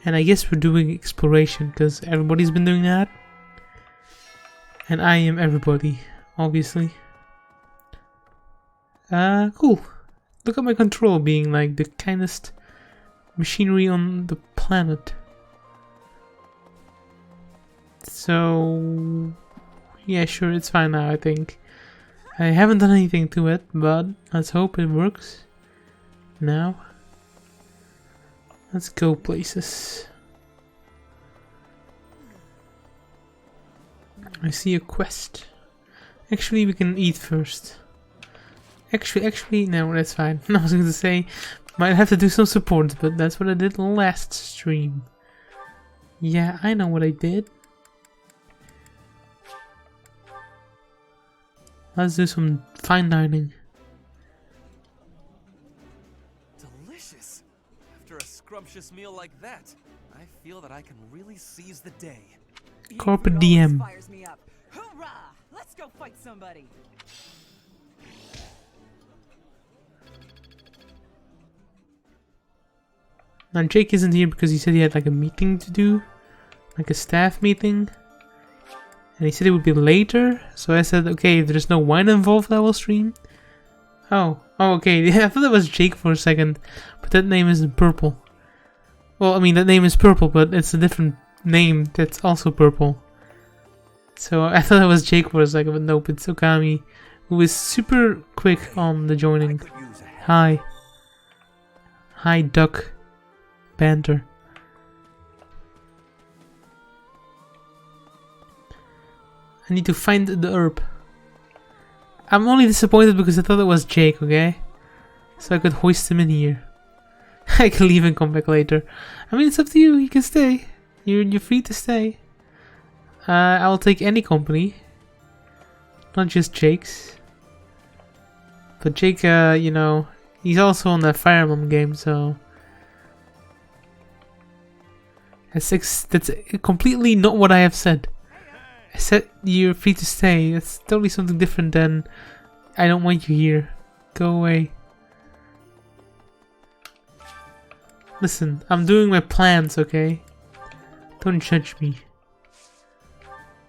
And I guess we're doing exploration because everybody's been doing that. And I am everybody, obviously. Cool. Look at my control being like the kindest machinery on the planet. So yeah, sure, it's fine now, I think. I haven't done anything to it, but let's hope it works. Now, let's go places. I see a quest. Actually, we can eat first. Actually, no, that's fine. I was going to say, might have to do some support, but that's what I did last stream. Yeah, I know what I did. Let's do some fine dining. Delicious. After a scrumptious meal like that, I feel that I can really seize the day. Corporate DM. Fires me up. Hoorah! Let's go fight somebody. Now Jake isn't here because he said he had like a meeting to do, like a staff meeting, and he said it would be later. So I said, okay, if there's no wine involved, I will stream. Oh, okay. Yeah, I thought that was Jake for a second, but that name isn't purple. Well, I mean that name is purple, but it's a different name that's also purple. So I thought it was Jake for a second, but nope, it's Okami, who is super quick on the joining. Hi, duck. Banter. I need to find the herb. I'm only disappointed because I thought it was Jake, okay? So I could hoist him in here. I can leave and come back later. I mean, it's up to you. You can stay. You're free to stay. I'll take any company. Not just Jake's. But Jake, you know, he's also on that Fire Emblem game, so... That's completely not what I have said. I said you're free to stay. That's totally something different than I don't want you here. Go away. Listen, I'm doing my plans, okay? Don't judge me.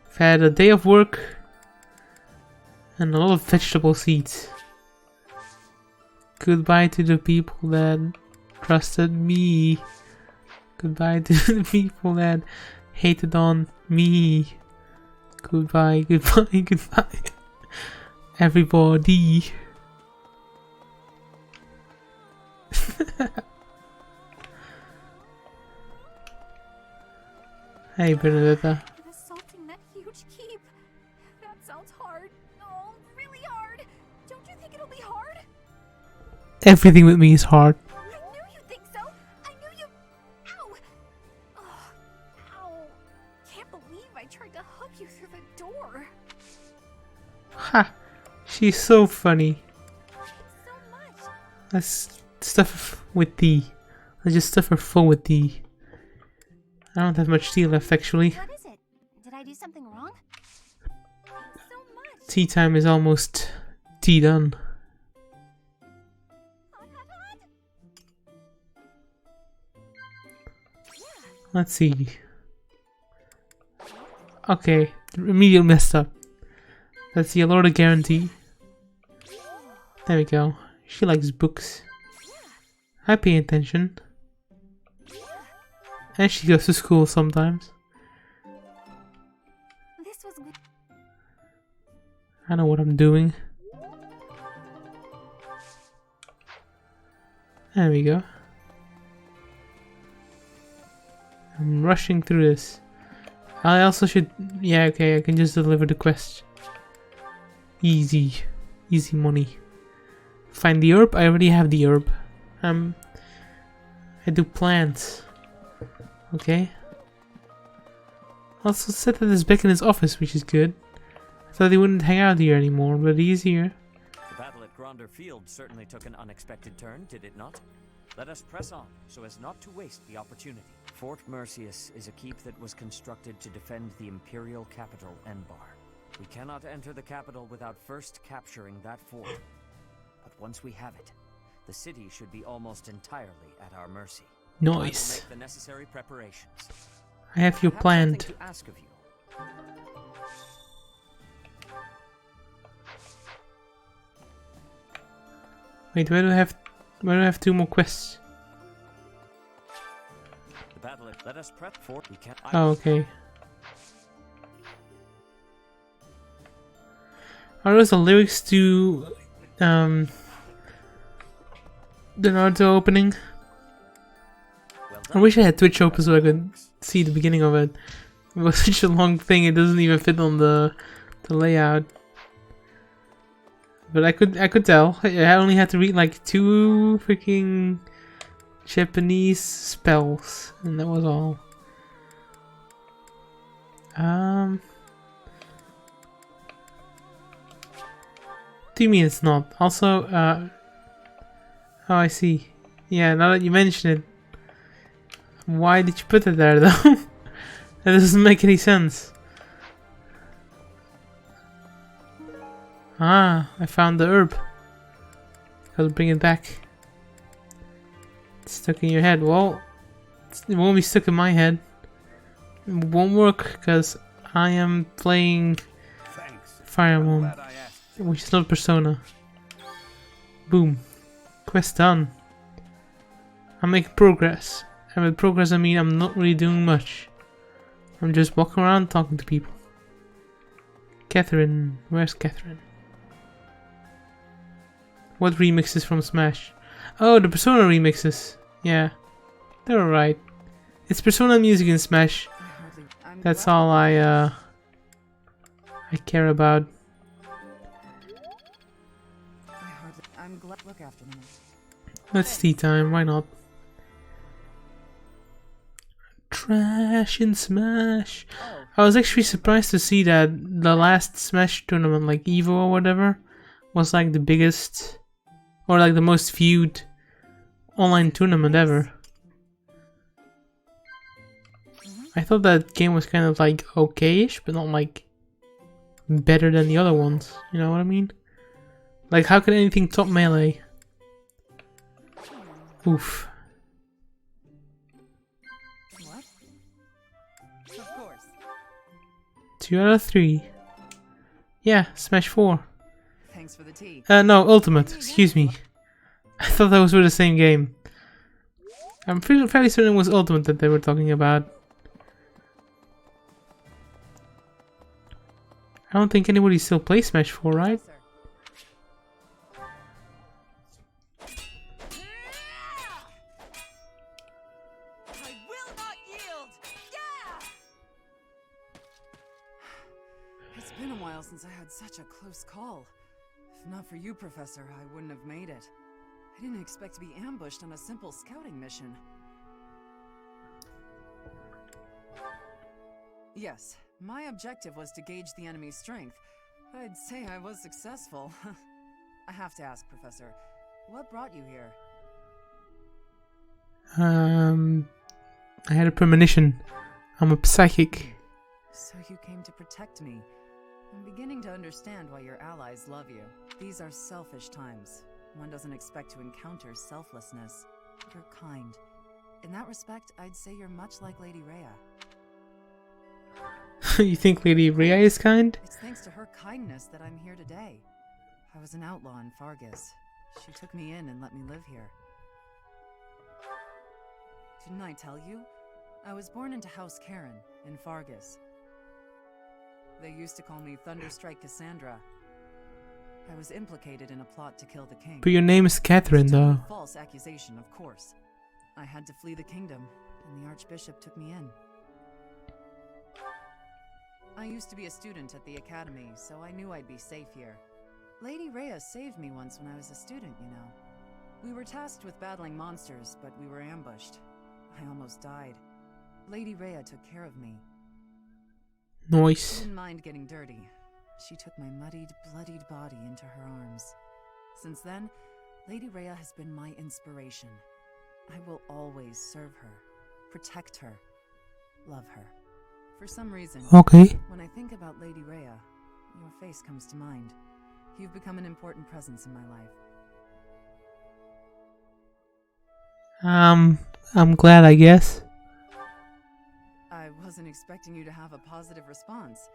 I've had a day of work and a lot of vegetable seeds. Goodbye to the people that trusted me. Goodbye to the people that hated on me. Goodbye, goodbye, goodbye. Everybody. Hey, Bernadetta. Assaulting that huge keep. That sounds hard. Oh, really hard. Don't you think it'll be hard? Everything with me is hard. Ha! She's so funny. So much. Let's stuff her with tea. Let's just stuff her full with tea. I don't have much tea left, actually. What is it? Did I do something wrong? So much. Tea time is almost tea done. Hot, hot, hot. Let's see. Okay, immediately messed up. That's the Yalorda guarantee. There we go. She likes books. I pay attention. And she goes to school sometimes. This was good. I know what I'm doing. There we go. I'm rushing through this. I also should... Yeah, okay, I can just deliver the quest. Easy. Easy money. Find the herb? I already have the herb. I do plants. Okay. Also said that he's back in his office, which is good. I thought he wouldn't hang out here anymore, but he's here. The battle at Gronder Field certainly took an unexpected turn, did it not? Let us press on, so as not to waste the opportunity. Fort Mercius is a keep that was constructed to defend the imperial capital, Enbar. We cannot enter the capital without first capturing that fort. But once we have it, the city should be almost entirely at our mercy. I will Nice. make the necessary preparations. I have you I have planned. something to ask of you. Wait, where do I have 2 more quests? The battle. Let us prep for. We can. Oh, okay. Are those the lyrics to the Naruto opening? Well I done. wish I had Twitch open so I could see the beginning of it. It was such a long thing; it doesn't even fit on the layout. But I could tell. I only had to read like 2 freaking Japanese spells, and that was all. What do you mean it's not? Also, oh, I see. Yeah, now that you mention it, why did you put it there though? That doesn't make any sense. Ah, I found the herb. Gotta bring it back. It's stuck in your head. Well, it won't be stuck in my head. It won't work because I am playing Fire Emblem, which is not Persona. Boom. Quest done. I'm making progress. And with progress I mean I'm not really doing much. I'm just walking around talking to people. Catherine. Where's Catherine? What remixes from Smash? Oh, the Persona remixes. Yeah. They're alright. It's Persona music in Smash. That's all I care about. I'm glad. Look after them. Let's tea time, why not? Trash in Smash. I was actually surprised to see that the last Smash tournament, like Evo or whatever, was like the biggest or like the most viewed online tournament ever. I thought that game was kind of like okay-ish, but not like better than the other ones. You know what I mean? Like, how could anything top Melee? Oof. What? Of course. 2 out of 3. Yeah, Smash 4. Thanks for the tea. No, Ultimate. Excuse me. I thought those were the same game. I'm fairly certain it was Ultimate that they were talking about. I don't think anybody still plays Smash 4, right? I will not yield. Yeah! It's been a while since I had such a close call. If not for you, Professor, I wouldn't have made it. I didn't expect to be ambushed on a simple scouting mission. Yes, my objective was to gauge the enemy's strength. I'd say I was successful. I have to ask, Professor, what brought you here? I had a premonition. I'm a psychic. So you came to protect me. I'm beginning to understand why your allies love you. These are selfish times. One doesn't expect to encounter selflessness. You're kind. In that respect, I'd say you're much like Lady Rhea. You think Lady Rhea is kind? It's thanks to her kindness that I'm here today. I was an outlaw in Fargus. She took me in and let me live here. Didn't I tell you? I was born into House Karen in Fargus. They used to call me Thunderstrike Cassandra. I was implicated in a plot to kill the king. But your name is Catherine, though. False accusation, of course. I had to flee the kingdom, and the Archbishop took me in. I used to be a student at the academy, so I knew I'd be safe here. Lady Rhea saved me once when I was a student, you know. We were tasked with battling monsters, but we were ambushed. I almost died. Lady Rhea took care of me. She Nice. didn't mind getting dirty. She took my muddied, bloodied body into her arms. Since then, Lady Rhea has been my inspiration. I will always serve her, protect her, love her. For some reason, Okay. when I think about Lady Rhea, your face comes to mind. You've become an important presence in my life. I'm glad, I guess. I wasn't expecting you to have a positive response.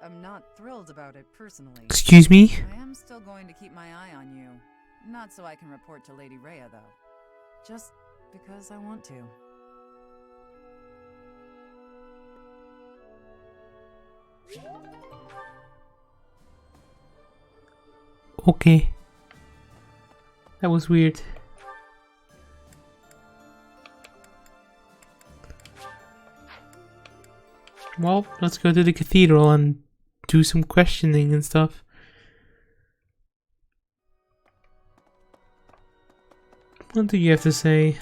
I'm not thrilled about it personally. Excuse me? I am still going to keep my eye on you. Not so I can report to Lady Rhea, though. Just because I want to. Okay. That was weird. Well, let's go to the cathedral and do some questioning and stuff. What do you have to say?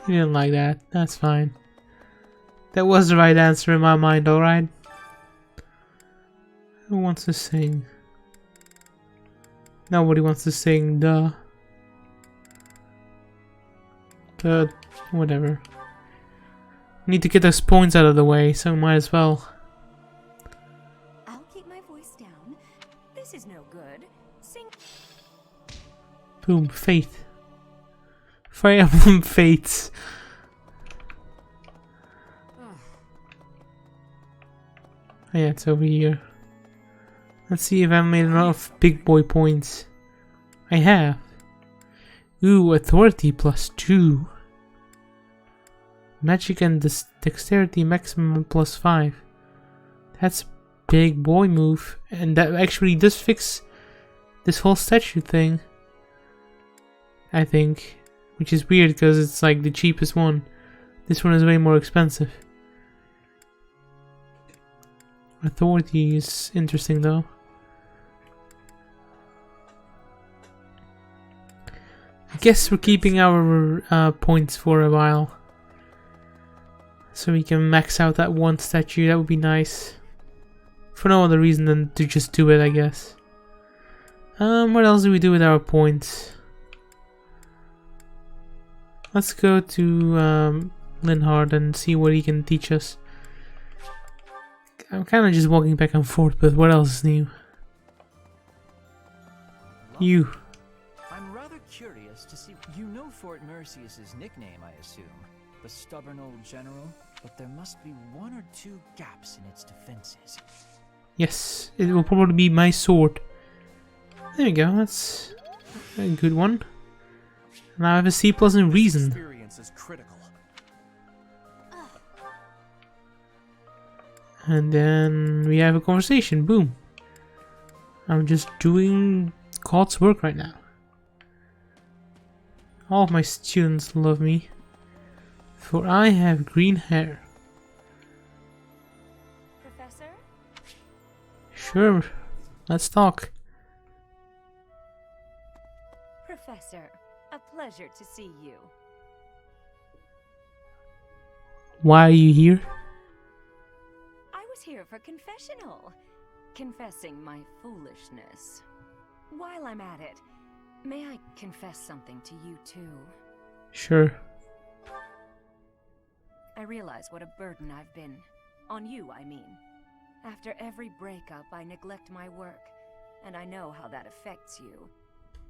You didn't like that. That's fine. That was the right answer in my mind, alright? Who wants to sing? Nobody wants to sing, duh. But, whatever. Need to get those points out of the way, so might as well. I'll keep my voice down. This is no good. Sing. Boom, Faith. Fire Emblem Fates. Oh, yeah, it's over here. Let's see if I made enough big boy points. I have. Ooh, authority +2. Magic and dexterity maximum +5. That's big boy move. And that actually does fix this whole statue thing. I think. Which is weird because it's like the cheapest one. This one is way more expensive. Authority is interesting though. I guess we're keeping our points for a while. So we can max out that one statue, that would be nice. For no other reason than to just do it, I guess. What else do we do with our points? Let's go to Linhard and see what he can teach us. I'm kind of just walking back and forth, but what else is new? You. I'm rather curious to see. You know Fort Mercius's nickname, I assume. The stubborn old general. But there must be one or two gaps in its defenses. Yes, it will probably be my sword. There we go, that's a good one. Now I have a C+ in reason. Experience is critical. And then we have a conversation, boom. I'm just doing God's work right now. All of my students love me, for I have green hair. Professor? Sure, let's talk. Professor, a pleasure to see you. Why are you here? I was here for confessional. Confessing my foolishness. While I'm at it, may I confess something to you too? Sure. I realize what a burden I've been. On you, I mean. After every breakup, I neglect my work, and I know how that affects you.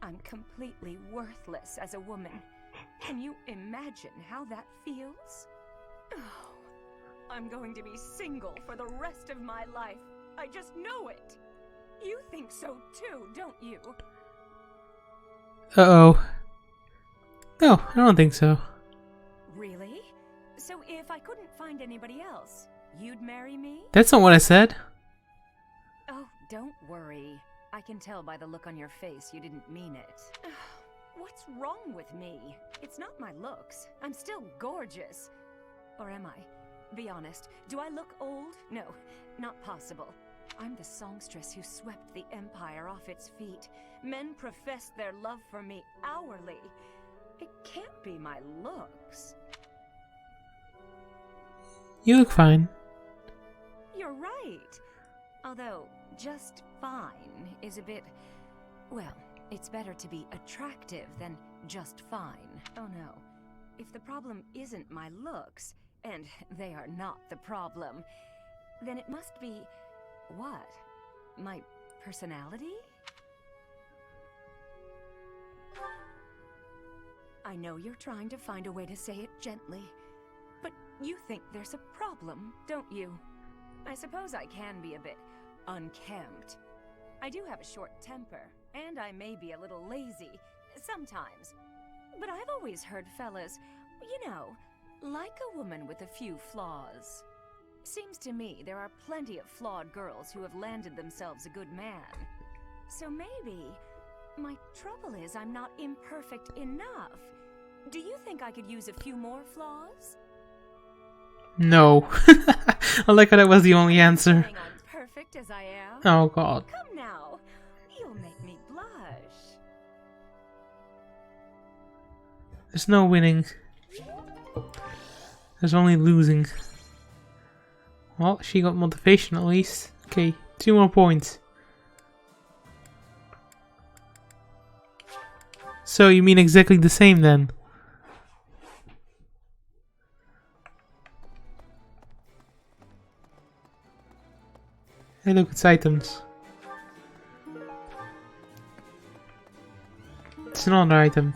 I'm completely worthless as a woman. Can you imagine how that feels? Oh, I'm going to be single for the rest of my life. I just know it. You think so too, don't you? Uh-oh. No, I don't think so. Really? So if I couldn't find anybody else, you'd marry me? That's not what I said. Oh, don't worry. I can tell by the look on your face you didn't mean it. What's wrong with me? It's not my looks. I'm still gorgeous. Or am I? Be honest, do I look old? No, not possible. I'm the songstress who swept the Empire off its feet. Men professed their love for me hourly. It can't be my looks. You look fine. You're right. Although, just fine is a bit... Well, it's better to be attractive than just fine. Oh no. If the problem isn't my looks, and they are not the problem, then it must be... what? My personality? I know you're trying to find a way to say it gently, but you think there's a problem, don't you? I suppose I can be a bit unkempt. I do have a short temper, and I may be a little lazy, sometimes. But I've always heard fellas, you know, like a woman with a few flaws. Seems to me there are plenty of flawed girls who have landed themselves a good man. So maybe my trouble is I'm not imperfect enough. Do you think I could use a few more flaws? No. I like how that was the only answer. Saying I'm perfect as I am? Oh god. Come now, you'll make me blush. There's no winning. There's only losing. Well, she got motivation at least. Okay, 2 more points. So you mean exactly the same then? Hey look, it's items. It's another item.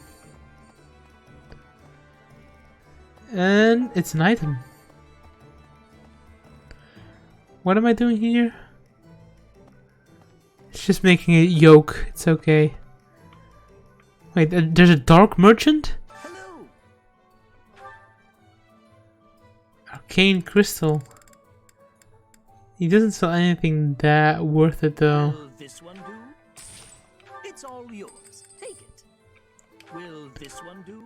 And it's an item. What am I doing here? It's just making a yoke. It's okay. Wait, there's a dark merchant? Hello. Arcane crystal. He doesn't sell anything that worth it though. Will this one do? It's all yours. Take it. Will this one do?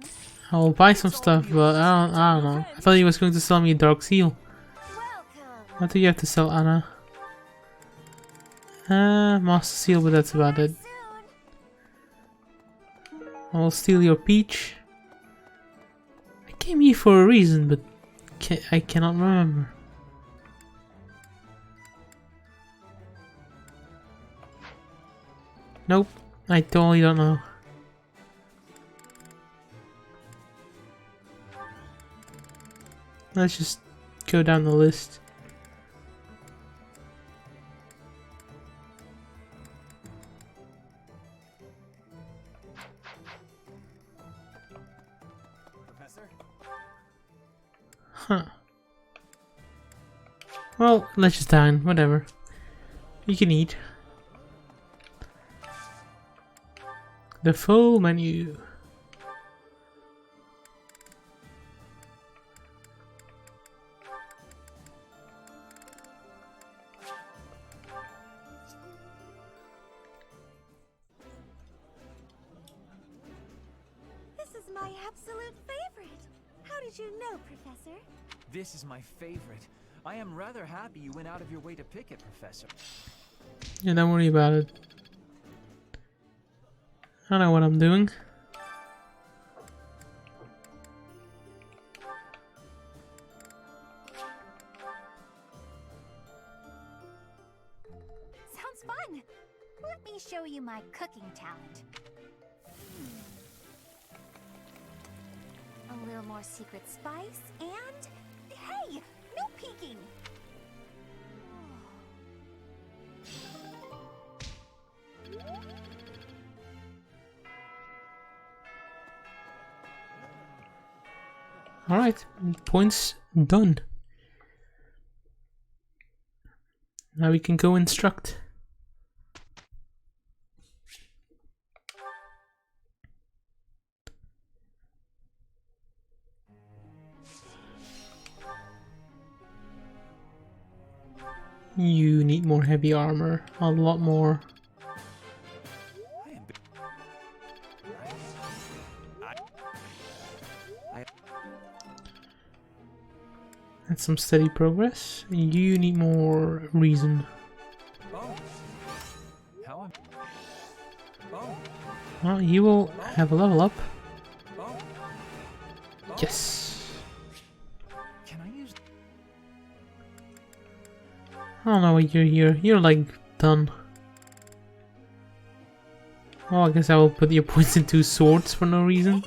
I'll buy some stuff, but I don't know. I thought he was going to sell me a dark seal. What do you have to sell, Anna? Master seal, but that's about it. I'll steal your peach. I came here for a reason, but I cannot remember. Nope, I totally don't know. Let's just go down the list. Huh. Well, let's just dine, whatever. You can eat. The full menu. This is my absolute favorite. How did you know, Professor? This is my favorite. I am rather happy you went out of your way to pick it, Professor. Yeah, don't worry about it. I know what I'm doing. Sounds fun. Let me show you my cooking talent. A little more secret spice and... Hey! No peeking! Alright, points done. Now we can go instruct. You need more heavy armor, a lot more. That's some steady progress. You need more reason. Oh. How am... Oh. Well, you will have a level up. Oh. Oh. Yes. Can I use... I don't know why you're here. You're like done. Oh, I guess I will put your points into swords for no reason.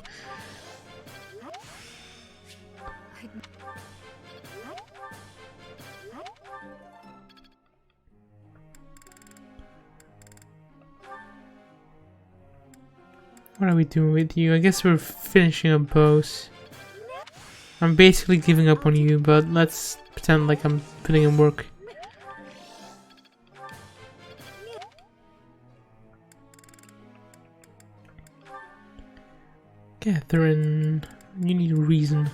What are we doing with you? I guess we're finishing up bows. I'm basically giving up on you, but let's pretend like I'm putting in work. Catherine, you need a reason.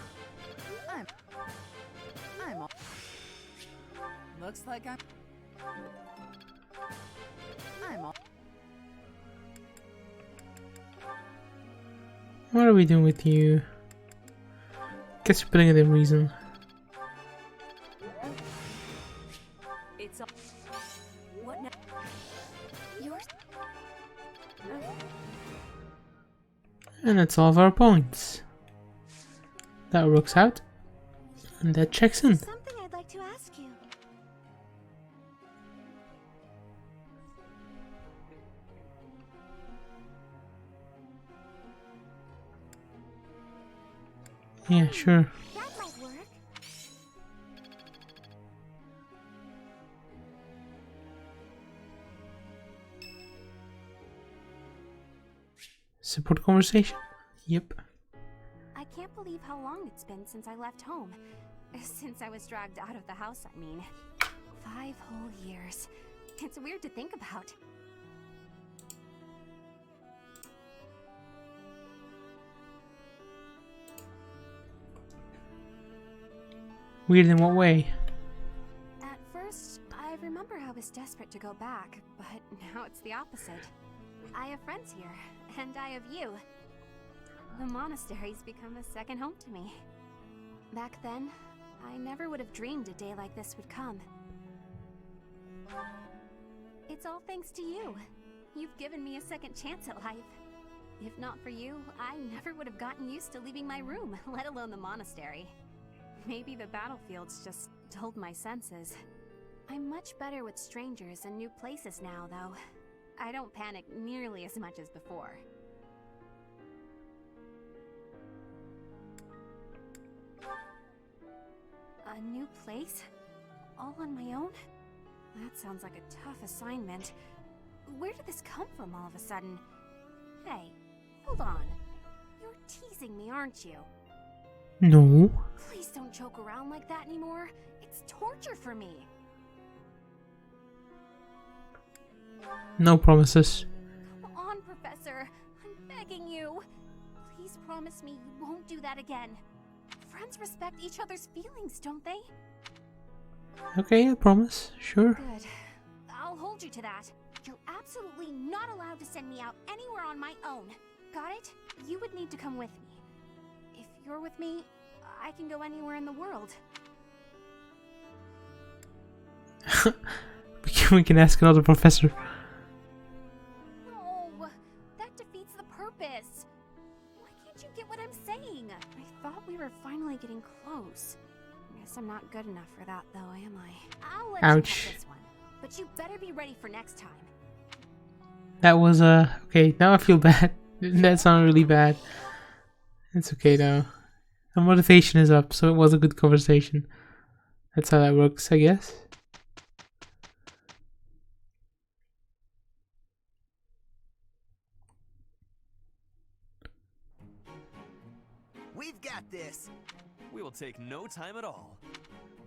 Looks like I'm all... What are we doing with you? Guess you're putting it in reason. It's all... What now? Yours? And that's all of our points. That works out. And that checks in. Something I'd like to ask you. Yeah, sure. That might work. Support conversation? Yep. I can't believe how long it's been since I left home. Since I was dragged out of the house, I mean. 5 whole years. It's weird to think about. Weird in what way? At first, I remember I was desperate to go back, but now it's the opposite. I have friends here, and I have you. The monastery's become a second home to me. Back then, I never would have dreamed a day like this would come. It's all thanks to you. You've given me a second chance at life. If not for you, I never would have gotten used to leaving my room, let alone the monastery. Maybe the battlefields just dulled my senses. I'm much better with strangers and new places now, though. I don't panic nearly as much as before. A new place? All on my own? That sounds like a tough assignment. Where did this come from all of a sudden? Hey, hold on. You're teasing me, aren't you? No. Please don't joke around like that anymore. It's torture for me. No promises. Come on, Professor. I'm begging you. Please promise me you won't do that again. Friends respect each other's feelings, don't they? Okay, I promise. Sure. Good. I'll hold you to that. You're absolutely not allowed to send me out anywhere on my own. Got it? You would need to come with me. If you're with me, I can go anywhere in the world. We can ask another professor. No, that defeats the purpose. Why can't you get what I'm saying? I thought we were finally getting close. Guess I'm not good enough for that, though, am I? I'll let Ouch. you have this one, but you better be ready for next time. That was okay, now I feel bad. That sounded really bad. It's okay though. The motivation is up, so it was a good conversation. That's how that works, I guess. We've got this. We will take no time at all.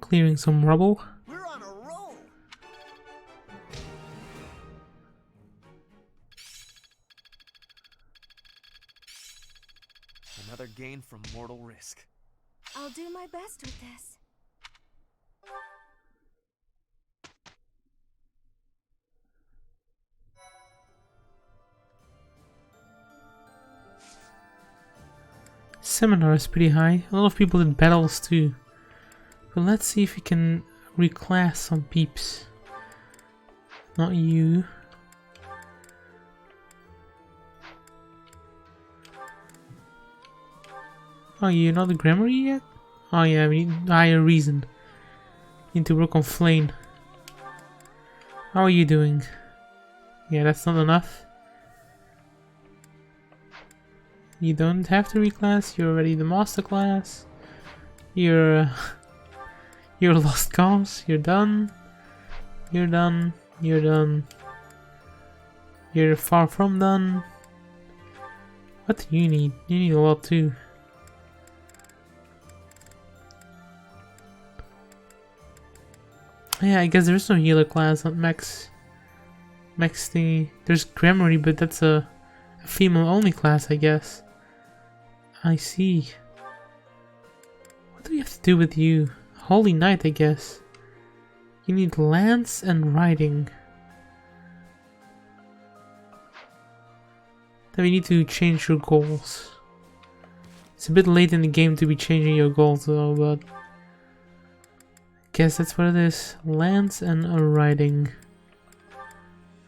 Clearing some rubble. We're on a roll. Another gain from mortal risk. I'll do my best with this. Seminar is pretty high. A lot of people did battles too. But let's see if we can reclass some peeps. Not you. Oh, you're not the grammar yet? Oh yeah, we need higher reason. Need to work on Flame. How are you doing? Yeah, that's not enough. You don't have to reclass, you're already the master class. You're lost cause, you're done. You're done, you're done. You're far from done. What do you need? You need a lot too. Yeah, I guess there's no healer class on Max thingy. There's Gramarye, but that's a female-only class, I guess. I see. What do we have to do with you? Holy Knight, I guess. You need lance and riding. Then we need to change your goals. It's a bit late in the game to be changing your goals though, but I guess that's what it is. Lance and a riding.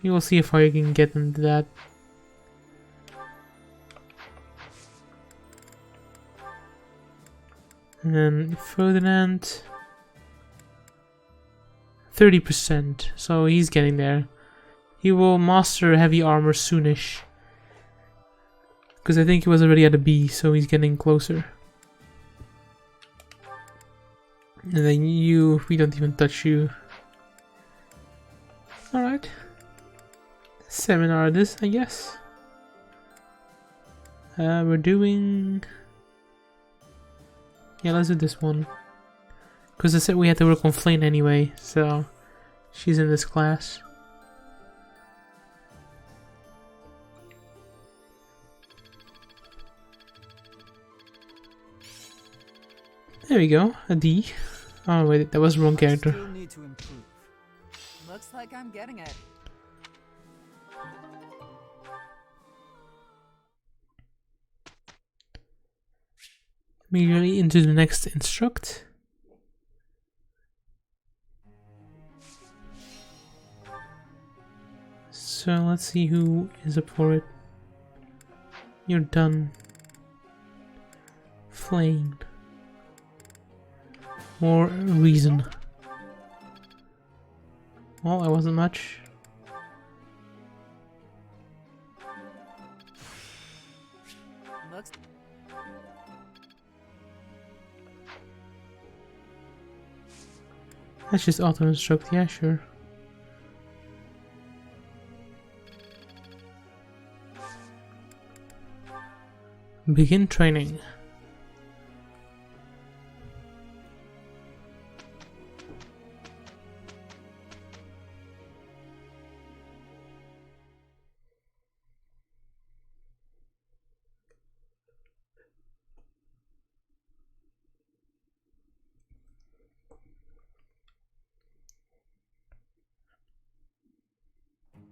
You will see if I can get into that. And then Ferdinand, 30%, so he's getting there. He will master heavy armor soonish. Because I think he was already at a B, so he's getting closer. And then you, we don't even touch you. Alright. Seminar this, I guess. We're doing... Yeah, let's do this one. Because I said we had to work on Flame anyway, so she's in this class. There we go, a D. Oh wait, that was the wrong character. Still need to improve. Looks like I'm getting it. Immediately into the next instruct. So let's see who is up for it. You're done. Flame. More reason. Well, that wasn't much. Looks Let's just auto-instruct, yeah, sure. Begin training.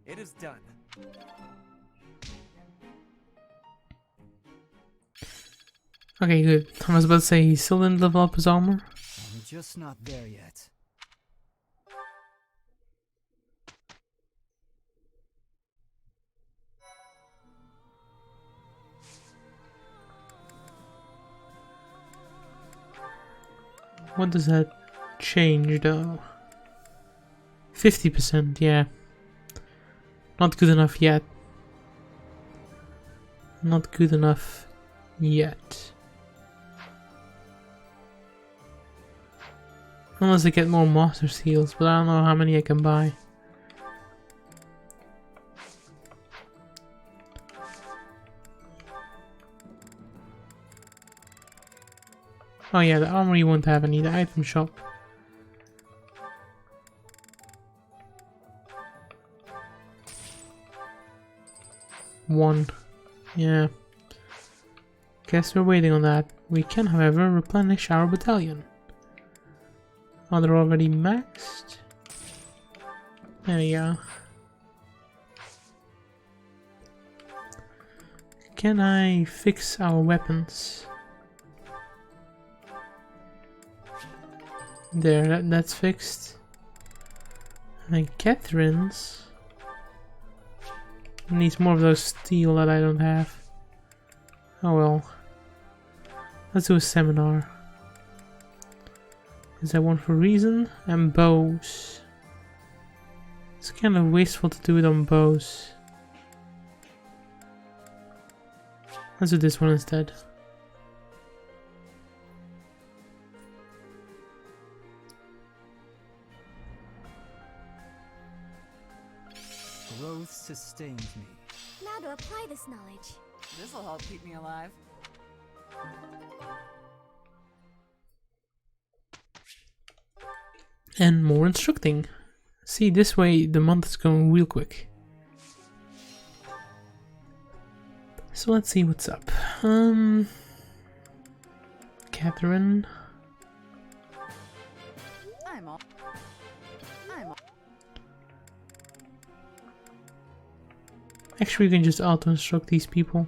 It is done. Okay, good. I was about to say he still didn't level up his armor. I'm just not there yet. What does that change though? 50%, yeah. Not good enough yet. Not good enough yet. Unless I get more master seals, but I don't know how many I can buy. Oh yeah, the armory won't have any, the item shop. One. Yeah. Guess we're waiting on that. We can, however, replenish our battalion. Oh, they're already maxed? There we go. Can I fix our weapons? There, that's fixed. And Catherine's needs more of those steel that I don't have. Oh well. Let's do a seminar. Is that one for reason? And bows. It's kind of wasteful to do it on bows. Let's do this one instead. Growth sustains me. Now to apply this knowledge. This'll help keep me alive. And more instructing. See, this way the month is going real quick. So let's see what's up. Catherine. I'm all. Actually, we can just auto-instruct these people.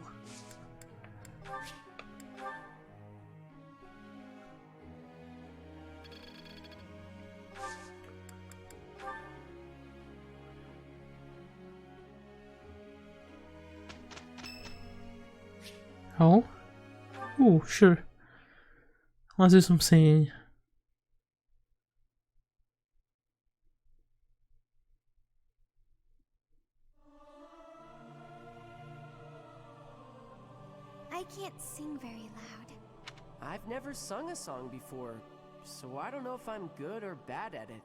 Oh? Ooh, sure. Let's do some singing. I can't sing very loud. I've never sung a song before, so I don't know if I'm good or bad at it.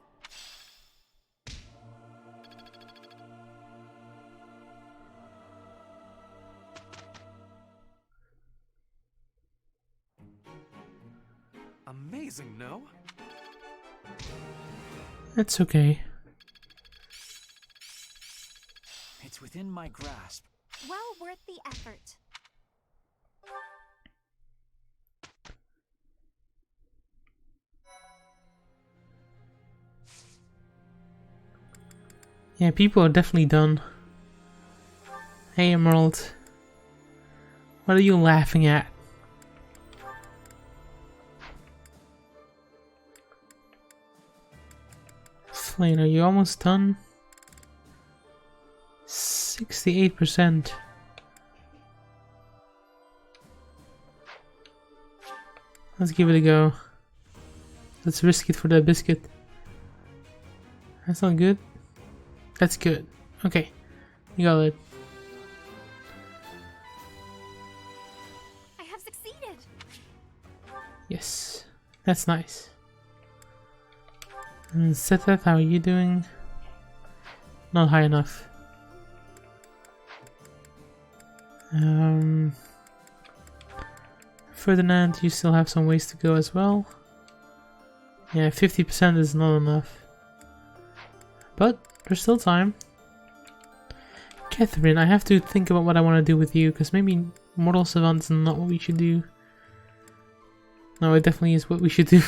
Amazing, no? It's okay. It's within my grasp. Well worth the effort. Yeah, people are definitely done. Hey, Emerald. What are you laughing at? Flame, are you almost done? 68%. Let's give it a go. Let's risk it for that biscuit. That's not good. That's good. Okay. You got it. I have succeeded. Yes. That's nice. And Seteth, how are you doing? Not high enough. Ferdinand, you still have some ways to go as well. Yeah, 50% is not enough. But there's still time. Catherine, I have to think about what I want to do with you, because maybe Mortal Savant is not what we should do. No, it definitely is what we should do.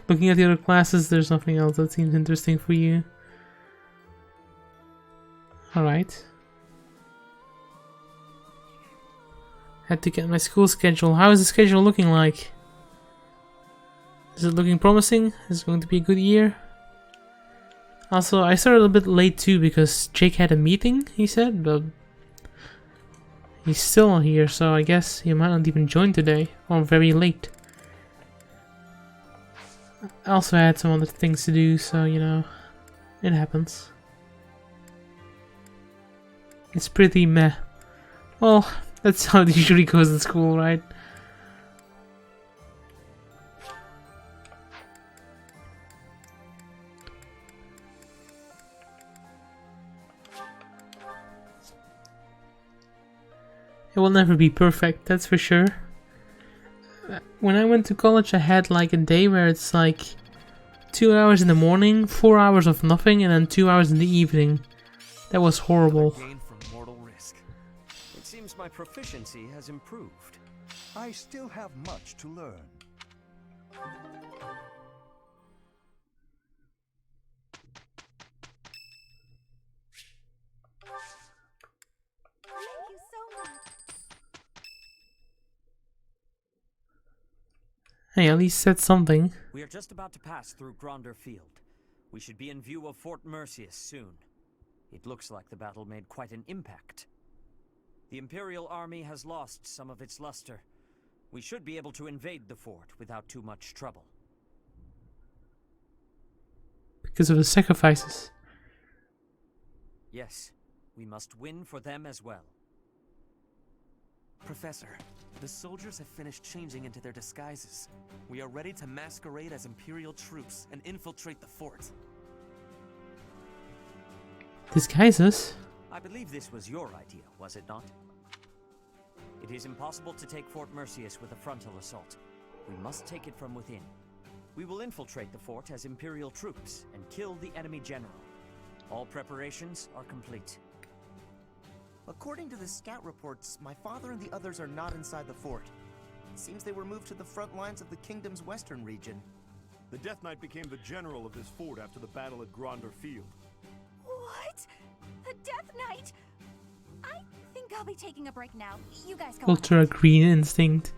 Looking at the other classes, there's nothing else that seems interesting for you. Alright. Had to get my school schedule. How is the schedule looking like? Is it looking promising? Is it going to be a good year? Also, I started a bit late too because Jake had a meeting, he said, but he's still not here, so I guess he might not even join today, or very late. I also had some other things to do, so you know, it happens. It's pretty meh. Well, that's how it usually goes in school, right? It will never be perfect, that's for sure. When I went to college, I had like a day where it's like 2 hours in the morning, 4 hours of nothing, and then 2 hours in the evening. That was horrible. Gain from mortal risk. It seems my proficiency has improved. I still have much to learn. Thank you so much. Hey, at least said something. We are just about to pass through Gronder Field. We should be in view of Fort Mercius soon. It looks like the battle made quite an impact. The Imperial army has lost some of its luster. We should be able to invade the fort without too much trouble. Because of the sacrifices. Yes, we must win for them as well. Professor, the soldiers have finished changing into their disguises. We are ready to masquerade as Imperial troops and infiltrate the fort. Disguises? I believe this was your idea, was it not? It is impossible to take Fort Mercius with a frontal assault. We must take it from within. We will infiltrate the fort as Imperial troops and kill the enemy general. All preparations are complete. According to the scout reports, my father and the others are not inside the fort. It seems they were moved to the front lines of the kingdom's western region. The Death Knight became the general of this fort after the battle at Gronder Field. What? The Death Knight? I think I'll be taking a break now. You guys go. Ultra green instinct.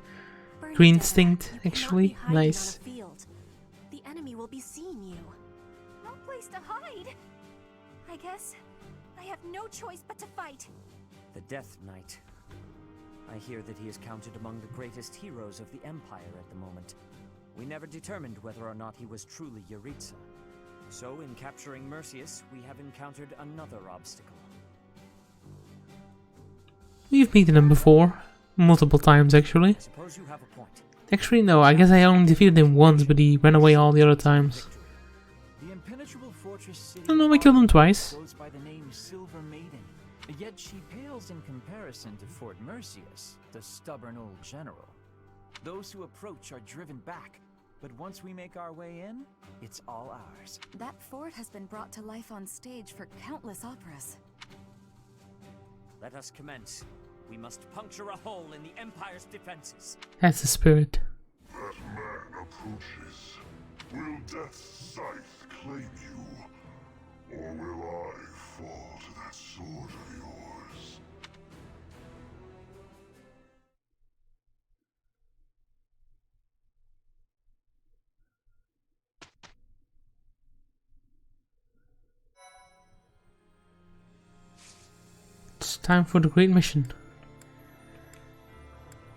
Bernadette, Green instinct, you cannot actually. be hiding Nice. on a field. The enemy will be seeing you. No place to hide. I guess I have no choice but to fight. The Death Knight. I hear that he is counted among the greatest heroes of the Empire at the moment. We never determined whether or not he was truly Yaritza. So in capturing Mercius, we have encountered another obstacle. We've beaten him before. Multiple times, actually. I suppose you have a point. Actually, no, I guess I only defeated him once, but he ran away all the other times. The impenetrable fortress city Oh no, we killed him twice. goes by the name Silver Maiden, yet she pales in comparison to Fort Mercius, the stubborn old general. Those who approach are driven back, but once we make our way in, it's all ours. That fort has been brought to life on stage for countless operas. Let us commence. We must puncture a hole in the Empire's defenses. That's the spirit. That man approaches. Will Death's scythe claim you? Or will I fall to that sword of yours? It's time for the great mission.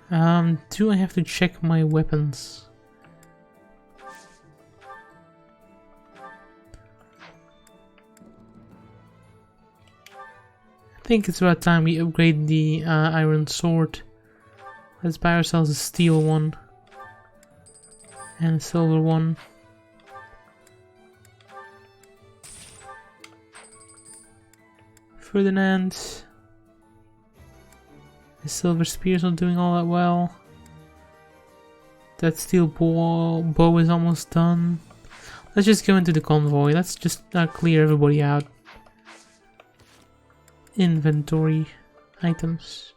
Do I have to check my weapons? I think it's about time we upgrade the iron sword. Let's buy ourselves a steel one and a silver one. Ferdinand. The silver spear's not doing all that well. That steel bow is almost done. Let's just go into the convoy. Let's just clear everybody out. Inventory items.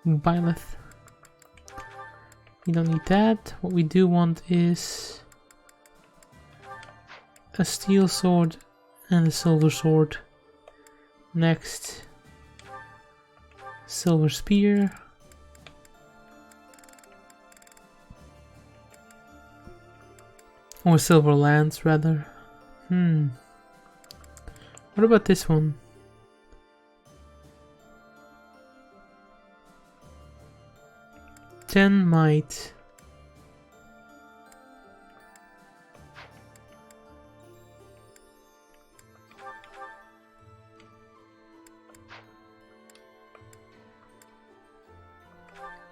Byleth. We don't need that. What we do want is a steel sword and a silver sword. Next, silver spear. Or silver lance, rather. What about this one? Ten might.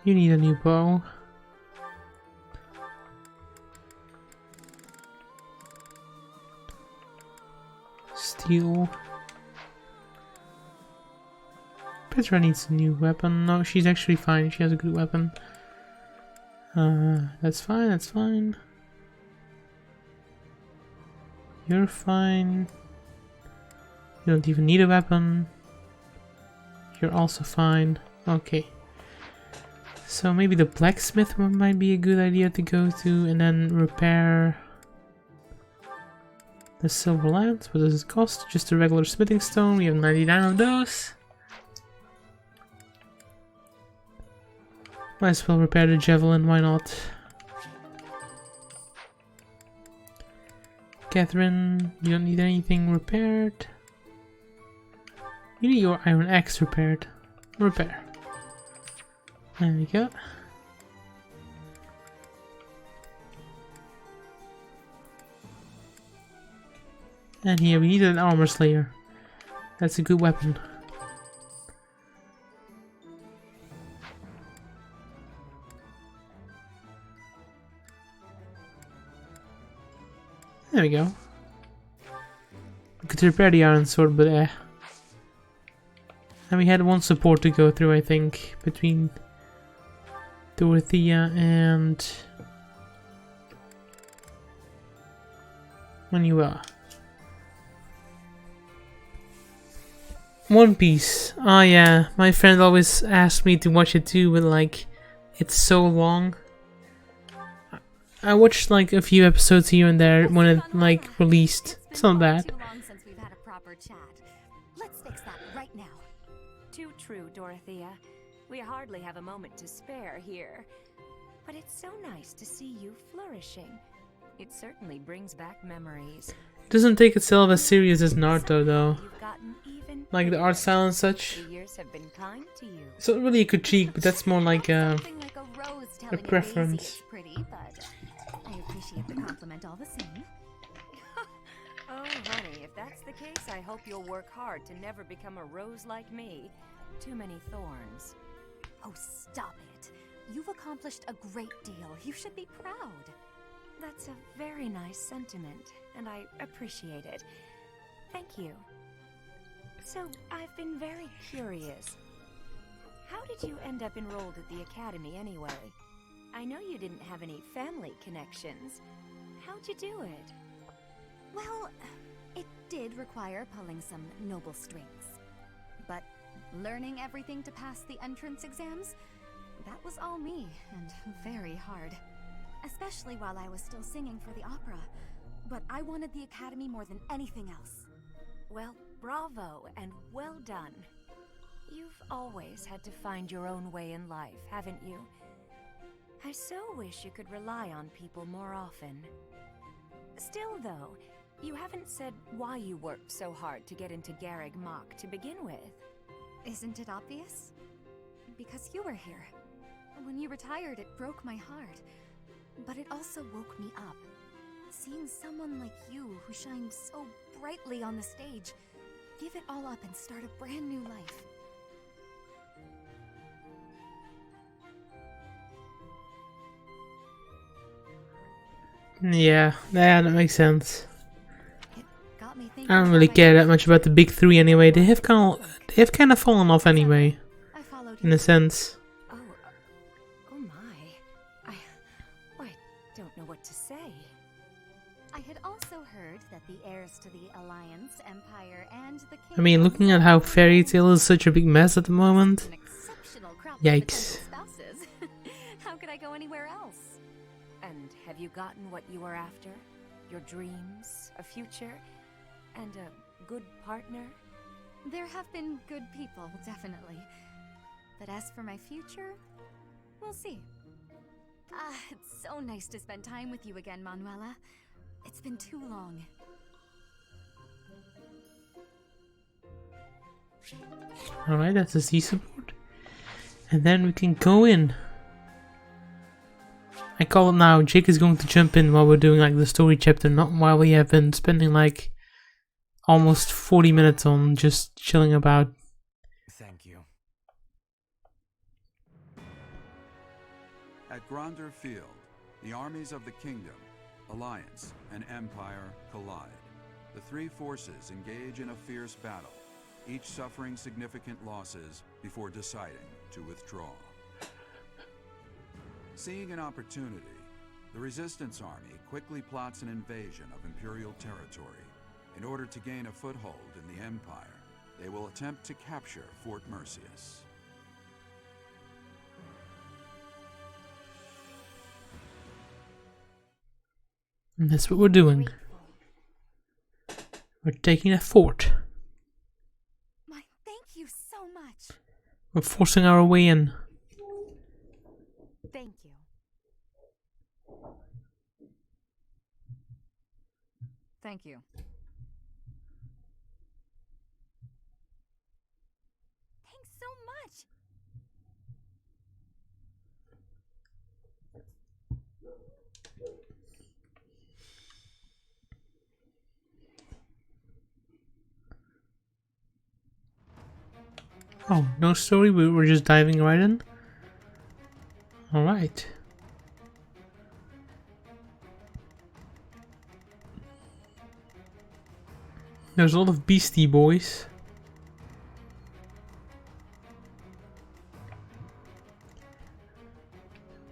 You need a new bow. Steel. Petra needs a new weapon. No, she's actually fine. She has a good weapon. That's fine, that's fine. You're fine. You don't even need a weapon. You're also fine. Okay. So maybe the blacksmith one might be a good idea to go to and then repair the silver lance. What does it cost? Just a regular smithing stone. We have 99 of those. Might as well repair the javelin, why not? Catherine, you don't need anything repaired. You need your iron axe repaired. Repair. There we go. And here we need an armor slayer. That's a good weapon. There we go. We could repair the iron sword, but And we had one support to go through, I think, between Dorothea and Manuela. One Piece. Oh yeah, my friend always asked me to watch it too, but like, it's so long. I watched like a few episodes here and there when it like released. It's not bad. Too long since we've had a proper chat. Let's fix that right now. Too true, Dorothea. We hardly have a moment to spare here. But it's so nice to see you flourishing. It certainly brings back memories. It doesn't take itself as serious as Naruto though. You've gotten even Like the art style and such. The years have been kind to you. It's not really a critique, but that's more like a Rose telling preference. It's pretty, but I appreciate the compliment all the same. Oh, honey, if that's the case, I hope you'll work hard to never become a rose like me. Too many thorns. Oh, stop it. You've accomplished a great deal. You should be proud. That's a very nice sentiment, and I appreciate it. Thank you. So, I've been very curious. How did you end up enrolled at the academy anyway? I know you didn't have any family connections. How'd you do it? Well, it did require pulling some noble strings. But learning everything to pass the entrance exams, that was all me, and very hard. Especially while I was still singing for the opera. But I wanted the academy more than anything else. Well, bravo, and well done. You've always had to find your own way in life, haven't you? I so wish you could rely on people more often. Still, though, you haven't said why you worked so hard to get into Garreg Mach to begin with. Isn't it obvious? Because you were here. When you retired, it broke my heart. But it also woke me up. Seeing someone like you, who shines so brightly on the stage, give it all up and start a brand new life. Yeah, that makes sense. Got me I thinking don't really care that much about the big three anyway. They have kind of fallen off anyway, in a sense. Oh my. I don't know what to say. I had also heard that the heirs to the Alliance, Empire, and the Kingdom... I mean, looking at how Fairy Tail is such a big mess at the moment. Yikes. Spouses. How could I go anywhere else? And have you gotten what you were after? Your dreams, a future, and a good partner? There have been good people, definitely. But as for my future, we'll see. It's so nice to spend time with you again, Manuela. It's been too long. Alright, that's a C support. And then we can go in. I call it now. Jake is going to jump in while we're doing like the story chapter, not while we have been spending like almost 40 minutes on just chilling about. Thank you. At Gronder Field, the armies of the Kingdom, Alliance, and Empire collide. The three forces engage in a fierce battle, each suffering significant losses before deciding to withdraw. Seeing an opportunity, the Resistance Army quickly plots an invasion of Imperial territory. In order to gain a foothold in the Empire, they will attempt to capture Fort Mercius. And that's what we're doing. We're taking a fort. Thank you so much. We're forcing our way in. Thank you. Thank you. Thanks so much. Oh, no story? We're just diving right in? Alright. There's a lot of Beastie Boys.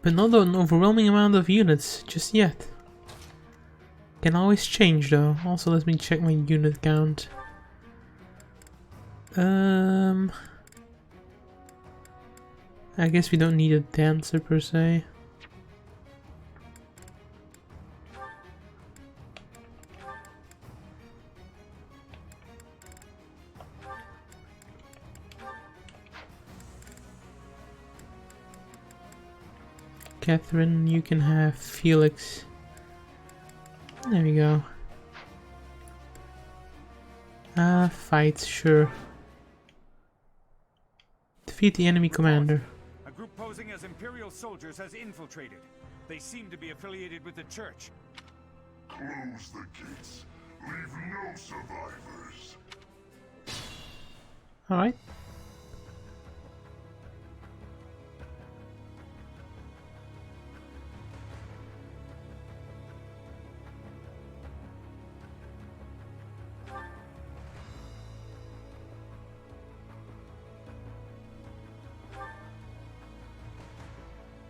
But not an overwhelming amount of units just yet. Can always change though. Also, let me check my unit count. I guess we don't need a dancer per se. Catherine, you can have Felix. There we go. Fight, sure. Defeat the enemy commander. A group posing as Imperial soldiers has infiltrated. They seem to be affiliated with the church. Close the gates. Leave no survivors. Alright.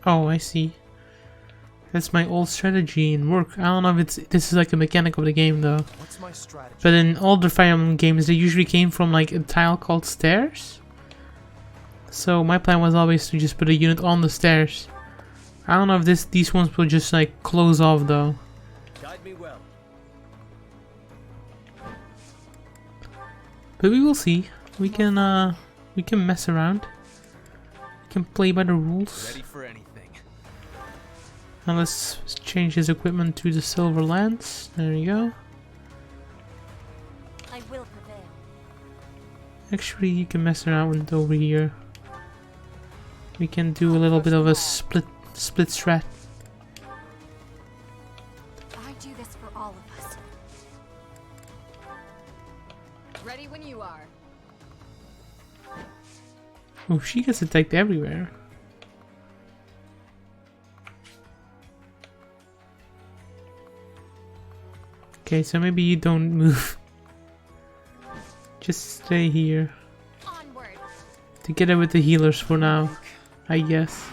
Oh, I see. That's my old strategy in work. I don't know if this is like a mechanic of the game though. What's my strategy? But in older Fire Emblem games, they usually came from like a tile called stairs. So my plan was always to just put a unit on the stairs. I don't know if these ones will just like close off though. Guide me well. But we will see. We can mess around. We can play by the rules. Ready for anything. Now let's change his equipment to the silver lance. There we go. I will prevail. Actually, you can mess around with it over here. We can do a little bit of a split strat. I do this for all of us. Ready when you are. Oh, she gets attacked everywhere. Okay, so maybe you don't move. Just stay here. Onward. Together with the healers for now, I guess.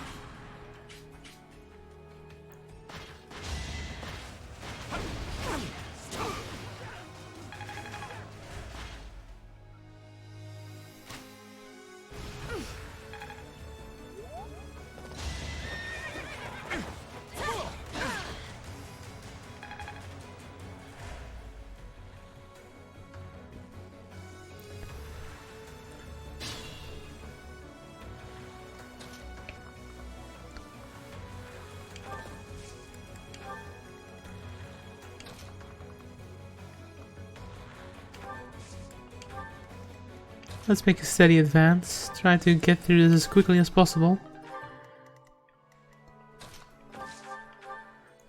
Let's make a steady advance. Try to get through this as quickly as possible.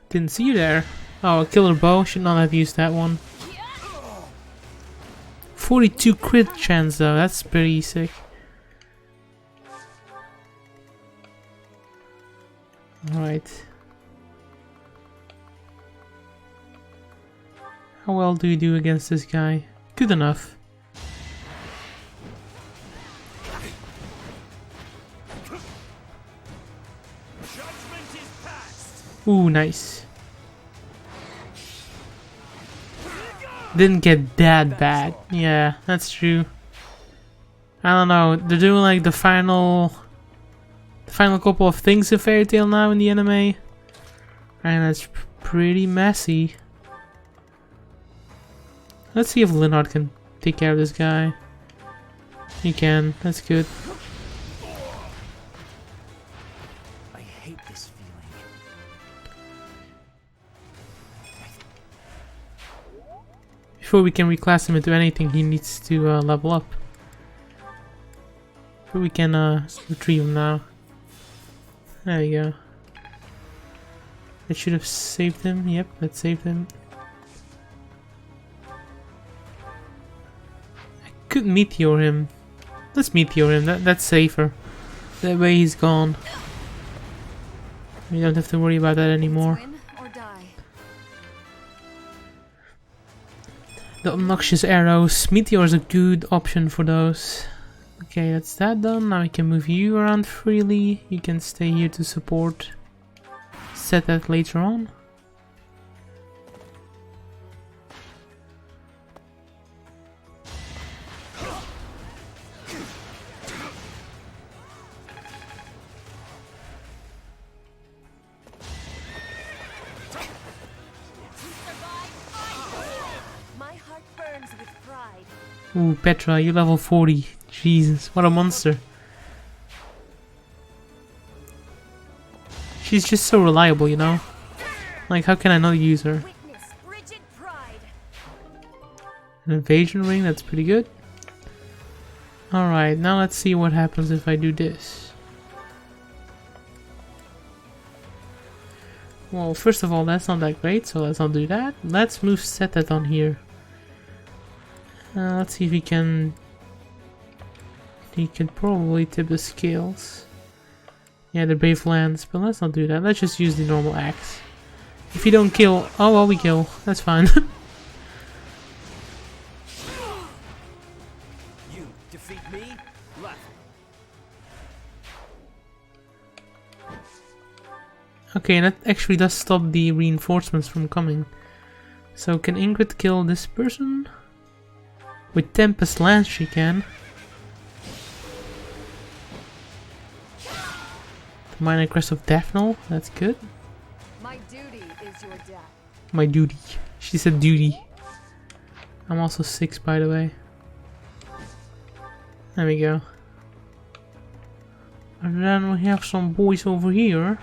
Didn't see you there. Oh, a killer bow. Should not have used that one. 42 crit chance though. That's pretty sick. Alright. How well do you do against this guy? Good enough. Ooh, nice. Didn't get that bad. Yeah, that's true. I don't know. They're doing like the final couple of things in Fairy Tail now in the anime, and it's pretty messy. Let's see if Linhardt can take care of this guy. He can. That's good. Before we can reclass him into anything, he needs to level up. But we can retrieve him now. There we go. That should have saved him. Yep, that saved him. I could meteor him. Let's meteor him. That's safer. That way he's gone. We don't have to worry about that anymore. The obnoxious arrows. Meteor is a good option for those. Okay, that's that done. Now I can move you around freely. You can stay here to support. set that later on. Ooh, Petra, you're level 40. Jesus, what a monster. She's just so reliable, you know? Like, how can I not use her? An invasion ring, that's pretty good. Alright, now let's see what happens if I do this. Well, first of all, that's not that great, so let's not do that. Let's move Setet on here. Let's see if he can... He can probably tip the scales. Yeah, the brave lands, but let's not do that. Let's just use the normal axe. If you don't kill... Oh, well, we kill. That's fine. You defeat me? Left. Okay, and that actually does stop the reinforcements from coming. So can Ingrid kill this person? With Tempest Lance she can. The Minor Crest of Daphne, that's good. My duty is your death. My duty. She said duty. I'm also 6, by the way. There we go. And then we have some boys over here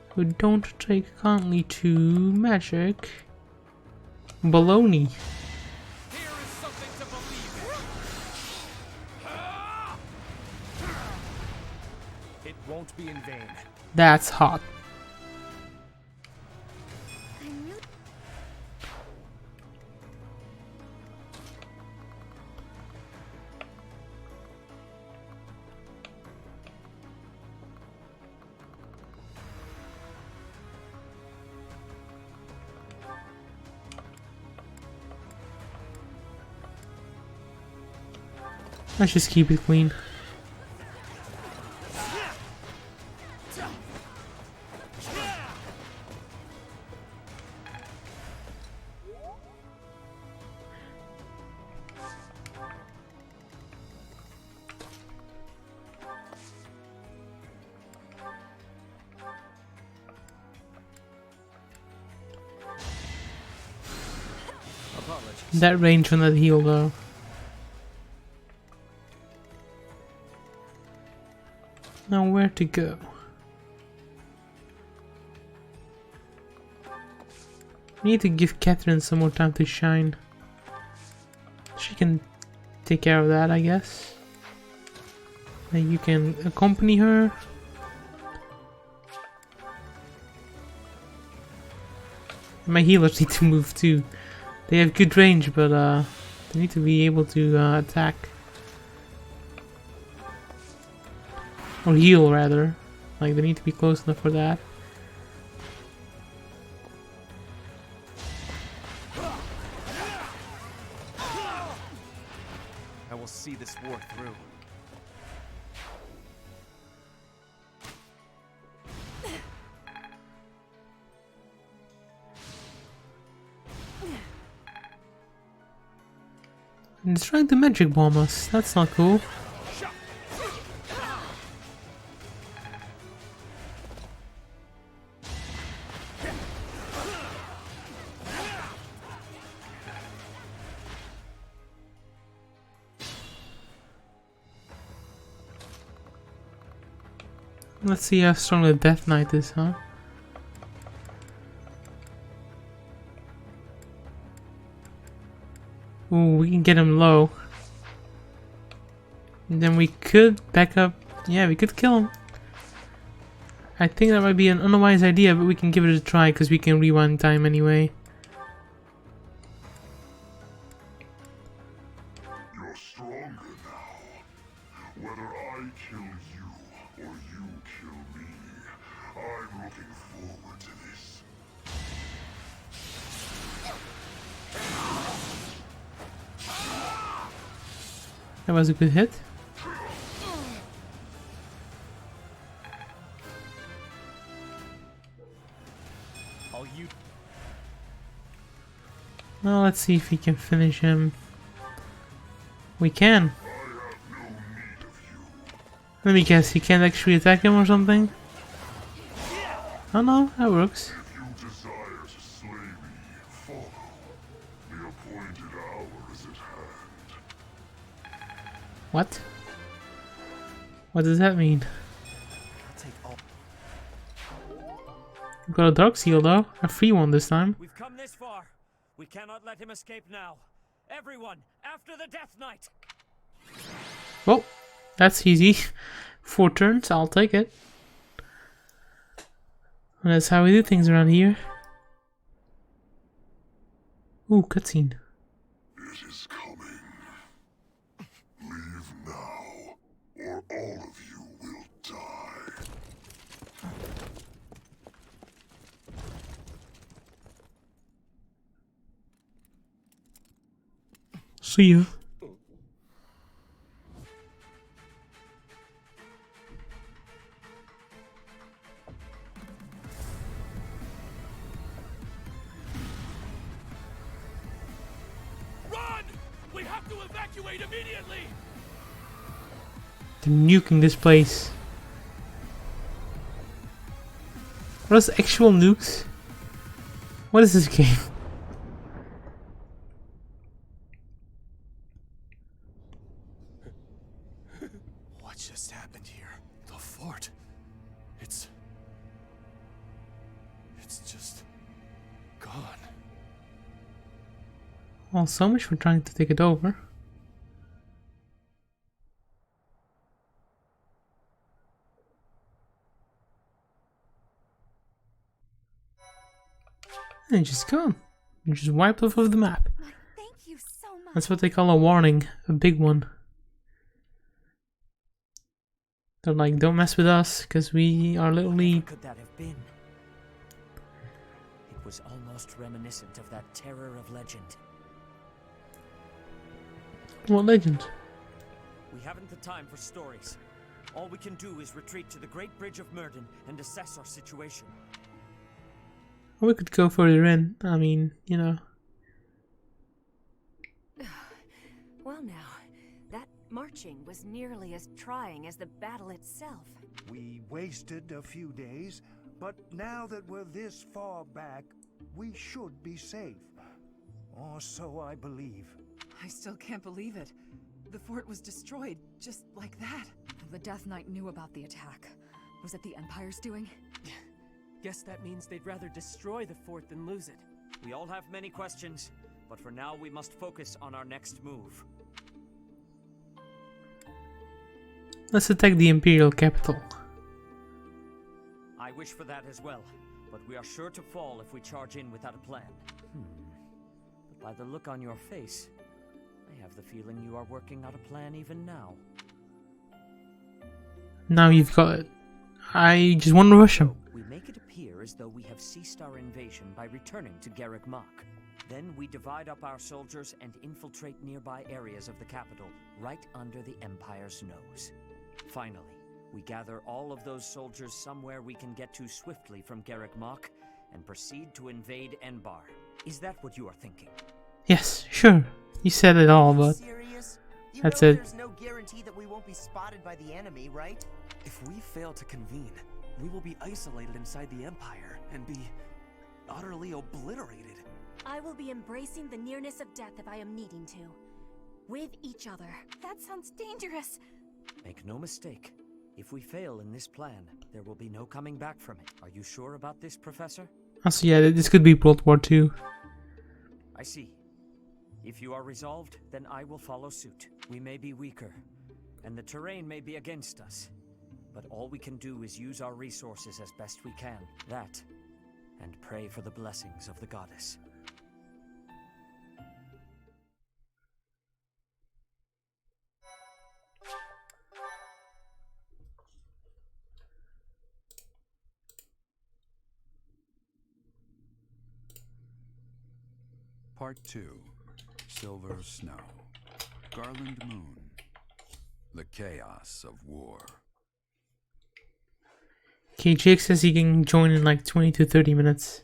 who don't take kindly to magic. Baloney. It won't be in vain. That's hot. Let's just keep it clean. That range on that heal though. Now where to go? We need to give Catherine some more time to shine. She can take care of that, I guess. And you can accompany her. And my healers need to move too. They have good range, but they need to be able to attack. Or heal, rather. Like, they need to be close enough for that. I will see this war through. And it's trying to magic bomb us. That's not cool. Let's see how strong the Death Knight is, huh? Ooh, we can get him low. And then we could back up. Yeah, we could kill him. I think that might be an unwise idea, but we can give it a try because we can rewind time anyway. You're stronger now. Whether I kill you or you kill me, I'm looking forward to this. That was a good hit. Well, let's see if we can finish him. We can. Let me guess, he can't actually attack him or something? Oh no, that works. If you desire to slay me, follow. The appointed hour is at hand. What? What does that mean? We've got a dark seal though, a free one this time. We've come this far. We cannot let him escape now. Everyone, after the Death Knight! Well, that's easy. 4 turns, I'll take it. And that's how we do things around here. Ooh, cutscene. It is coming. Leave now, or all of you will die. See ya. Run! We have to evacuate immediately! They're nuking this place. What is actual nukes? What is this game? What just happened here? The fort. It's just gone. Well, so much for trying to take it over. And just gone. You just wiped off of the map. Thank you so much. That's what they call a warning, a big one. They're like, don't mess with us, because we are literally... What could that have been? It was almost reminiscent of that terror of legend. What legend? We haven't the time for stories. All we can do is retreat to the Great Bridge of Myrden and assess our situation. Or we could go further in. I mean, you know. Well now, that marching was nearly as trying as the battle itself. We wasted a few days, but now that we're this far back, we should be safe. Or so I believe. I still can't believe it. The fort was destroyed, just like that. The Death Knight knew about the attack. Was it the Empire's doing? Guess that means they'd rather destroy the fort than lose it. We all have many questions, but for now we must focus on our next move. Let's attack the Imperial capital. I wish for that as well, but we are sure to fall if we charge in without a plan. But by the look on your face, I have the feeling you are working out a plan even now. Now you've got it. I just want to rush him. We make it appear as though we have ceased our invasion by returning to Garreg Mach. Then we divide up our soldiers and infiltrate nearby areas of the capital, right under the Empire's nose. Finally, we gather all of those soldiers somewhere we can get to swiftly from Garreg Mach and proceed to invade Enbar. Is that what you are thinking? Yes, sure. You said it all, but Serious? You that's know it. There's no guarantee that we won't be spotted by the enemy, right? If we fail to convene, we will be isolated inside the Empire and be utterly obliterated. I will be embracing the nearness of death if I am needing to. With each other. That sounds dangerous. Make no mistake. If we fail in this plan, there will be no coming back from it. Are you sure about this, Professor? also, yeah, this could be World War II. I see. If you are resolved, then I will follow suit. We may be weaker, and the terrain may be against us. But all we can do is use our resources as best we can. That, and pray for the blessings of the goddess. Part 2. Silver Snow. Garland Moon. The Chaos of War. Okay, Jake says he can join in like 20 to 30 minutes.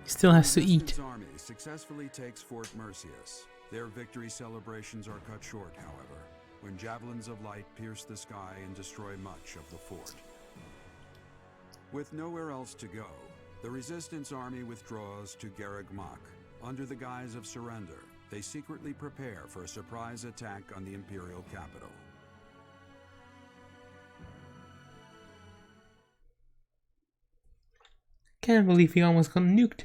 He still has to eat. Resistance army successfully takes Fort Mercius. Their victory celebrations are cut short, however, when javelins of light pierce the sky and destroy much of the fort. With nowhere else to go, the Resistance army withdraws to Garreg-Mach. Under the guise of surrender, they secretly prepare for a surprise attack on the Imperial capital. Can't believe he almost got nuked.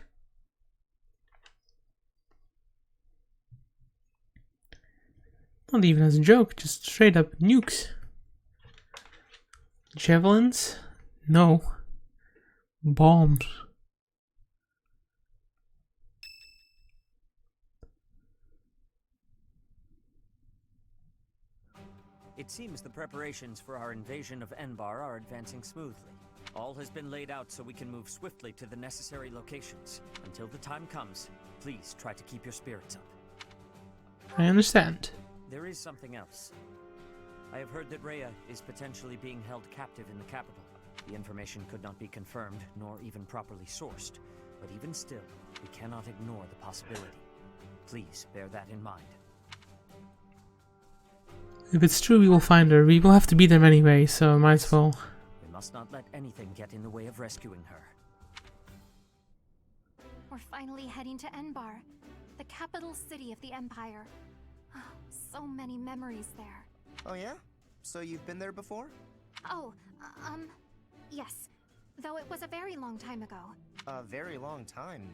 Not even as a joke, just straight up nukes. Javelins? No. Bombs. It seems the preparations for our invasion of Enbar are advancing smoothly. All has been laid out so we can move swiftly to the necessary locations. Until the time comes, please try to keep your spirits up. I understand. There is something else. I have heard that Rhea is potentially being held captive in the capital. The information could not be confirmed, nor even properly sourced. But even still, we cannot ignore the possibility. Please bear that in mind. If it's true, we will find her. We will have to beat them anyway, so might as well. We must not let anything get in the way of rescuing her. We're finally heading to Enbar, the capital city of the Empire. Oh, so many memories there. Oh yeah? So you've been there before? Oh, yes. Though it was a very long time ago. A very long time?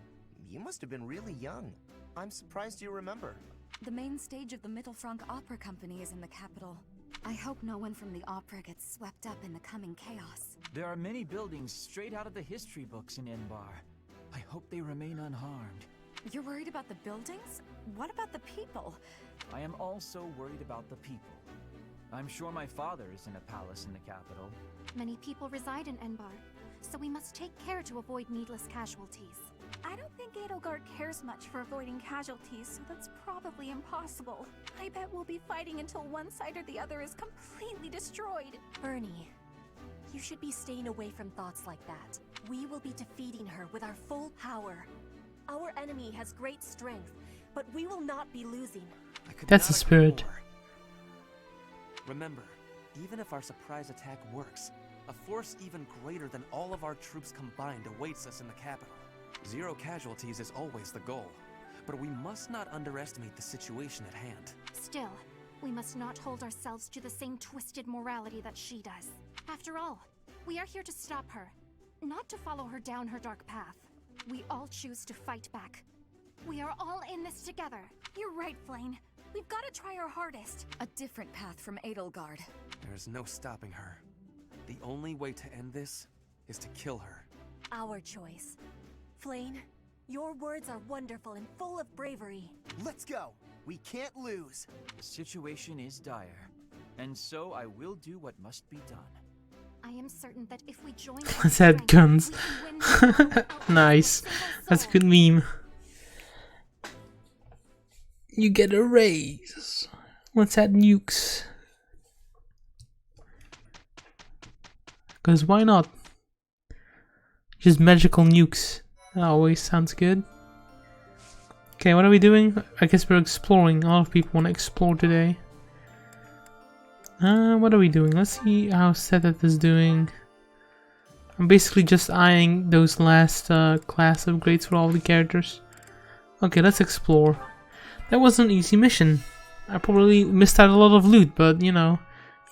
You must have been really young. I'm surprised you remember. The main stage of the Mittelfrank Opera Company is in the capital. I hope no one from the opera gets swept up in the coming chaos. There are many buildings straight out of the history books in Enbar. I hope they remain unharmed. You're worried about the buildings? What about the people? I am also worried about the people. I'm sure my father is in a palace in the capital. Many people reside in Enbar, so we must take care to avoid needless casualties. I don't think Edelgard cares much for avoiding casualties, so that's probably impossible. I bet we'll be fighting until one side or the other is completely destroyed. Bernie, you should be staying away from thoughts like that. We will be defeating her with our full power. Our enemy has great strength, but we will not be losing. That's the spirit. Remember, even if our surprise attack works, a force even greater than all of our troops combined awaits us in the capital. 0 casualties is always the goal, but we must not underestimate the situation at hand. Still, we must not hold ourselves to the same twisted morality that she does. After all, we are here to stop her, not to follow her down her dark path. We all choose to fight back. We are all in this together. You're right, Flayn. We've got to try our hardest. A different path from Edelgard. There is no stopping her. The only way to end this is to kill her. Our choice. Flayn, your words are wonderful and full of bravery. Let's go! We can't lose! The situation is dire, and so I will do what must be done. I am certain that if we join Let's add guns. Nice. That's a good meme. You get a raise. Let's add nukes. Because why not? Just magical nukes. That always sounds good. Okay, what are we doing? I guess we're exploring. A lot of people want to explore today. What are we doing? Let's see how Seteth is doing. I'm basically just eyeing those last class upgrades for all the characters. Okay, let's explore. That was an easy mission. I probably missed out a lot of loot, but you know,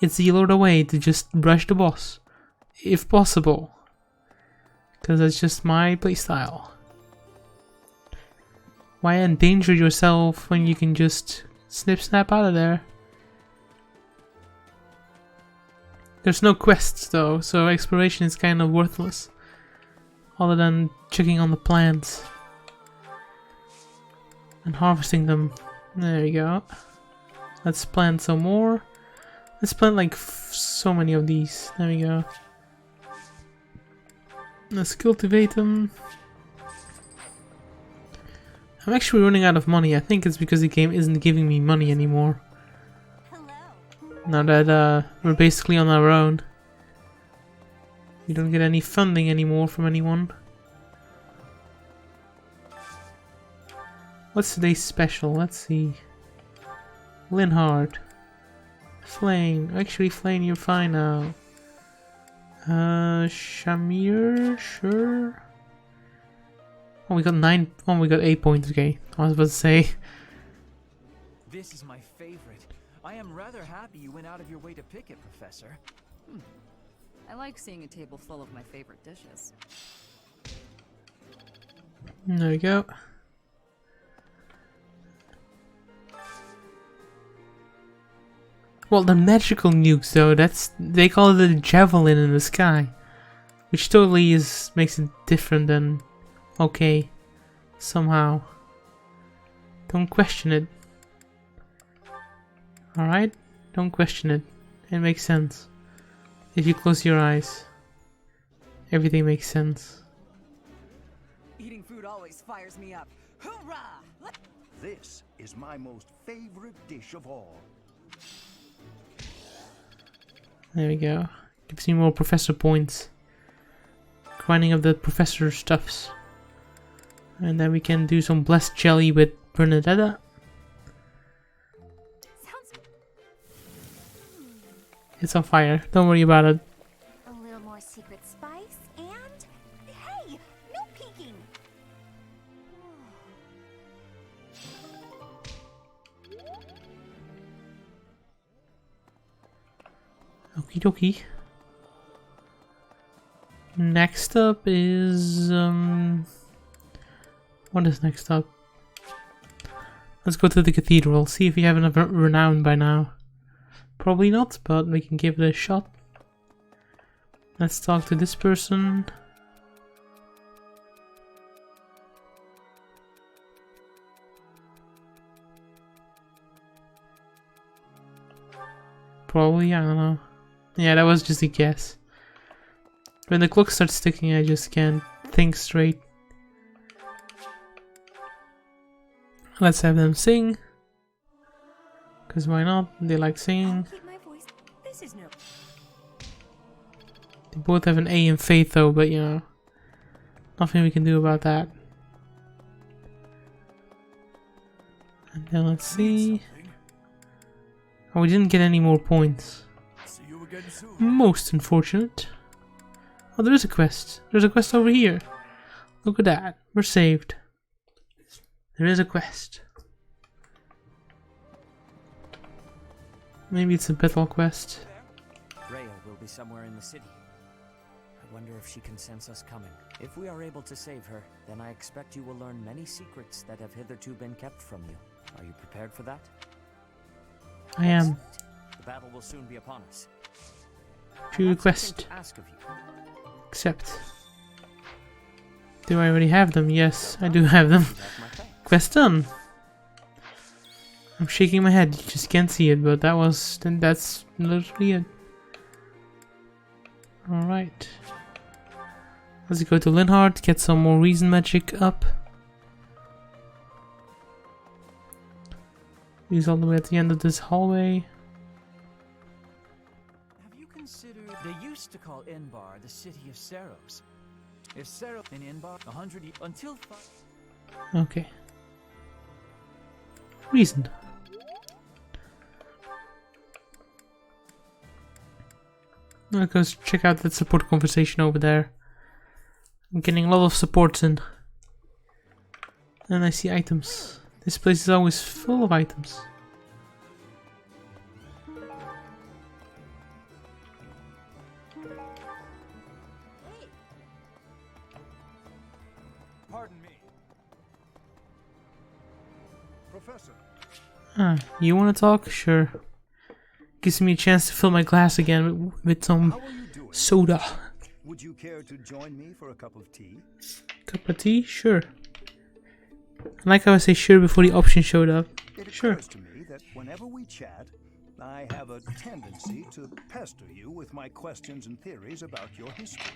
it's the Yalorda way to just brush the boss. If possible. Because that's just my playstyle. Why endanger yourself when you can just snip snap out of there? There's no quests though, so exploration is kind of worthless. Other than checking on the plants. And harvesting them. There we go. Let's plant some more. Let's plant like so many of these. There we go. Let's cultivate them. I'm actually running out of money. I think it's because the game isn't giving me money anymore. Now that we're basically on our own. We don't get any funding anymore from anyone. What's today's special? Let's see. Linhard. Flame. Actually, Flame, you're fine now. Shamir, sure. Oh, we got 9. Oh, we got 8 points. Okay, I was about to say. This is my favorite. I am rather happy you went out of your way to pick it, Professor. I like seeing a table full of my favorite dishes. There we go. Well, the magical nukes, though, they call it a javelin in the sky, which totally makes it different than okay. Somehow, don't question it. All right, don't question it. It makes sense. If you close your eyes, everything makes sense. Eating food always fires me up. Hoorah! This is my most favorite dish of all. There we go. Gives me more professor points. Grinding up the professor stuffs. And then we can do some blessed jelly with Bernadetta. It's on fire. Don't worry about it. A little more secret spice and... Hey! No peeking! Okie dokie. Next up is... What is next up? Let's go to the cathedral, see if we have enough renown by now. Probably not, but we can give it a shot. Let's talk to this person. Probably, I don't know. Yeah, that was just a guess. When the clock starts ticking, I just can't think straight. Let's have them sing. Because why not? They like singing. They both have an A in faith though, but you know, nothing we can do about that. And then let's see. Oh, we didn't get any more points. Most unfortunate. Oh, there is a quest. There's a quest over here. Look at that. We're saved. There is a quest. Maybe it's a battle quest. Rhea will be somewhere in the city. I wonder if she can sense us coming. If we are able to save her, then I expect you will learn many secrets that have hitherto been kept from you. Are you prepared for that? I am. The battle will soon be upon us. True request. Ask of you. Accept. Do I already have them? Yes, I do have them. Quest done. I'm shaking my head. You just can't see it, but that's literally it. All right. Let's go to Linhard, get some more reason magic up. He's all the way at the end of this hallway. Have you considered... They used to call Enbar the city of Saros. If Saros in Enbar 100 until 5... Okay. Reason. Let's check out that support conversation over there. I'm getting a lot of supports in. And I see items. This place is always full of items. Pardon me. Professor. Ah, you want to talk? Sure. Gives me a chance to fill my glass again with some soda. Would you care to join me for a cup of tea? Cup of tea? Sure. I like how I say sure before the option showed up. It Sure. occurs to me that whenever we chat, I have a tendency to pester you with my questions and theories about your history.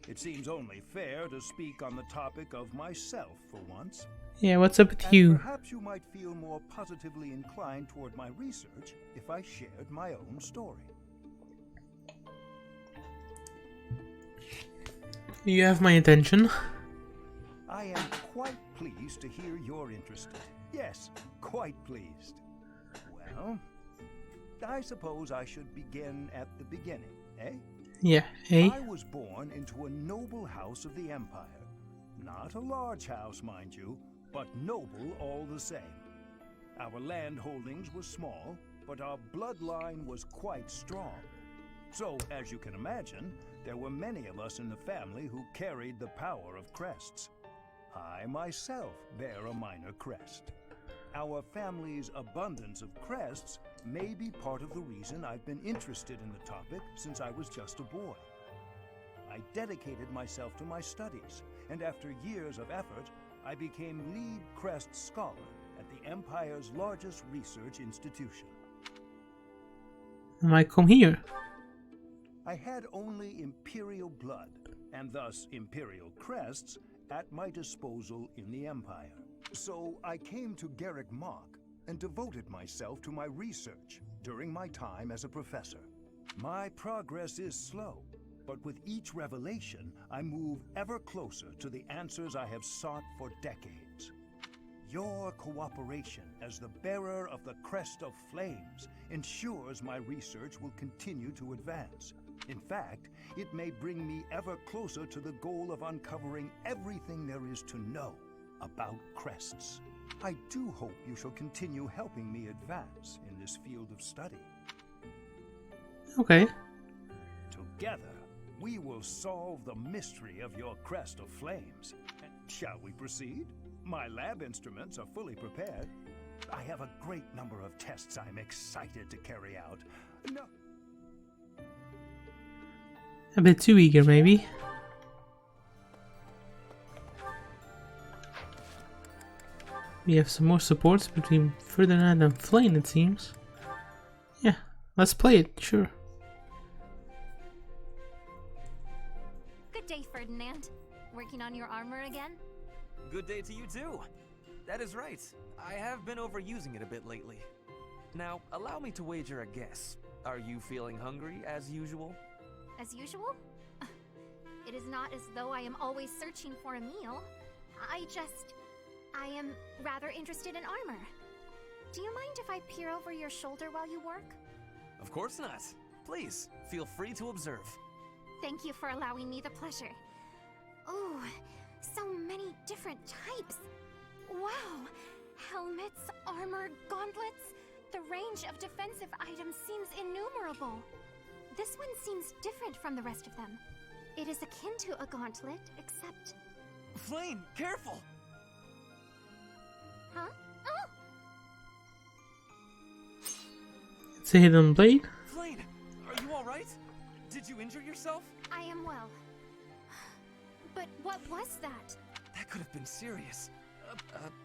It seems only fair to speak on the topic of myself for once. Yeah, what's up with And you? perhaps you might feel more positively inclined toward my research if I shared my own story. You have my attention. I am quite pleased to hear you're interested. Yes, quite pleased. Well, I suppose I should begin at the beginning, eh? Yeah, eh? I was born into a noble house of the Empire. Not a large house, mind you, but noble all the same. Our land holdings were small, but our bloodline was quite strong. So, as you can imagine, there were many of us in the family who carried the power of crests. I myself bear a minor crest. Our family's abundance of crests may be part of the reason I've been interested in the topic since I was just a boy. I dedicated myself to my studies, and after years of effort, I became lead crest scholar at the Empire's largest research institution. I might come here. I had only Imperial blood, and thus Imperial crests, at my disposal in the Empire. So I came to Garrick Mach and devoted myself to my research during my time as a professor. My progress is slow, but with each revelation, I move ever closer to the answers I have sought for decades. Your cooperation as the bearer of the Crest of Flames ensures my research will continue to advance. In fact, it may bring me ever closer to the goal of uncovering everything there is to know about crests. I do hope you shall continue helping me advance in this field of study. Okay. Together, we will solve the mystery of your Crest of Flames. Shall we proceed? My lab instruments are fully prepared. I have a great number of tests I'm excited to carry out. No. A bit too eager, maybe. We have some more supports between Ferdinand and Flame, it seems. Yeah, let's play it, sure. Good day, Ferdinand. Working on your armor again? Good day to you too. That is right. I have been overusing it a bit lately. Now, allow me to wager a guess. Are you feeling hungry as usual? As usual? It is not as though I am always searching for a meal. I am rather interested in armor. Do you mind if I peer over your shoulder while you work? Of course not. Please, feel free to observe. Thank you for allowing me the pleasure. Ooh, so many different types. Wow! Helmets, armor, gauntlets. The range of defensive items seems innumerable. This one seems different from the rest of them. It is akin to a gauntlet, except... Flame, careful! Huh? Oh! It's a hidden blade. Flame, are you alright? Did you injure yourself? I am well. But what was that? That could have been serious.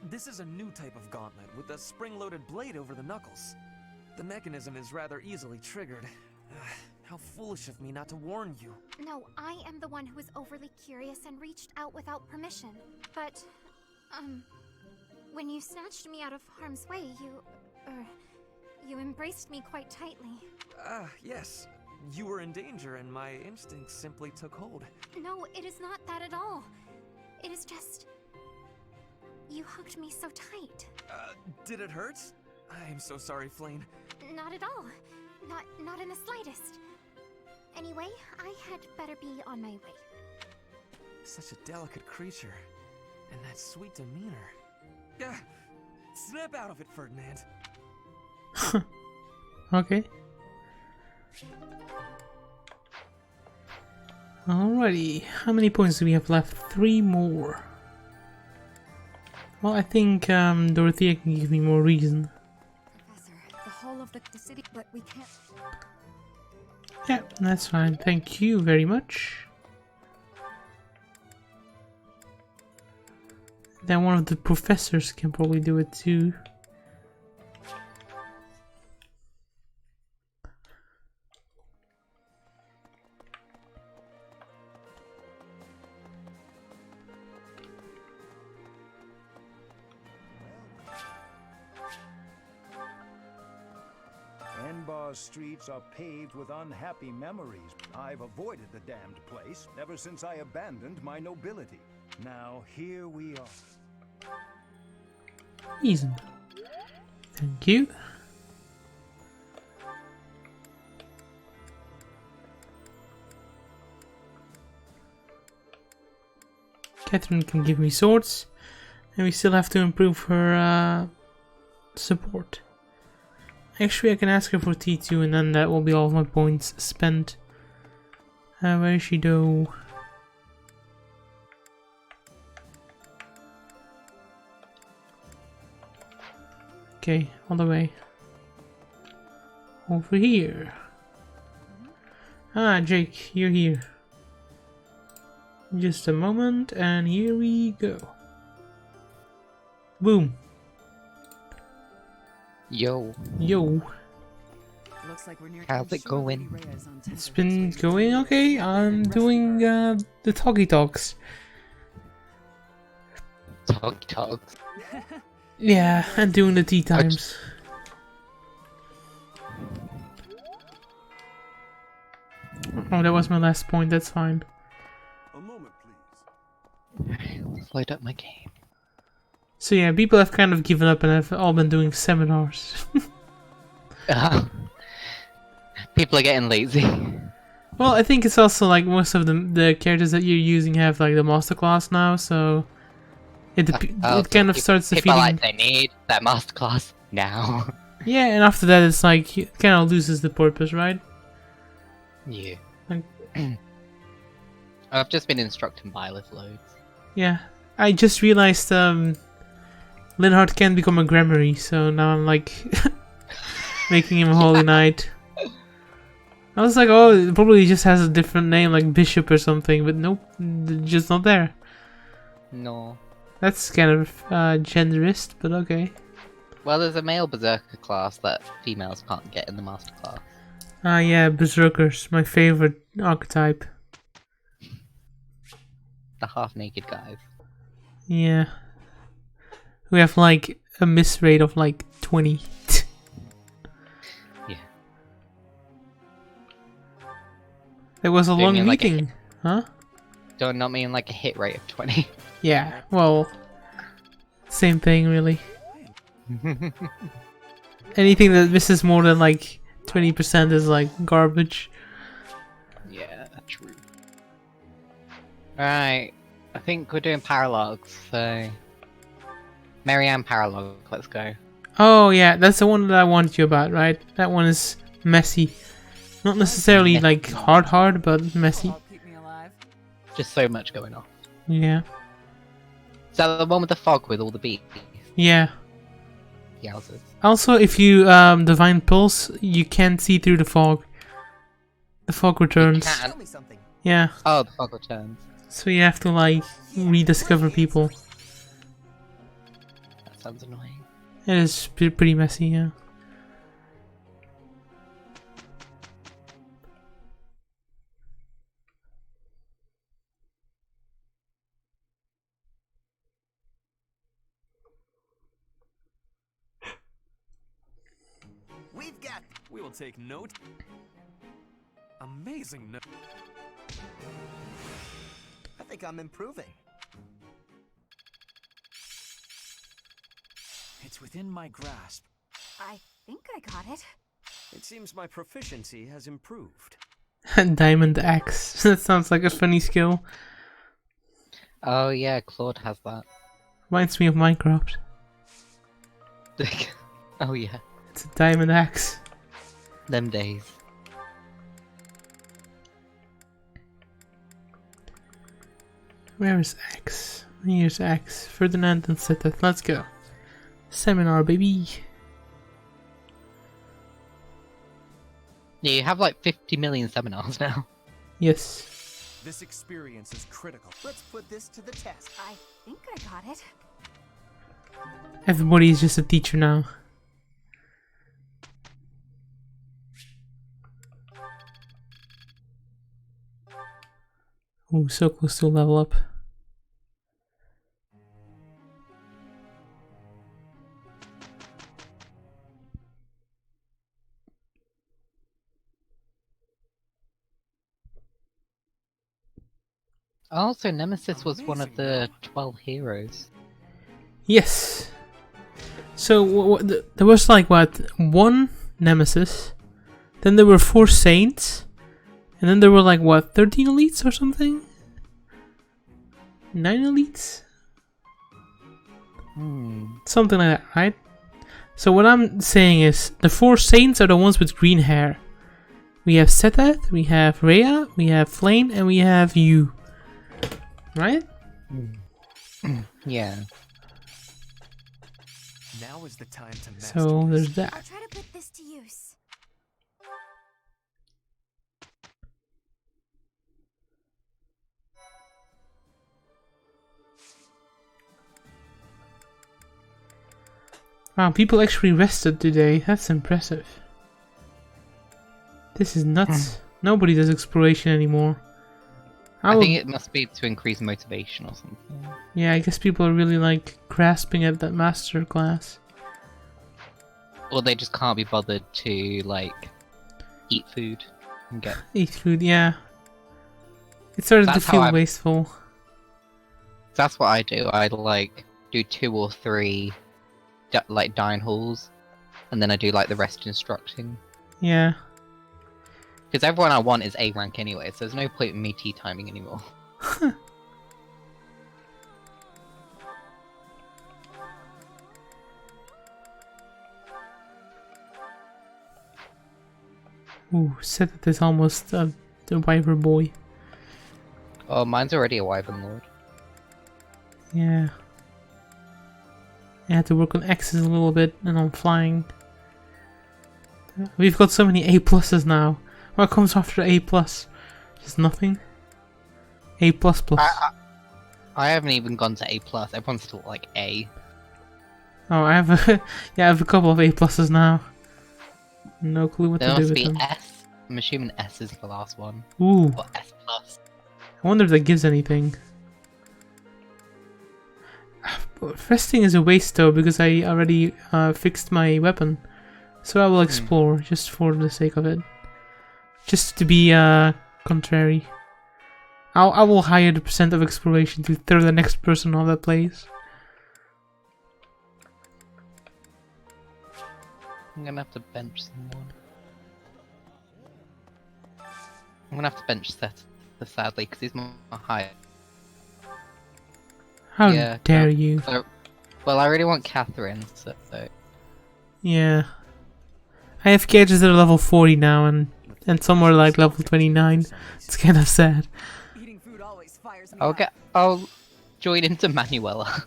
This is a new type of gauntlet with a spring-loaded blade over the knuckles. The mechanism is rather easily triggered. How foolish of me not to warn you. No, I am the one who was overly curious and reached out without permission. But, when you snatched me out of harm's way, you embraced me quite tightly. Yes. You were in danger and my instincts simply took hold. No, it is not that at all. It is just... you hugged me so tight. Did it hurt? I'm so sorry, Flame. Not at all. Not in the slightest. Anyway, I had better be on my way. Such a delicate creature. And that sweet demeanor. Snap out of it, Ferdinand. Okay. Alrighty, how many points do we have left? 3 more. Well, I think Dorothea can give me more reason. Professor, the whole of the city, but we can't... Yeah, that's fine. Thank you very much. Then one of the professors can probably do it too. Enbar's streets are paved with unhappy memories. I've avoided the damned place ever since I abandoned my nobility. Now here we are. Reason. Thank you. Catherine can give me swords, and we still have to improve her support. Actually, I can ask her for T2, and then that will be all of my points spent. Where is she though? Okay, all the way. Over here. Ah, Jake, you're here. Just a moment, and here we go. Boom. Yo. Yo. Looks like we're near How's it going? It's been going okay. I'm doing the talkie talks. Talkie talks. Yeah, and doing the tea times. Oh, that was my last point. That's fine. A moment, please. Let's load up my game. So yeah, people have kind of given up and have all been doing seminars. People are getting lazy. Well, I think it's also like most of the characters that you're using have like the masterclass now, so it kind of starts defeating. People like they need that masterclass now. Yeah, and after that it's like it kind of loses the purpose, right? Yeah. Like, I've just been instructing Byleth loads. Yeah, I just realized Linhardt can become a Grammary, so now I'm like making him a Holy Knight. I was like, oh, it probably just has a different name, like Bishop or something, but nope, just not there. No. That's kind of genderist, but okay. Well, there's a male berserker class that females can't get in the master class. Ah, yeah, Berserkers, my favorite archetype. The half-naked guys. Yeah. We have like a miss rate of like 20. Yeah. It was a Do you long mean like meeting, huh? Do I not mean like a hit rate of 20? Yeah, well, same thing really. Anything that misses more than like 20% is like garbage. Yeah, true. Right, I think we're doing paralogs, so... Marianne paralog, let's go. Oh yeah, that's the one that I wanted you about, right? That one is messy. Not necessarily like hard, but messy. Just so much going on. Yeah. Is that the one with the fog with all the bees? Yeah. Yowzers. Also, if you divine pulse, you can't see through the fog. The fog returns. Yeah. Oh, the fog returns. So you have to like rediscover people. That sounds annoying. It is pretty messy, yeah. We will take note. Amazing note. I think I'm improving. It's within my grasp. I think I got it. It seems my proficiency has improved. Diamond axe. That sounds like a funny skill. Oh yeah, Claude has that. Reminds me of Minecraft. Oh yeah. It's a diamond axe. Them days. Where is X? Here's X. Ferdinand and Setheth. Let's go. Seminar, baby. Yeah, you have like 50 million seminars now. Yes. This experience is critical. Let's put this to the test. I think I got it. Everybody is just a teacher now. Ooh, so close to level up. Also, Nemesis was one of the 12 heroes. Yes. So there was like what, one nemesis, then there were 4 saints, and then there were like what, 13 elites or something? 9 elites? Something like that, right? So what I'm saying is the 4 saints are the ones with green hair. We have Setheth, we have Rhea, we have Flame, and we have you. Right? Yeah. Now is the time to master So there's I'll that. try to put this to use. Wow, people actually rested today. That's impressive. This is nuts. Nobody does exploration anymore. I think it must be to increase motivation or something. Yeah, I guess people are really like grasping at that master class. Or they just can't be bothered to like eat food and get. Eat food, yeah. It started to feel wasteful. That's what I do. I like do 2 or 3 like dine halls, and then I do like the rest instructing. Yeah. Because everyone I want is A rank anyway, so there's no point in me tea timing anymore. Ooh, Setheth is almost the Wyver boy. Oh, mine's already a Wyvern Lord. Yeah. I had to work on X's a little bit and on flying. We've got so many A pluses now. What comes after A plus? Just nothing. A plus plus. I haven't even gone to A plus. Everyone's still like A. Oh, I have a yeah, I have a couple of A pluses now. No clue what There to do must with be them. S. I'm assuming S is the last one. Ooh. Or S plus. I wonder if that gives anything. Resting is a waste though, because I already fixed my weapon. So I will explore, just for the sake of it. Just to be contrary. I will hire the percent of exploration to throw the next person off that place. I'm gonna have to bench someone. I'm gonna have to bench Seth, sadly, because he's my high. How dare you? Well, I really want Catherine, so... Yeah. I have cages that are level 40 now, and some are like level 29. It's kind of sad. I'll join into Manuela.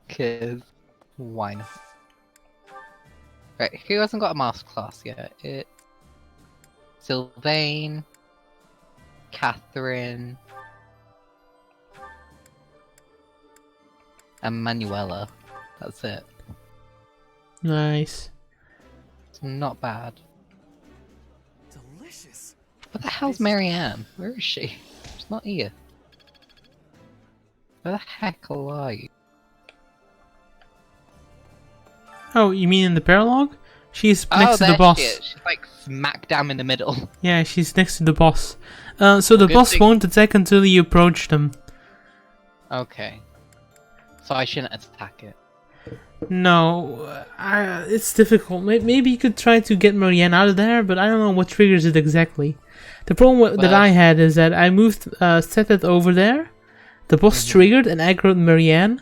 Cause why not? Right, who hasn't got a master class yet? It's Sylvain, Catherine, and Manuela. That's it. Nice. It's not bad. Delicious. What the hell's Marianne? Where is she? She's not here. Where the heck are you? Oh, you mean in the paralog? She's next to the boss. She is. She's like smack down in the middle. Yeah, she's next to the boss. So the boss won't attack until you approach them. Okay. So I shouldn't attack it. No, it's difficult. Maybe you could try to get Marianne out of there, but I don't know what triggers it exactly. The problem that I had is that I moved Setheth over there, the boss triggered and aggroed Marianne,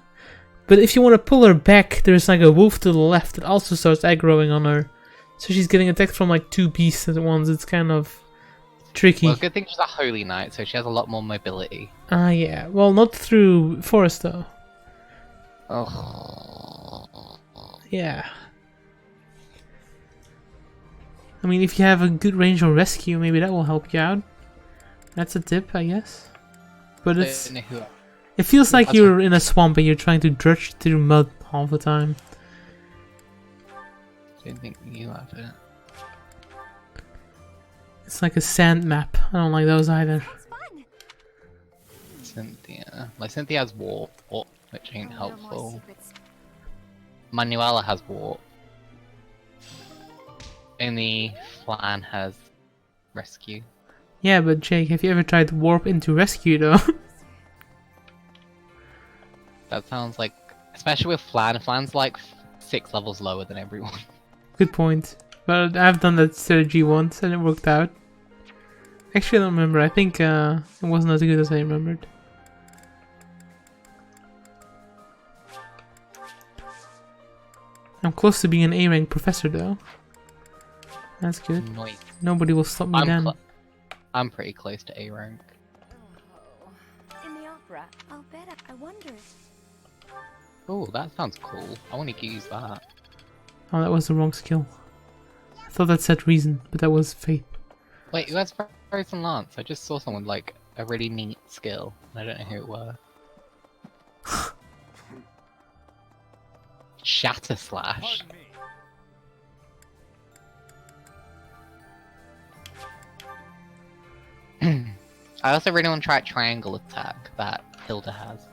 but if you want to pull her back, there's like a wolf to the left that also starts aggroing on her. So she's getting attacked from like 2 beasts at once. It's kind of tricky. Well, good thing she's a holy knight, so she has a lot more mobility. Yeah. Well, not through forest though. Oh. Yeah. I mean, if you have a good range on rescue, maybe that will help you out. That's a tip, I guess. But it feels like you're in a swamp and you're trying to drudge through mud all the time. Don't think you have it. It's like a sand map. I don't like those either. Cynthia. Like, Cynthia has warp, which ain't helpful. Manuela has warp. Only Flan has rescue. Yeah, but Jake, have you ever tried warp into rescue though? That sounds like Especially with Flan. Flan's like 6 levels lower than everyone. Good point. But I've done that strategy once and it worked out. Actually, I don't remember. I think it wasn't as good as I remembered. I'm close to being an A-rank professor though. That's good. Nice. Nobody will stop me then. I'm pretty close to A rank. In the opera, I'll bet I wonder. Oh, that sounds cool. I want to use that. Oh, that was the wrong skill. I thought that said reason, but that was faith. Wait, who has Frozen Lance? I just saw someone with, like a really neat skill. I don't know who it was. Shatter Slash. I also really want to try Triangle Attack that Hilda has.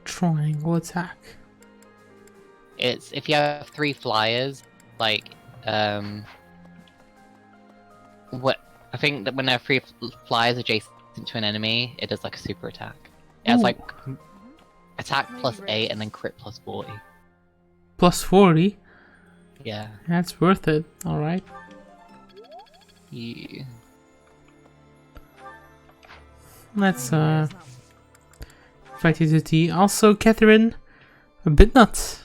Triangle Attack. It's if you have 3 flyers, like what I think that when there are 3 flyers adjacent to an enemy, it does like a super attack. It has like attack plus 8 and then crit plus 40. Plus 40? Yeah. That's worth it, alright. Yeah. Let's invite you to tea. Also, Catherine, a bit nuts.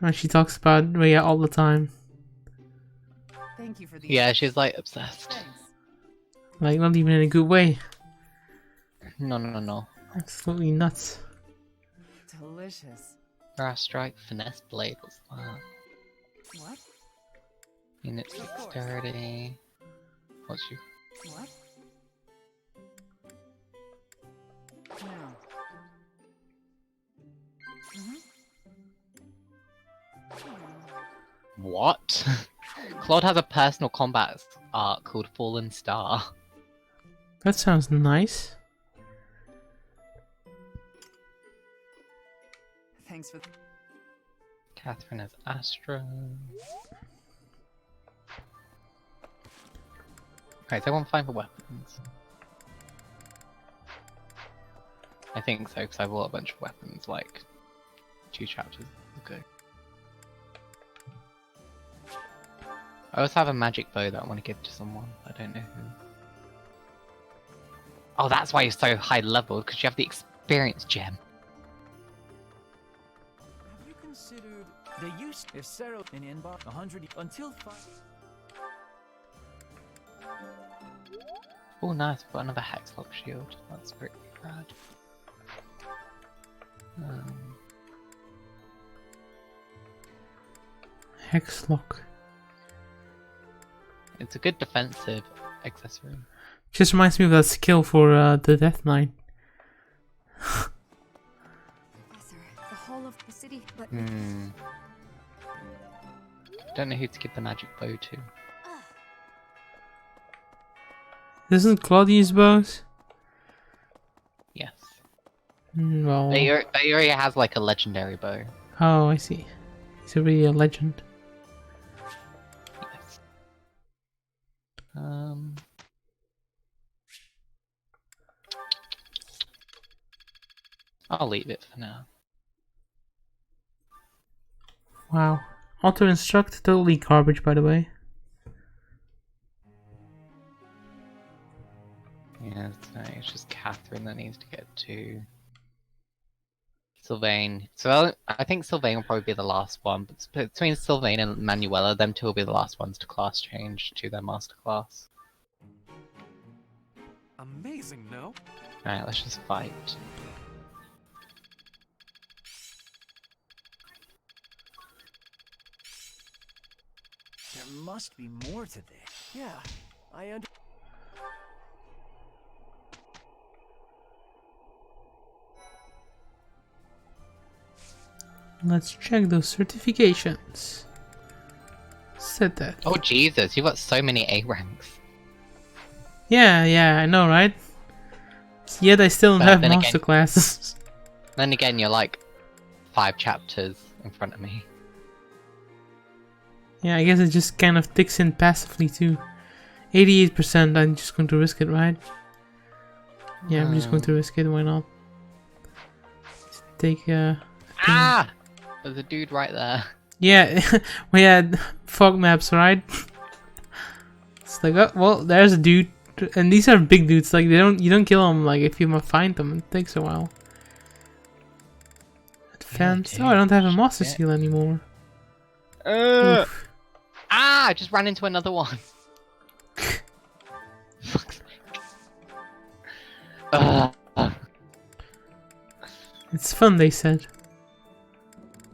When she talks about Rhea all the time. Thank you for the Yeah, she's like obsessed. Like, not even in a good way. No. Absolutely nuts. Delicious. Grass Strike Finesse Blade, what's that? What? Unit 630. What's your... What? No. What? Claude has a personal combat arc called Fallen Star. That sounds nice. Thanks for... Catherine has Astra. Okay, is everyone fine for weapons? I think so, because I bought a bunch of weapons like 2 chapters ago. I also have a magic bow that I want to give to someone. I don't know who. Oh, that's why you're so high level, because you have the experience gem. Have you considered the use if Sarah in inbox 100 until 5? Oh, nice. Got another Hexlock shield. That's pretty rad. Hexlock. It's a good defensive accessory. Just reminds me of that skill for the Death Knight. The whole of the city, but Don't know who to give the magic bow to. Isn't Claude use bows? Yes. Well... But he already has like a legendary bow. Oh, I see. He's already a legend. Yes. I'll leave it for now. Wow. Auto-instruct, totally garbage, by the way. Yeah, it's just Catherine that needs to get to Sylvain. So I think Sylvain will probably be the last one, but between Sylvain and Manuela, them two will be the last ones to class change to their master class. Amazing, no? Alright, let's just fight. There must be more to this. Yeah, I under... Let's check those certifications. Said that. Oh Jesus, you've got so many A ranks. Yeah, I know, right? Yet I still don't have master classes. Then again, you're like 5 chapters in front of me. Yeah, I guess it just kind of ticks in passively too. 88%, I'm just going to risk it, right? Yeah, I'm just going to risk it. Why not? Just take Ah! There's a dude right there. Yeah, we had fog maps, right? It's like, oh well, there's a dude, and these are big dudes. Like you don't kill them. Like if you find them, it takes a while. Advance. Oh, I don't have a master seal anymore. Oof. Ah! I just ran into another one. Fuck's sake. It's fun, they said.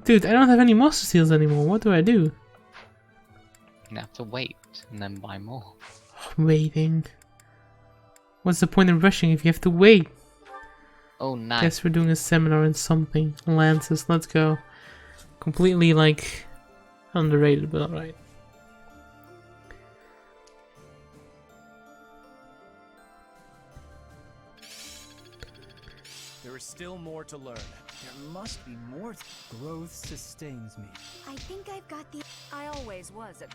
Dude, I don't have any master seals anymore. What do I do? You have to wait and then buy more. Waiting. What's the point in rushing if you have to wait? Oh, nice. Guess we're doing a seminar in something. Lances, let's go. Completely like underrated, but alright. There is still more to learn. There must be more. Growth sustains me. I think I've got the... I always was a...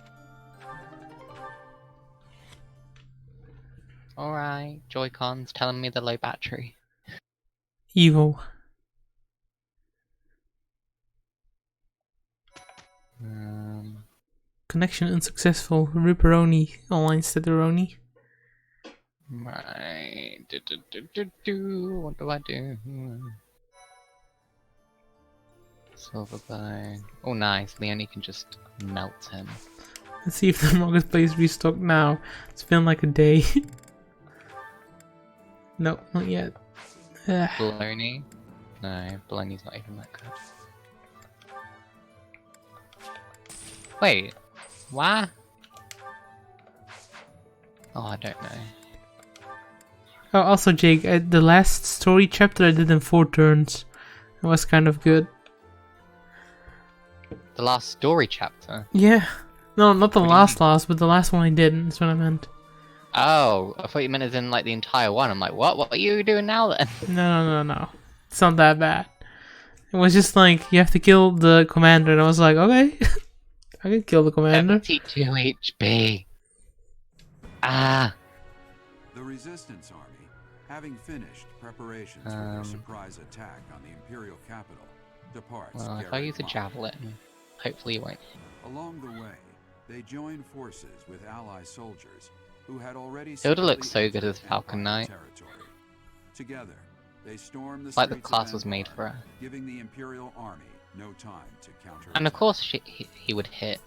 Alright, Joy-Cons telling me the low battery. Evil. Connection unsuccessful. Ripperoni. Online Stederoni. Right. What do I do? Silver bow. Oh, nice. Leonie can just melt him. Let's see if the marketplace restocked now. It's been like a day. No, not yet. Baloney? No, baloney's not even that good. Wait, what? Oh, I don't know. Oh, also, Jake, the last story chapter I did in 4 turns. It was kind of good. The last story chapter? Yeah. No, not the last, but the last one I did. That's what I meant. Oh, I thought you meant as in like the entire one. I'm like, what? What are you doing now then? No. It's not that bad. It was just like, you have to kill the commander, and I was like, okay. I can kill the commander. 72 HP. Ah. The Resistance Army, having finished preparations for their surprise attack on the Imperial capital, departs. Well, if I use a javelin, hopefully you won't. Along the way, they join forces with ally soldiers who had already. Hilda looks so good as Falcon Knight. Together, they storm the like the streets class of was made Empire, for her. giving the Imperial Army no time to counter. And of course, he would hit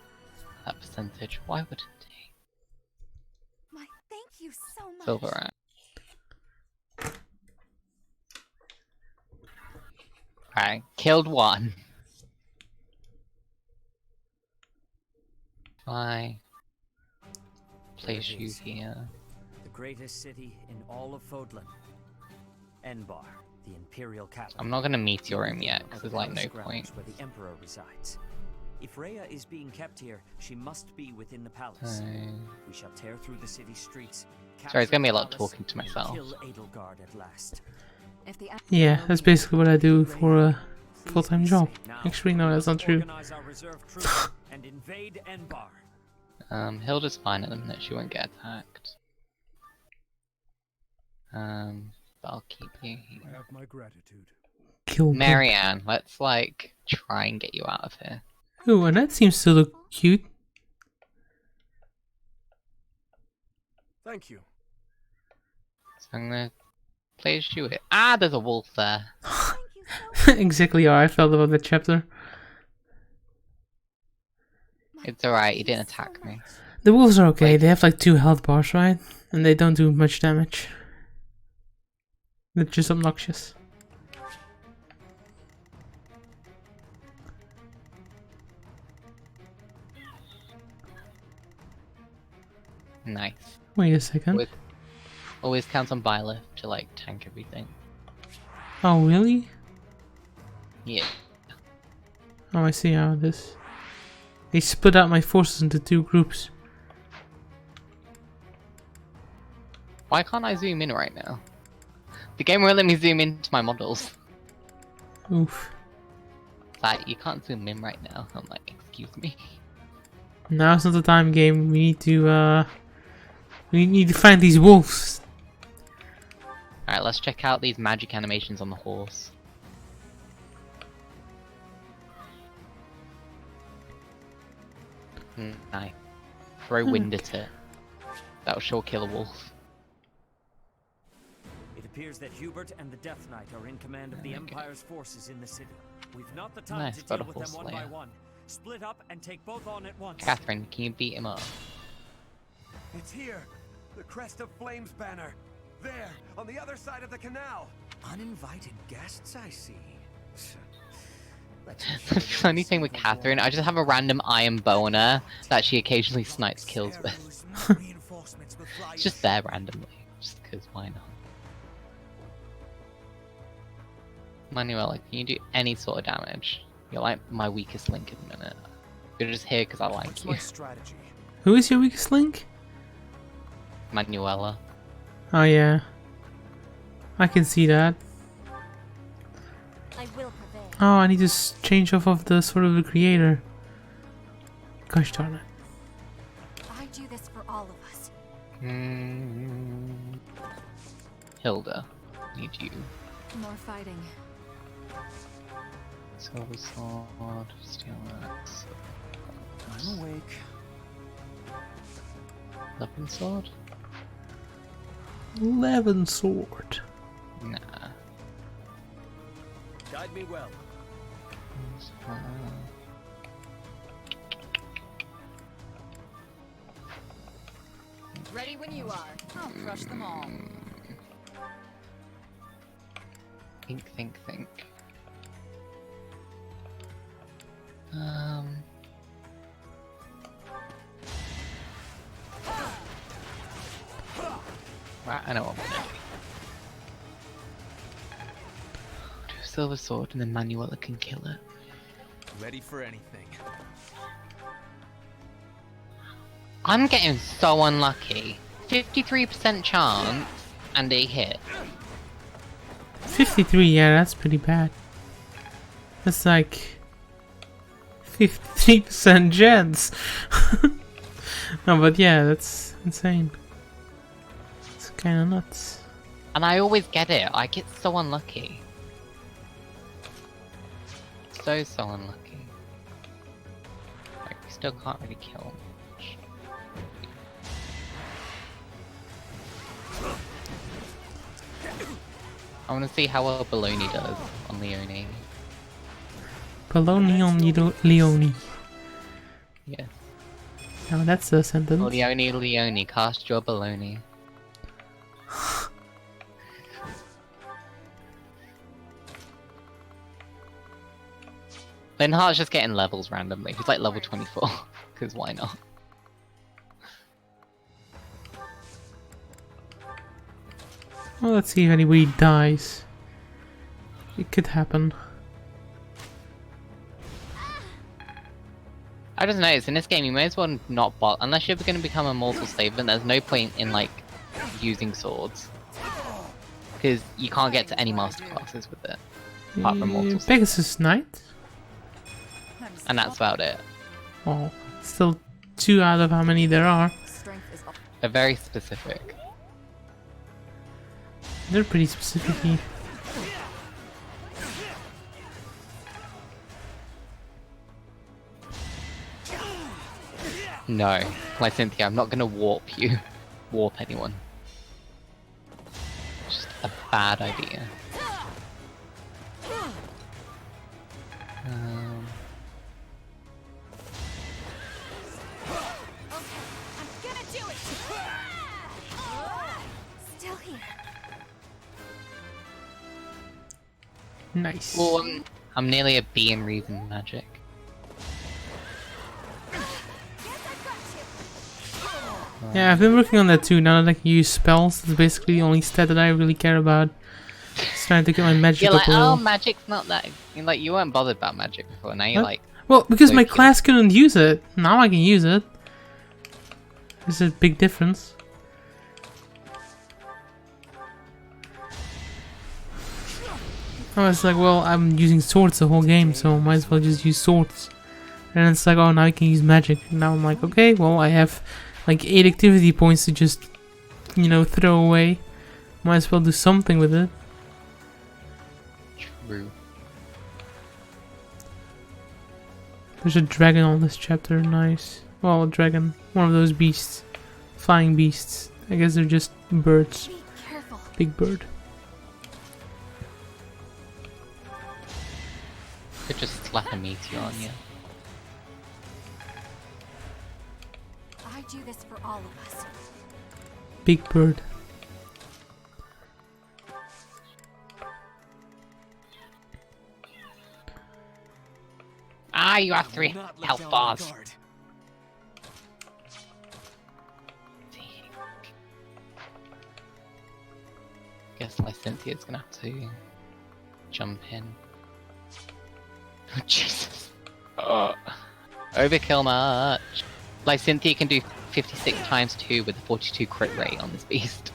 that percentage. Why wouldn't he? My, thank you so much. Silver rat. Right, killed one. Bye. Place you here. The greatest city in all of Fodlan. Enbar, the imperial capital. I'm not gonna meteor him yet, because there's like no point. Where the emperor resides. If Rhea is being kept here, she must be within the palace. We shall tear through the city streets. Sorry, it's gonna be a lot talking to myself. Kill Edelgard at last. Yeah, that's basically what I do for a full-time job. Actually, no, that's not true. And invade Enbar. Hilda's fine at the minute, she won't get attacked. But I'll keep you here. I have my gratitude. Kill Marianne, let's like try and get you out of here. Ooh, and that seems to look cute. Thank you. So I'm gonna place you here. Ah, there's a wolf there. Exactly how I felt about that chapter. It's alright, he didn't attack me. The wolves are okay, they have like 2 health bars, right? And they don't do much damage. They're just obnoxious. Nice. Wait a second. Always count on Byleth to like tank everything. Oh, really? Yeah. Oh, I see how it is. They split out my forces into 2 groups. Why can't I zoom in right now? The game won't let me zoom into my models. Oof. Like, you can't zoom in right now. I'm like, excuse me. Now's not the time, game. We need to find these wolves. Alright, let's check out these magic animations on the horse. Nice. Throw wind at it. That'll sure kill a wolf. It appears that Hubert and the Death Knight are in command of the Empire's forces in the city. We've not the time to deal with them one by one. Split up and take both on at once. Catherine, can you beat him up? It's here! The Crest of Flames banner! There, on the other side of the canal! Uninvited guests, I see. The funny thing with Catherine, I just have a random iron bow on her that she occasionally snipes kills with. It's just there randomly, just because why not? Manuela, can you do any sort of damage? You're like my weakest link at the minute. You're just here because I like you. Who is your weakest link? Manuela. Oh yeah. I can see that. I will prevail. Oh, I need to change off of the Sword of the Creator. Gosh darn it. I do this for all of us. Hilda, need you. More fighting. Silver sword, steel axe. I'm awake. Weapon sword? Levin sword. Nah. Guide me well. Ready when you are. I'll crush them all. Think. Right, I know what I'm gonna do. Do a silver sword and then Manuela can kill it. Ready for anything. I'm getting so unlucky. 53% chance and a hit. 53, yeah, that's pretty bad. That's like 53% chance. No, but yeah, that's insane. It's kind of nuts. And I always get it. I get so unlucky. So unlucky. Like, we still can't really kill much. I want to see how well Baloney does on Leone. Baloney on Leone. Yeah. Now that's a sentence. Leone, cast your Baloney. Linhart's just getting levels randomly. He's like level 24, because why not? Well, let's see if anybody dies. It could happen. I just noticed in this game you may as well not bot unless you're going to become a mortal slave. Then there's no point in like using swords because you can't get to any master classes with it apart from mortal slave. Pegasus Knight. And that's about it. Oh, still 2 out of how many there are. They're very specific. They're pretty specific. No, like Cynthia, I'm not gonna warp you. Warp anyone. It's just a bad idea. Still here. Nice. Well, I'm nearly a B in reason magic. Yeah, I've been working on that too. Now that I can use spells, that's basically the only stat that I really care about. Just trying to get my magic You're like, up a little. oh, magic's not that. Like, you weren't bothered about magic before. Now you're like, well, because my okay. class couldn't use it. Now I can use it. There's a big difference. I was like, well, I'm using swords the whole game, so might as well just use swords. And it's like, oh, now I can use magic. And now I'm like, okay, well, I have like 8 activity points to just, you know, throw away Might as well do something with it. True. There's a dragon on this chapter, nice. Well, a dragon. One of those beasts. Flying beasts. I guess they're just birds. Big bird. Could just slap a meteor on you. I do this for all of us. Big bird. Ah, you have 3 health bars. Guess my Cynthia's gonna have to jump in. Oh, Jesus. Oh. Overkill much. Like, Cynthia can do 56 times 2 with a 42 crit rate on this beast.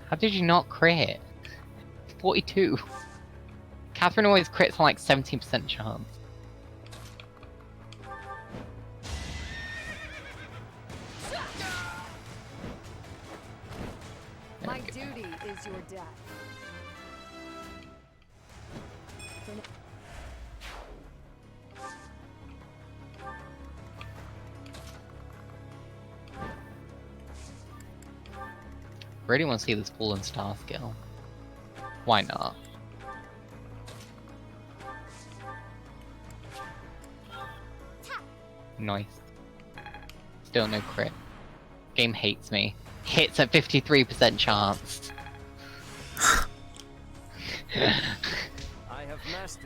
How did you not crit? 42. Catherine always crits on like 17% chance. My duty is your death. Really want to see this Fallen Star skill. Why not? Nice. Still no crit. Game hates me. Hits at 53% chance.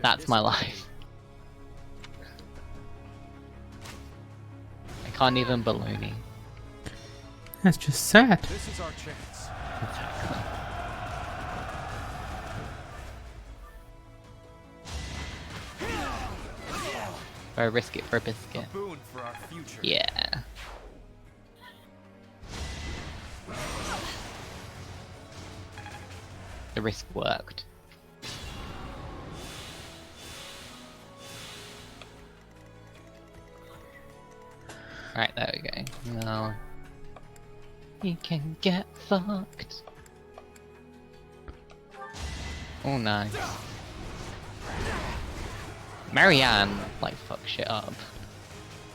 That's my life. I can't even baloney. That's just sad. This is our chance. I risk it for a biscuit. A boon for our future. Yeah. The risk worked. Right, there we go. Now you can get fucked. Oh, nice. Marianne, like, fuck shit up.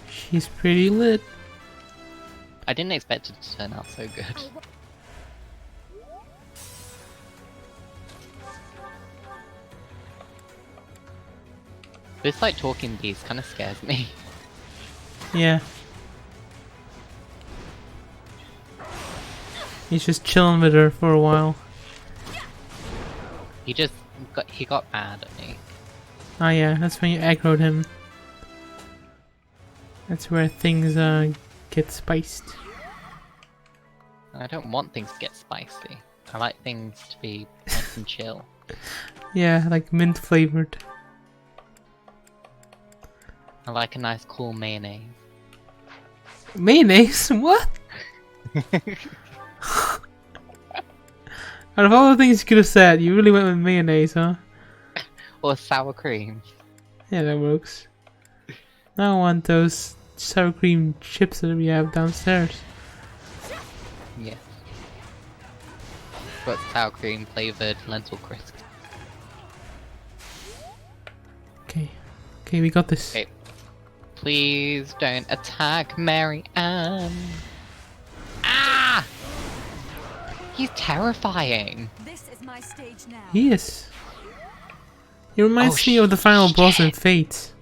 She's pretty lit. I didn't expect it to turn out so good. This, like, talking beast kind of scares me. Yeah. He's just chilling with her for a while. He got mad at me. Oh yeah, that's when you aggroed him. That's where things get spiced. I don't want things to get spicy. I like things to be nice and chill. Yeah, like mint flavored. I like a nice cool mayonnaise. Mayonnaise? What? Out of all the things you could have said, you really went with mayonnaise, huh? Or sour cream. Yeah, that works. Now I want those sour cream chips that we have downstairs. Yes. Got sour cream flavored lentil crisps. Okay. Okay, we got this. Okay. Please don't attack Mary Ann. Ah! He's terrifying. This is my stage now. He is. He reminds me of the final boss in Fate.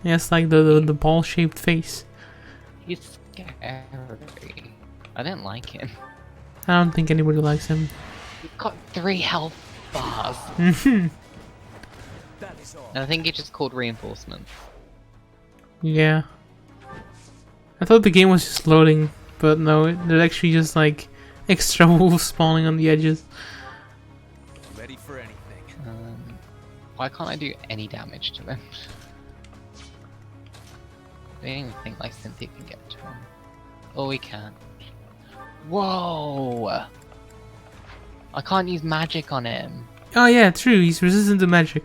Yes, like the ball-shaped face. He's scary. I didn't like him. I don't think anybody likes him. He's got 3 health bars. Mhm. And I think he just called reinforcements. Yeah. I thought the game was just loading, but no, they're actually just like extra wolves spawning on the edges. Ready for anything. Why can't I do any damage to them? I don't even think like Cynthia can get to him. Oh, we can. Whoa! I can't use magic on him. Oh yeah, true, he's resistant to magic.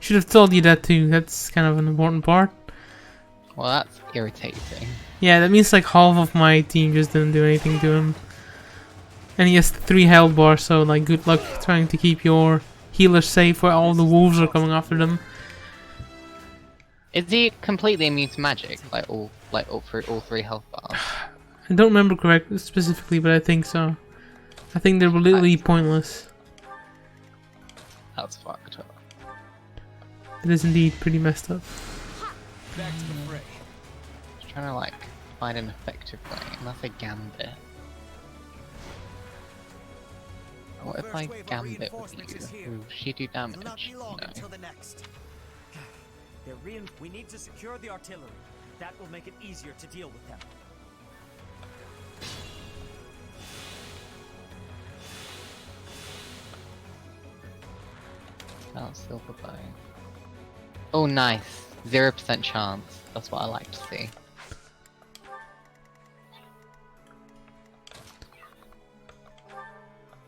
Should have told you that too, that's kind of an important part. Well, that's irritating. Yeah, that means like half of my team just didn't do anything to him. And he has 3 health bars, so like good luck trying to keep your healers safe where all the wolves are coming after them. Is he completely immune to magic? Like all three health bars? I don't remember correctly specifically, but I think so. I think they're literally pointless. That's fucked up. It is indeed pretty messed up. Back to the fray. Just trying to like find an effective way, and that's a gambit. What if I gambit with you? Will she do damage? No. We need to secure the artillery. That will make it easier to deal with them. Oh, silver bow. Oh, nice. 0% chance. That's what I like to see.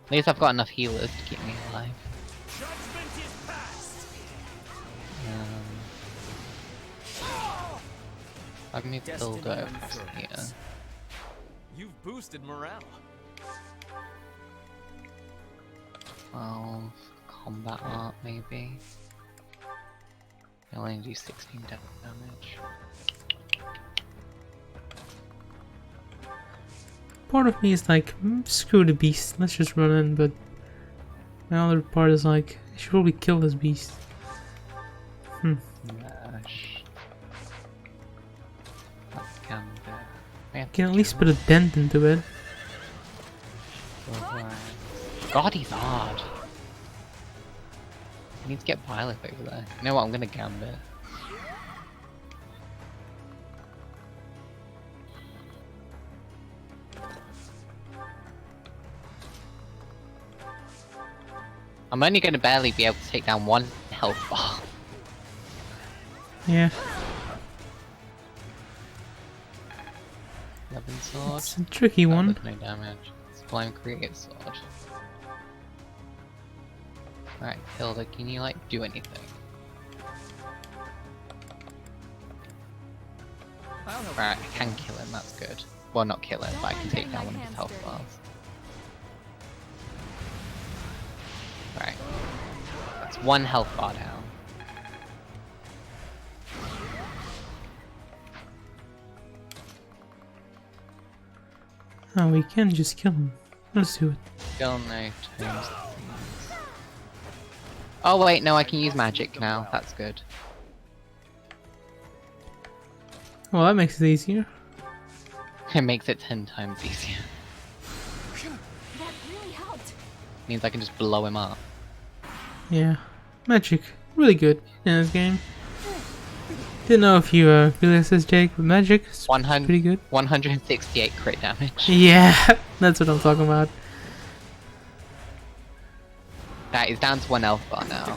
At least I've got enough healers to keep me alive. I can move Dildo here. You've boosted morale. 12 combat art maybe. I only do 16 damage. Part of me is like, screw the beast, let's just run in, but my other part is like, I should probably kill this beast. Can at least put a dent into it. God, he's hard. I need to get Byleth over there. You know what? I'm gonna gambit. I'm only gonna barely be able to take down 1 health bar. Yeah. 11 sword. It's a tricky one. No damage. Sublime Create sword. Alright, Hilda, can you like do anything? Right, I can kill him, that's good. Well, not kill him, but I can take down one of his health bars. Right. That's 1 health bar down. Oh, we can just kill him. Let's do it. Still no tombs. Oh wait, no, I can use magic now. That's good. Well, that makes it easier. It makes it 10 times easier. That really helped. Means I can just blow him up. Yeah. Magic. Really good in this game. Didn't know if you realized this, Jake, but magic is pretty good. 168 crit damage. Yeah, that's what I'm talking about. That is down to 1 health bar now.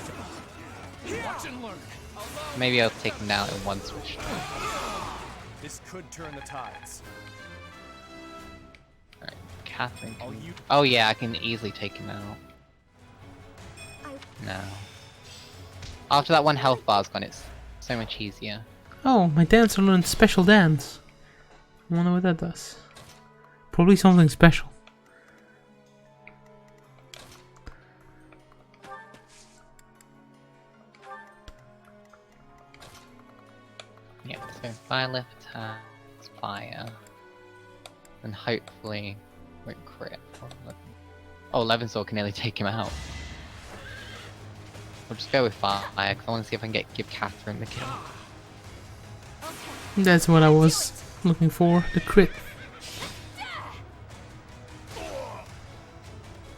Maybe I'll take him down in 1 switch. This could turn the tides. Alright, Catherine. Oh yeah, I can easily take him out. No. After that 1 health bar's gone, it's so much easier. Oh, my dancer learned special dance. I wonder what that does. Probably something special. Yeah, so Byleth attacks fire. And hopefully won't crit. Oh, 11 sword can nearly take him out. We'll just go with fire, because I want to see if I can give Catherine the kill. That's what I was looking for, the crit.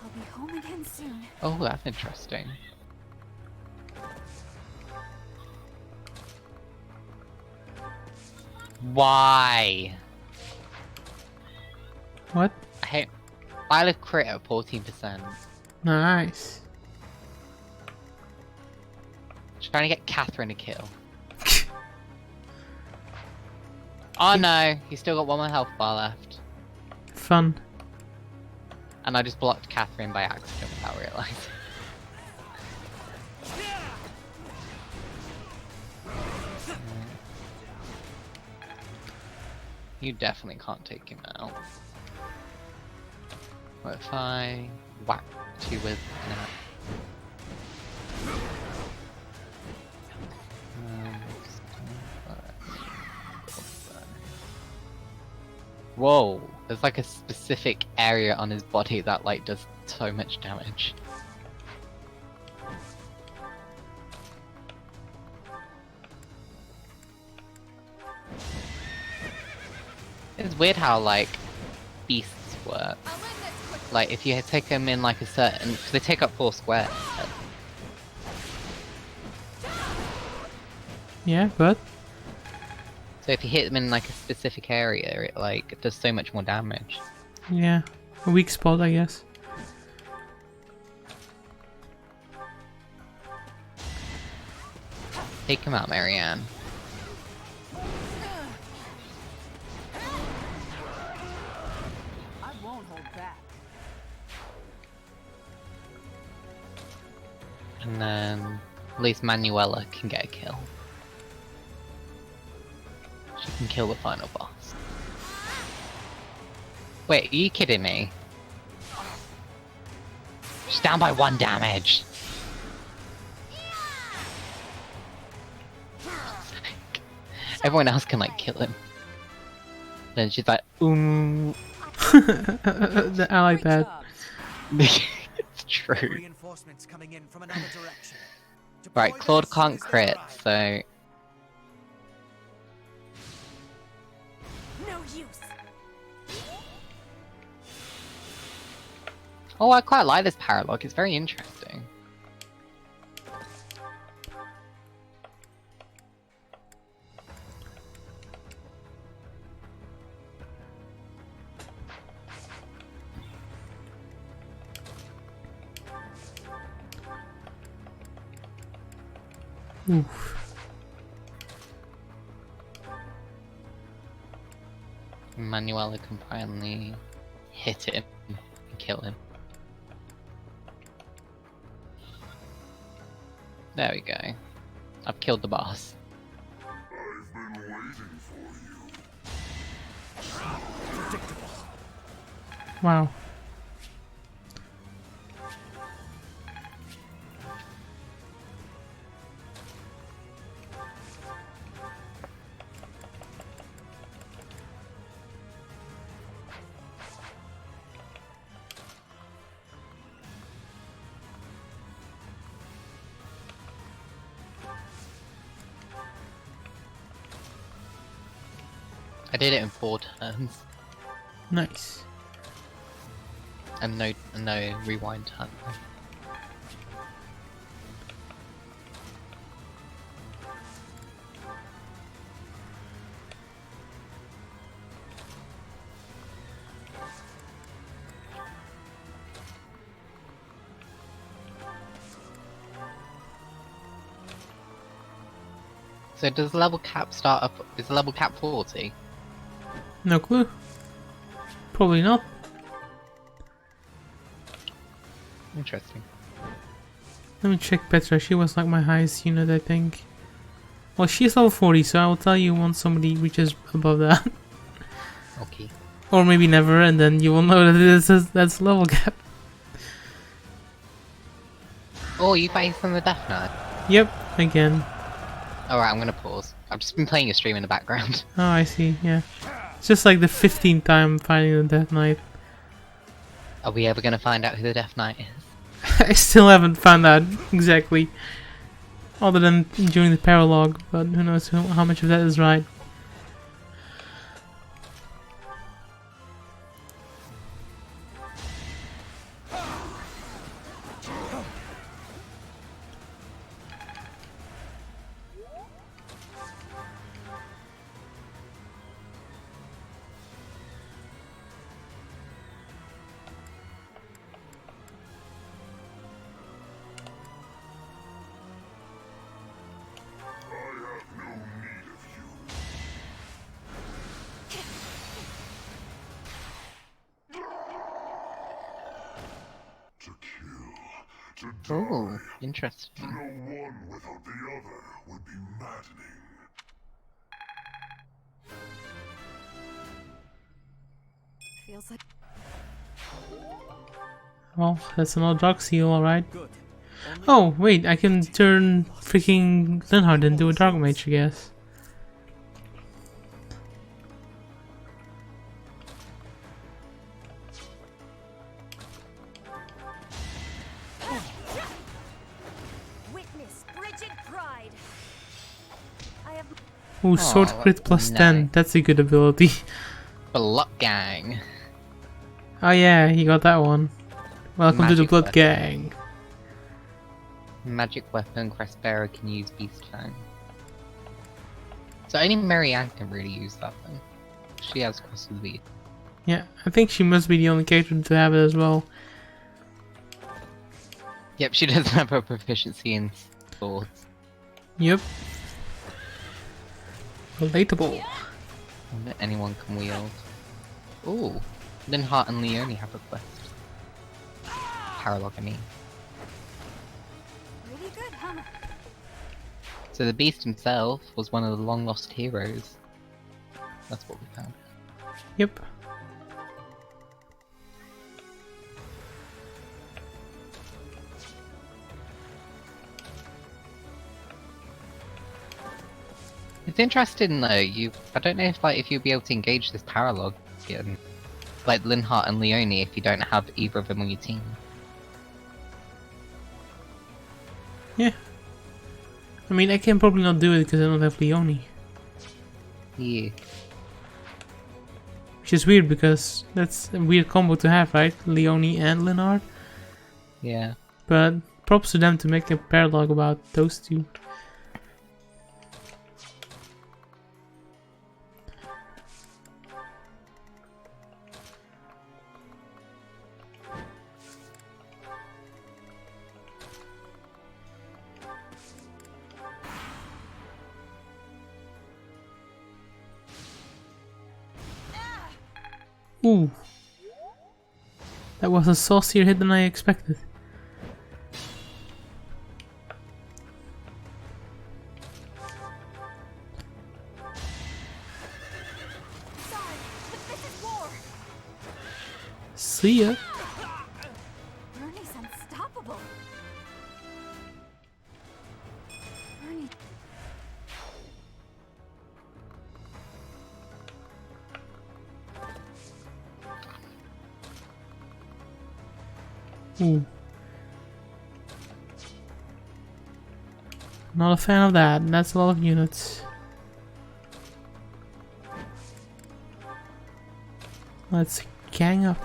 I'll be home again soon. Oh, that's interesting. Why? What? I hate Byleth crit at 14%. Nice. Just trying to get Catherine to kill. Oh no, he's still got 1 more health bar left. Fun. And I just blocked Catherine by accident without realizing. You definitely can't take him out. What if I whack you with that? Whoa, there's like a specific area on his body that like does so much damage. It's weird how like beasts work. Like if you take them in like a certain, cause they take up 4 squares. Yeah, but So if you hit them in like a specific area, it like does so much more damage. yeah, a weak spot, I guess. Take him out, Marianne. I won't hold back. And then at least Manuela can get a kill. She can kill the final boss. Wait, are you kidding me? She's down by 1 damage. Everyone else can like kill him. Then she's like, I like that. It's true. Reinforcements coming in from another direction. Right, Claude can't crit, so No use. oh, I quite like this paralogue, it's very interesting. Oof. Manuela can finally hit him and kill him. There we go. I've killed the boss. I've been waiting for you. Wow. I did it in 4 turns. Nice. And no rewind time. So does the level cap start up? Is the level cap 40? No clue. Probably not. Interesting. Let me check Petra. She was like my highest unit, I think. Well, she's level 40, so I will tell you once somebody reaches above that. Okay. Or maybe never, and then you will know that that's level cap. Oh, you facing the Death Knight? Yep, again. Alright, I'm gonna pause. I've just been playing a stream in the background. Oh, I see, yeah. It's just like the 15th time fighting the Death Knight. Are we ever gonna find out who the Death Knight is? I still haven't found out exactly. Other than during the paralogue, but who knows how much of that is right. Oh, interesting. To know one without the other would be maddening. feels like. Well, that's another dark seal, alright. Oh, wait, I can turn freaking Linhardt into a dark mage, I guess. Witness frigid pride. I have. Ooh, sword crit plus 10. That's a good ability. Blood Gang. Oh yeah, he got that one. Welcome to the Magic Blood weapon. Gang. Magic weapon, Crestbearer can use Beast Fang. So only Marianne can really use that thing. She has Crest of the Beast. Yeah, I think she must be the only character to have it as well. Yep, she doesn't have a proficiency in swords. Yep. Relatable. That anyone can wield. Ooh, Linhardt and Leone have a quest. Paralog, I mean. Really good, huh? So the Beast himself was one of the long lost heroes. That's what we found. Yep. It's interesting though. I don't know if you'll be able to engage this Paralog again, like Linhardt and Leone, if you don't have either of them on your team. Yeah. I mean, I can probably not do it because I don't have Leone. Yeah. Which is weird because that's a weird combo to have, right? Leone and Linhardt. Yeah. But props to them to make a paralog about those two. Ooh. That was a saucier hit than I expected. See ya. Bernie's unstoppable. Bernie. Ooh. Not a fan of that. That's a lot of units. Let's gang up.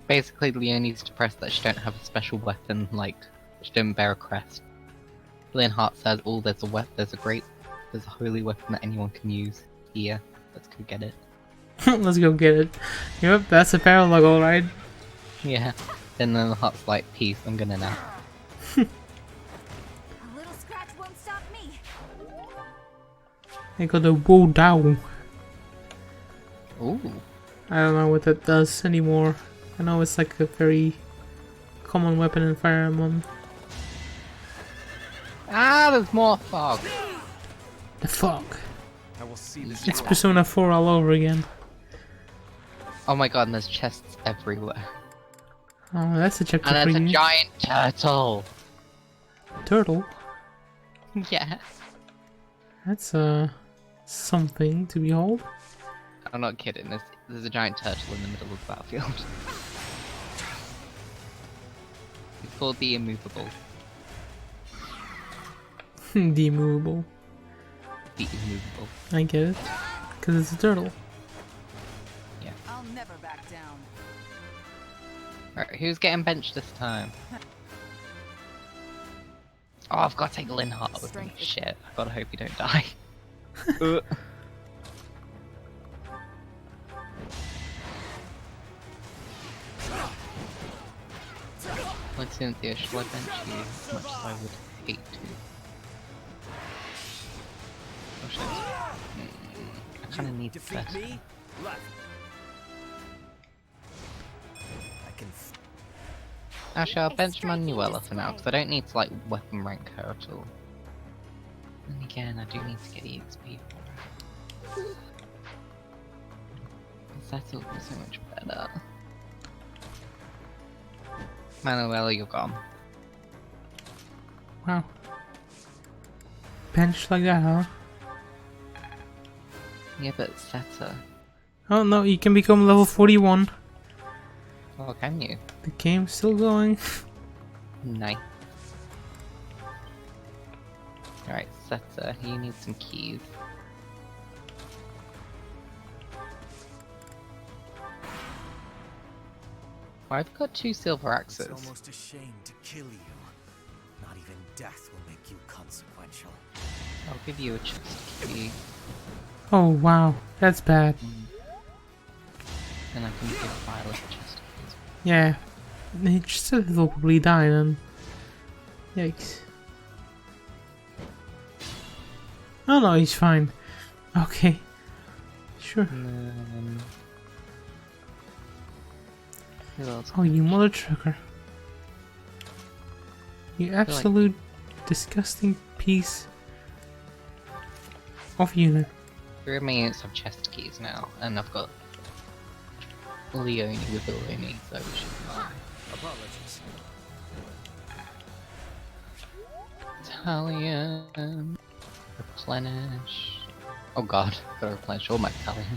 Basically, Leonie's depressed that she don't have a special weapon, like she don't bear a crest. Linhardt says, "Oh, there's a holy weapon that anyone can use. Here, let's go get it." Let's go get it. Yep, that's a paralog, alright. Yeah. Then Linhardt's like, "Peace, I'm gonna now." A little scratch won't stop me. I got a woe down. Ooh. I don't know what that does anymore. I know it's like a very common weapon in Fire Emblem. Ah, there's more fog. The fog. I will see this. It's Persona 4 all over again. Oh my god, and there's chests everywhere. Oh, that's a chapter And there's a preview. giant turtle. Turtle? Yeah. That's something to behold. I'm not kidding, there's a giant turtle in the middle of the battlefield. It's called the Immovable. The immovable. The Immovable. I get it. Because it's a turtle. Yeah. I'll never back down. Right, who's getting benched this time? Oh, I've got to take Linhart with me. Shit, I gotta hope you don't die. Let's see, Cynthia, shall I bench you as much as I would hate to? Oh shit. I kinda need to defeat me? Left. I can. Actually, I'll bench Manuela for now, because I don't need to, like, weapon rank her at all. And again, I do need to get EXP for her. Settle was so much better. Manuela, you're gone. Wow. Bench like that, huh? Yeah, but Seta. Oh no, you can become level 41. Oh, can you? The game's still going. Nice. Alright, Seta, you need some keys. Well, I've got 2 silver axes. It's almost a shame to kill you. Not even death will make you consequential. I'll give you a chest key. Oh wow, that's bad. And I can give Violet a chest key. Yeah, he just said he'll probably die then. Yikes. Oh no, he's fine. Okay, sure. Oh, you mother trucker. You absolute disgusting piece of unit. 3 of my units have chest keys now, and I've got Leone with Leone, so we should be fine. Apologies. Italian. Replenish. Oh god, gotta replenish all my Italians.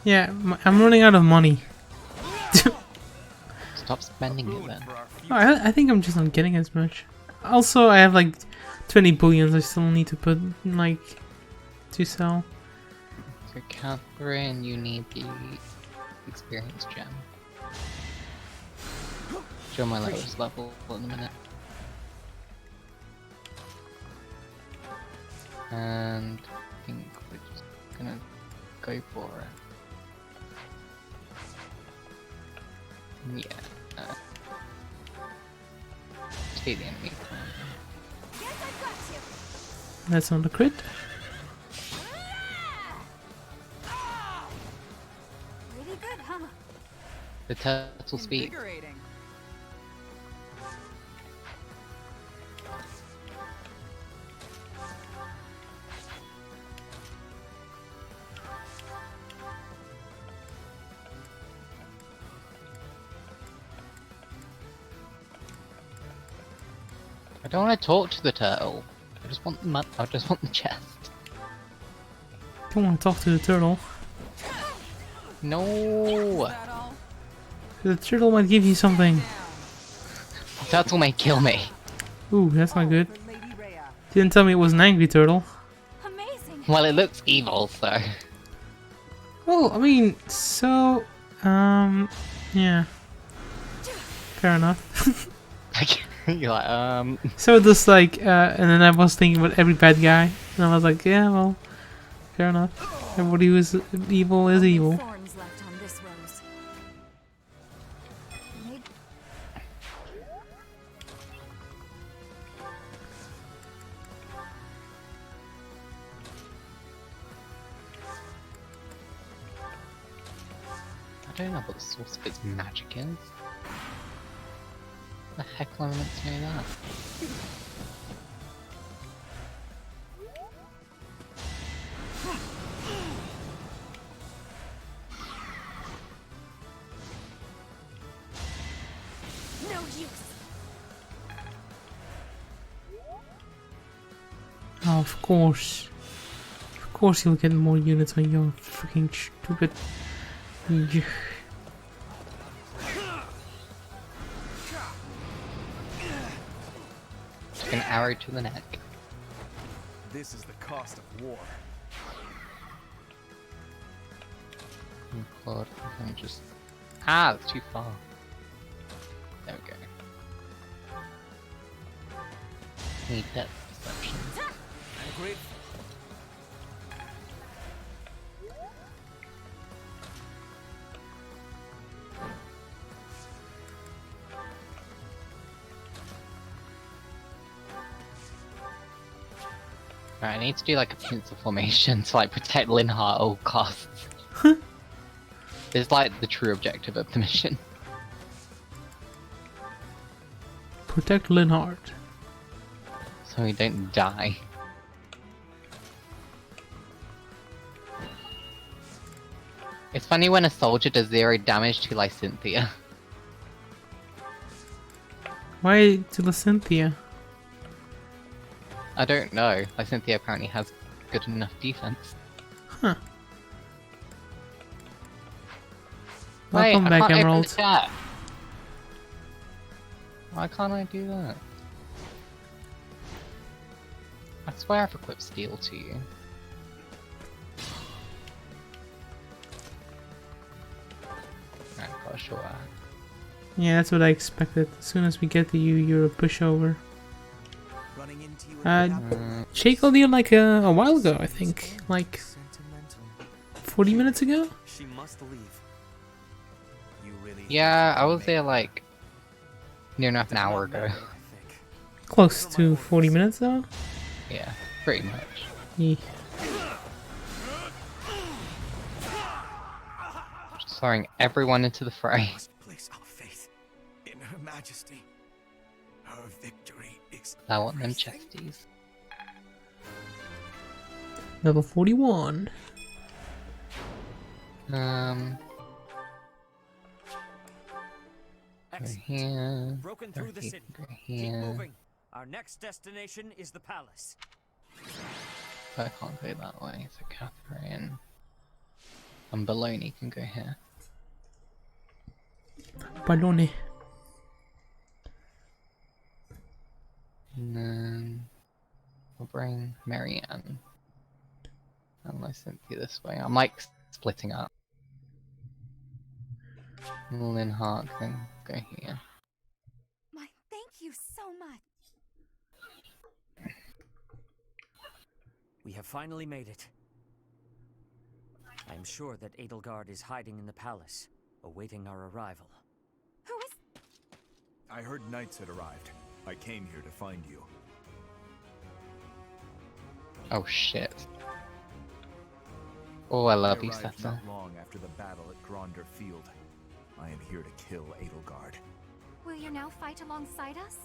Yeah, I'm running out of money. Stop spending it then. Oh, I think I'm just not getting as much. Also, I have like 20 bullions I still need to put, like, to sell. So Catherine, you need the experience gem. Show my lowest level in a minute. And I think we're just gonna go for it. Yeah. Defeat the enemy. That's not a crit. Pretty good, huh? The turtle speak. Invigorating. I don't want to talk to the turtle. I just want the I just want the chest. Don't want to talk to the turtle. No. The turtle might give you something. The turtle may kill me. Ooh, that's not good. Didn't tell me it was an angry turtle. Amazing. Well, it looks evil, so. Well, I mean, so, yeah. Fair enough. You're like, So just like, and then I was thinking about every bad guy, and I was like, yeah, well, fair enough. Everybody who's evil is evil. Thorns left on this rose. I don't know what the source of its magic is. The heck am I meant to know that? No use. Oh, of course. Of course you'll get more units on your freaking stupid... An arrow to the neck. This is the cost of war. God, I'm just... Ah, that's too far. There we go. Need depth perception. I'm grateful. Right, I need to do like a pincer formation to like protect Linhart at all costs. It's like the true objective of the mission. Protect Linhart. So we don't die. It's funny when a soldier does 0 damage to Lysynthia. Why to Lysynthia? I don't know. Lysynthia apparently has good enough defense. Huh. Wait, Welcome I back, can't open Emerald. the chat. Why can't I do that? I swear I've equipped steel to you. Right, got a short axe. Yeah, that's what I expected. As soon as we get to you, you're a pushover. Jake called you like a while ago, I think. Like 40 minutes ago? She must leave. You really Yeah, I was there like near enough an hour ago. Close to 40 minutes though? Yeah, pretty much. Yeah. Just throwing everyone into the fray. Place our faith in Her Majesty. Her victory is. I want them chesties. Level 41. Go Excellent. here. Broken Go through the here. city. Go Keep here. moving. Our next destination is the palace. I can't go that way, so Catherine and Baloney can go here. Baloney. And then we'll bring Marianne and Lysynthia this way. I'm like splitting up. Linhart can go here. My, thank you so much. We have finally made it. I am sure that Edelgard is hiding in the palace, awaiting our arrival. Who is... I heard knights had arrived. I came here to find you. Oh shit. Oh, I love I you, arrived Setzer. not long after the battle at Gronder Field. I am here to kill Edelgard. Will you now fight alongside us?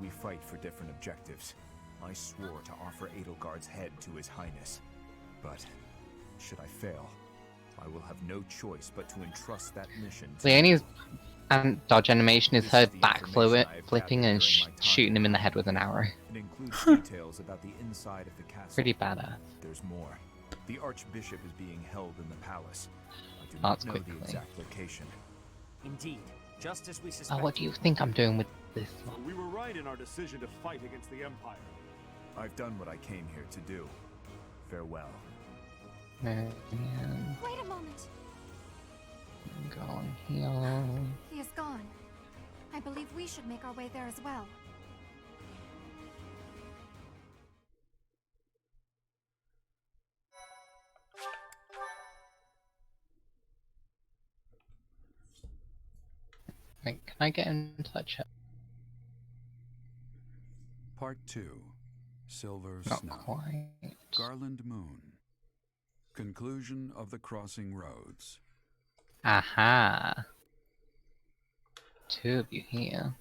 We fight for different objectives. I swore to offer Edelgard's head to His Highness. But, should I fail, I will have no choice but to entrust that mission to Leonie's dodge animation is This her is the back information I have flipping gathered and during my time shooting him in the here. head with an arrow. It includes details about the inside of the castle. Pretty badass. There's more. The Archbishop is being held in the palace. I do Arts not know quickly. the exact location. Indeed, just as we Oh, suspected. what do you think I'm doing with this one? We were right in our decision to fight against the Empire. I've done what I came here to do. Farewell. Marianne, Wait a moment. go on here. He is gone. I believe we should make our way there as well. Wait, can I get in touch? Part 2. Silver Not Snow. quite. Garland Moon. Conclusion of the Crossing Roads. Aha! Two of you here.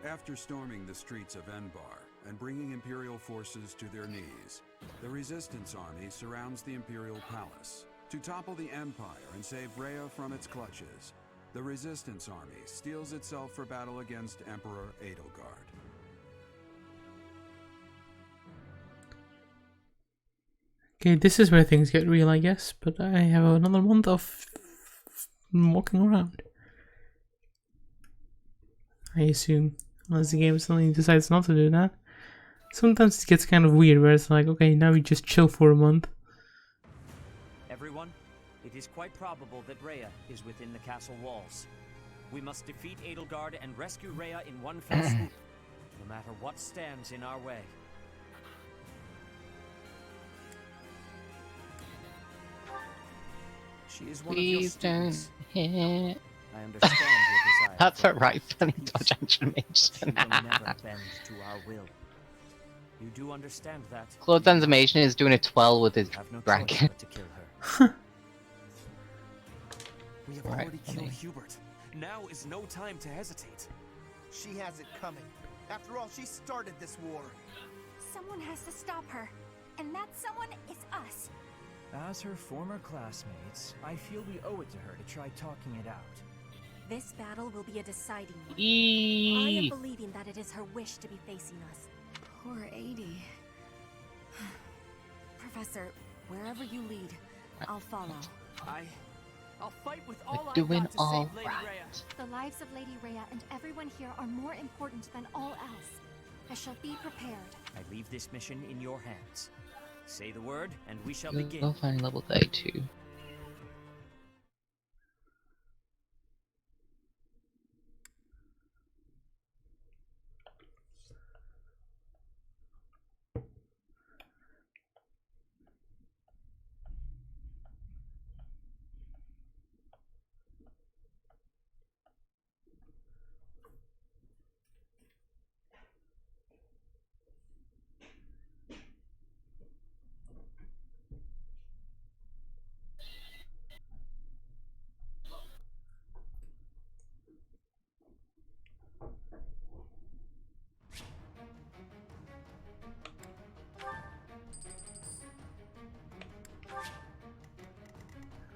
After storming the streets of Enbar and bringing Imperial forces to their knees, the Resistance Army surrounds the Imperial Palace. To topple the Empire and save Rhea from its clutches, the Resistance Army steels itself for battle against Emperor Edelgard. Okay, this is where things get real, I guess, but I have another month of walking around. I assume, unless the game suddenly decides not to do that. Sometimes it gets kind of weird, where it's like, okay, now we just chill for a month. Everyone, It is quite probable that Rhea is within the castle walls. We must defeat Edelgard and rescue Rhea in one fell swoop, no matter what stands in our way. She is one of your students. Hit. I understand your desire. That's for a right peace. funny dodge animation. She will never bend to our will. You do understand that? Claude's animation is doing a twirl with his We have no choice dragon. but to kill her. We have Right, already killed funny. Hubert. Now is no time to hesitate. She has it coming. After all, she started this war. Someone has to stop her, and that someone is us. As her former classmates, I feel we owe it to her to try talking it out. This battle will be a deciding one. I am Eee. believing that it is her wish to be facing us. Poor 80. Professor, wherever you lead, I'll follow. I'll fight with We're all I've doing got to all save Lady right. Rhea. The lives of Lady Rhea and everyone here are more important than all else. I shall be prepared. I leave this mission in your hands. Say the word, and we shall Go begin. find level 32.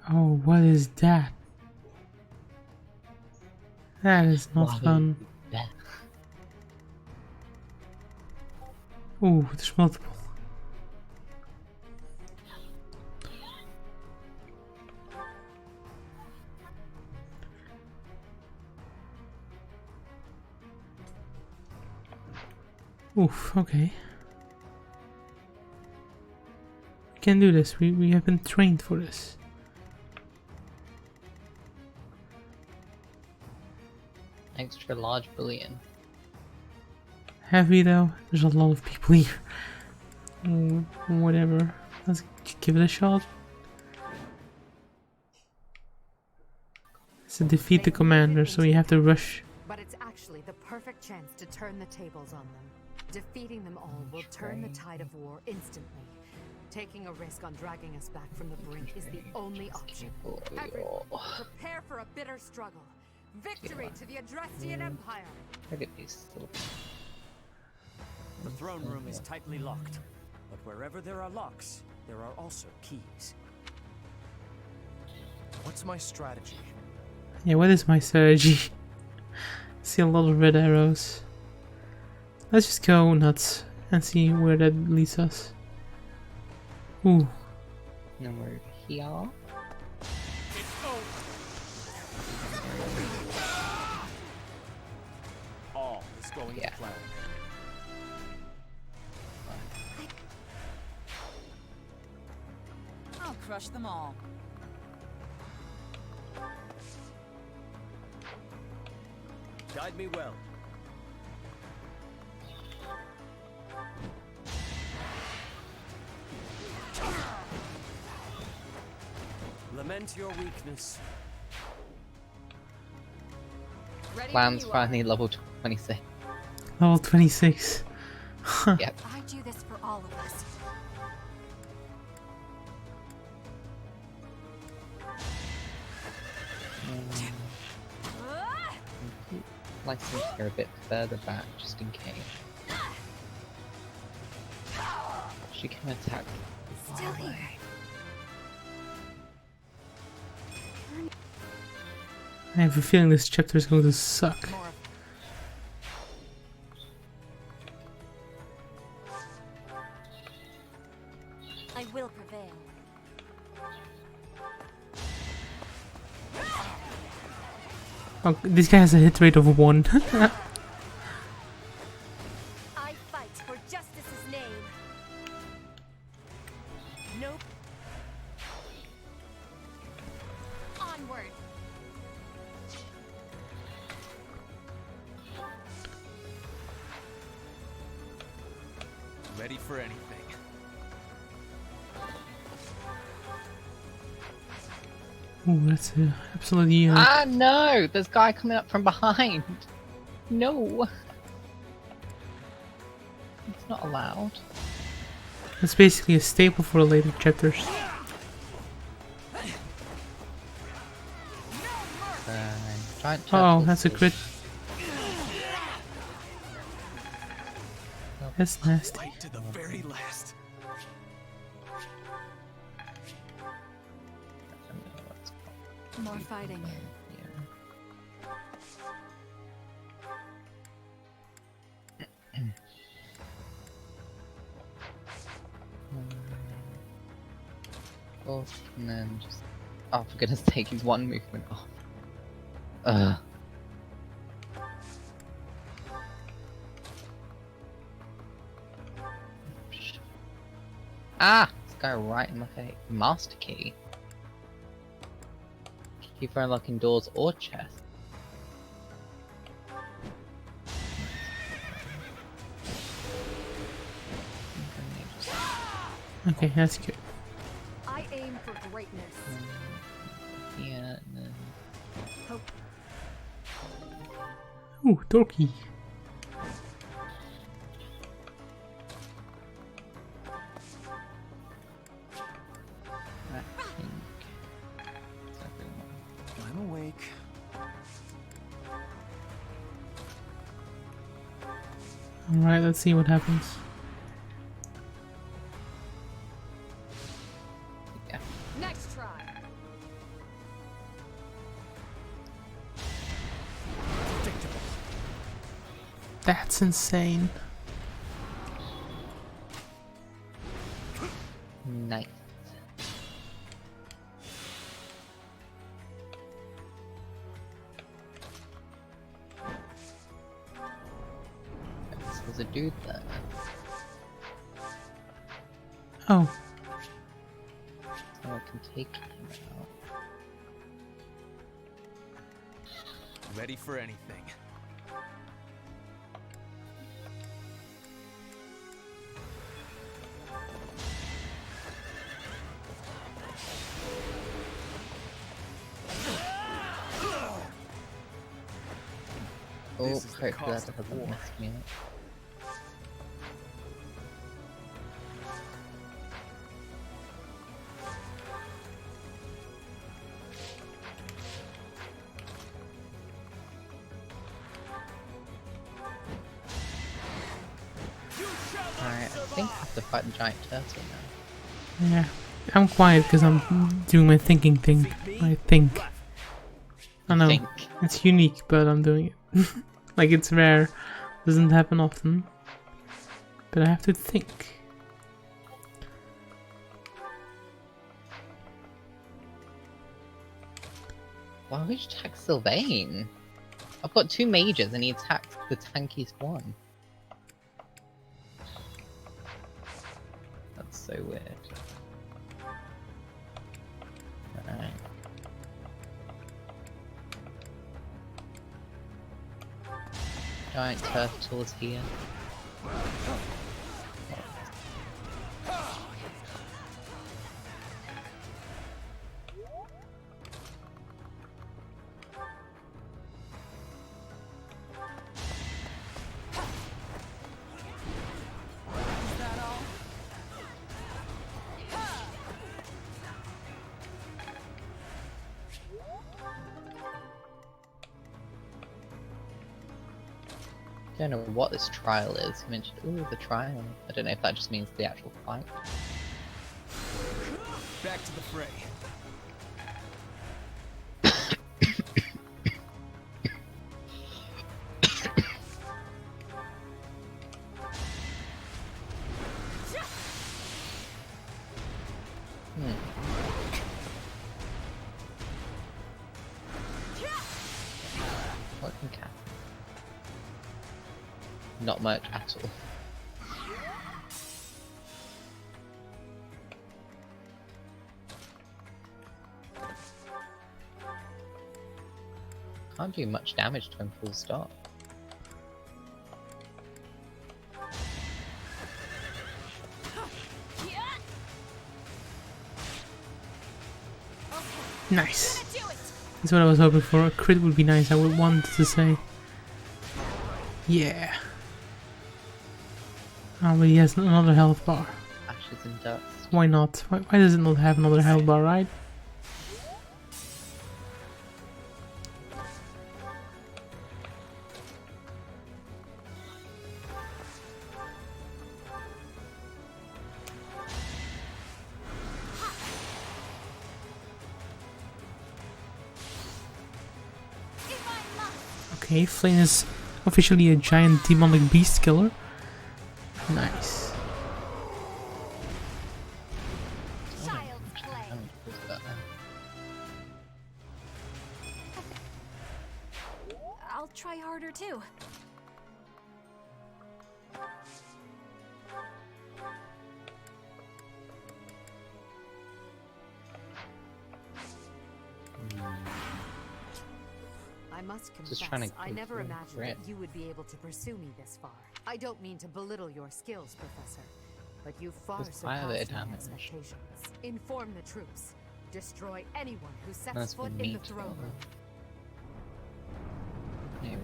Oh, what is that? That is not What fun. is that? Ooh, there's multiple. Oof, okay. We can do this. We have been trained for this. Extra large bullion. Have we though? There's a lot of people here. Whatever. Let's give it a shot. It's to defeat the commander, so you have to rush. But it's actually the perfect chance to turn the tables on them. Defeating them all will turn the tide of war instantly. Taking a risk on dragging us back from the brink is the only option. Everyone, prepare for a bitter struggle. Victory to the Adrestian Empire! Look at these little... The throne room is tightly locked, but wherever there are locks, there are also keys. What's my strategy? Yeah, what is my strategy? See a lot of red arrows. Let's just go nuts and see where that leads us. Ooh. Now we're here. All is going to plan. I'll crush them all. Guide me well. Lament your weakness. Plans finally level 26. Level 26. Yep. I do this for all of us. Like to go a bit further back just in case. She can attack. Still here. I have a feeling this chapter is going to suck. I will prevail. Oh, this guy has a hit rate of 1. I fight for justice's name. Nope. Ready for anything. Ooh, that's absolutely. Ah, no! There's a guy coming up from behind. No. It's not allowed. It's basically a staple for later chapters. Giant Oh, that's a crit. That's nasty. Fight to the very last. More fighting. And then just... Oh, for goodness sake, he's one movement off. Ugh. Ah! This guy right in my face. Master key. Key for unlocking doors or chests. Okay, that's good. I aim for greatness. Yeah, and then... Hope. Ooh, turkey. I'm awake. Alright, let's see what happens. Next try. That's insane. Nice. This was a dude there. Oh. So I can take him out. Ready for anything. Oh, hopefully that doesn't mess me up. Alright, I think I have to fight the giant turtle now. Yeah. I'm quiet because I'm doing my thinking thing. I think. I know. Think. It's unique, but I'm doing it. Like, it's rare. Doesn't happen often. But I have to think. Why would you attack Sylvain? I've got two mages and he attacks the tankiest one. That's so weird. Alright. Giant turtles here. I don't know what this trial is. He mentioned, ooh, the trial. I don't know if that just means the actual fight. Back to the fray. What can cap? Not much at all. Can't do much damage to him full stop. Nice. That's what I was hoping for. A crit would be nice. I would want to say. Yeah. Oh, but he has another health bar. Ashes and dust. Why not? Why does it not have another health bar, right? Okay, Flame is officially a giant demonic beast killer. Nice. I'll try harder too. I must Just confess, trying to I never imagined grit. that you would be able to pursue me this far. I don't mean to belittle your skills, Professor, but you far Just fire the surpassed my damage. expectations. Inform the troops. Destroy anyone who sets That's foot in me the too. throne room. Maybe.